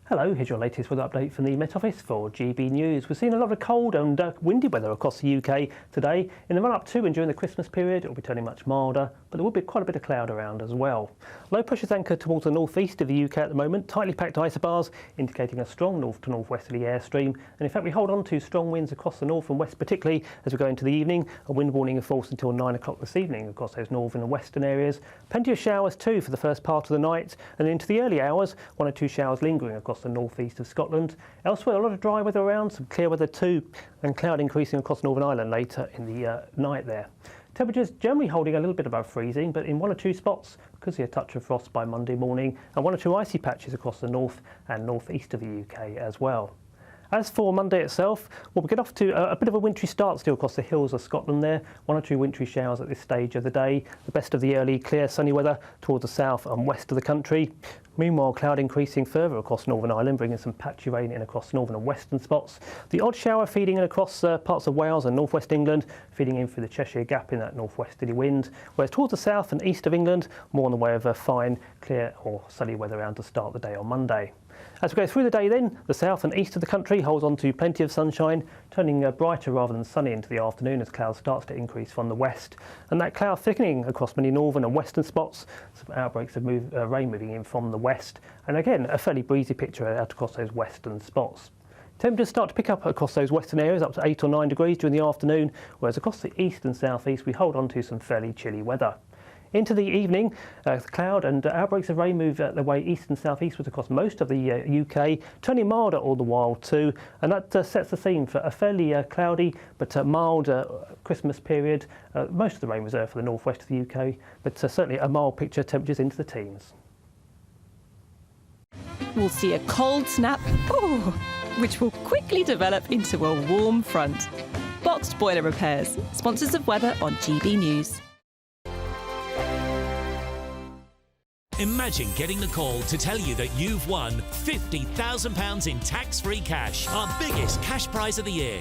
Hello, here's your latest weather update from the Met Office for GB News. We're seeing a lot of cold and windy weather across the UK today. In the run-up to and during the Christmas period, it will be turning much milder, but there will be quite a bit of cloud around as well. Low pressure's anchored towards the northeast of the UK at the moment, tightly packed isobars indicating a strong north to northwesterly airstream. And in fact, we hold on to strong winds across the north and west, particularly as we go into the evening. A wind warning in force until 9 o'clock this evening across those northern and western areas. Plenty of showers too for the first part of the night, and into the early hours, 1 or 2 showers lingering across the northeast of Scotland. Elsewhere, a lot of dry weather around, some clear weather too, and cloud increasing across Northern Ireland later in the night there. Temperatures generally holding a little bit above freezing, but in 1 or 2 spots could see a touch of frost by Monday morning, and 1 or 2 icy patches across the north and northeast of the UK as well. As for Monday itself, well, we get off to a bit of a wintry start still across the hills of Scotland there. 1 or 2 wintry showers at this stage of the day. The best of the early clear sunny weather towards the south and west of the country. Meanwhile, cloud increasing further across Northern Ireland, bringing some patchy rain in across northern and western spots. The odd shower feeding in across parts of Wales and northwest England, feeding in through the Cheshire Gap in that northwesterly wind. Whereas towards the south and east of England, more in the way of fine, clear or sunny weather around to start the day on Monday. As we go through the day then, the south and east of the country holds on to plenty of sunshine, turning brighter rather than sunny into the afternoon as cloud starts to increase from the west. And that cloud thickening across many northern and western spots, some outbreaks of rain moving in from the west. And again, a fairly breezy picture out across those western spots. Temperatures start to pick up across those western areas, up to 8 or 9 degrees during the afternoon, whereas across the east and southeast we hold on to some fairly chilly weather. Into the evening, cloud and outbreaks of rain move their way east and southeastwards across most of the UK, turning milder all the while too, and that sets the scene for a fairly cloudy but mild Christmas period. Most of the rain reserved for the northwest of the UK, but certainly a mild picture, temperatures into the teens. We'll see a cold snap, which will quickly develop into a warm front. Boxed Boiler Repairs, sponsors of weather on GB News. Imagine getting the call to tell you that you've won £50,000 in tax-free cash, our biggest cash prize of the year.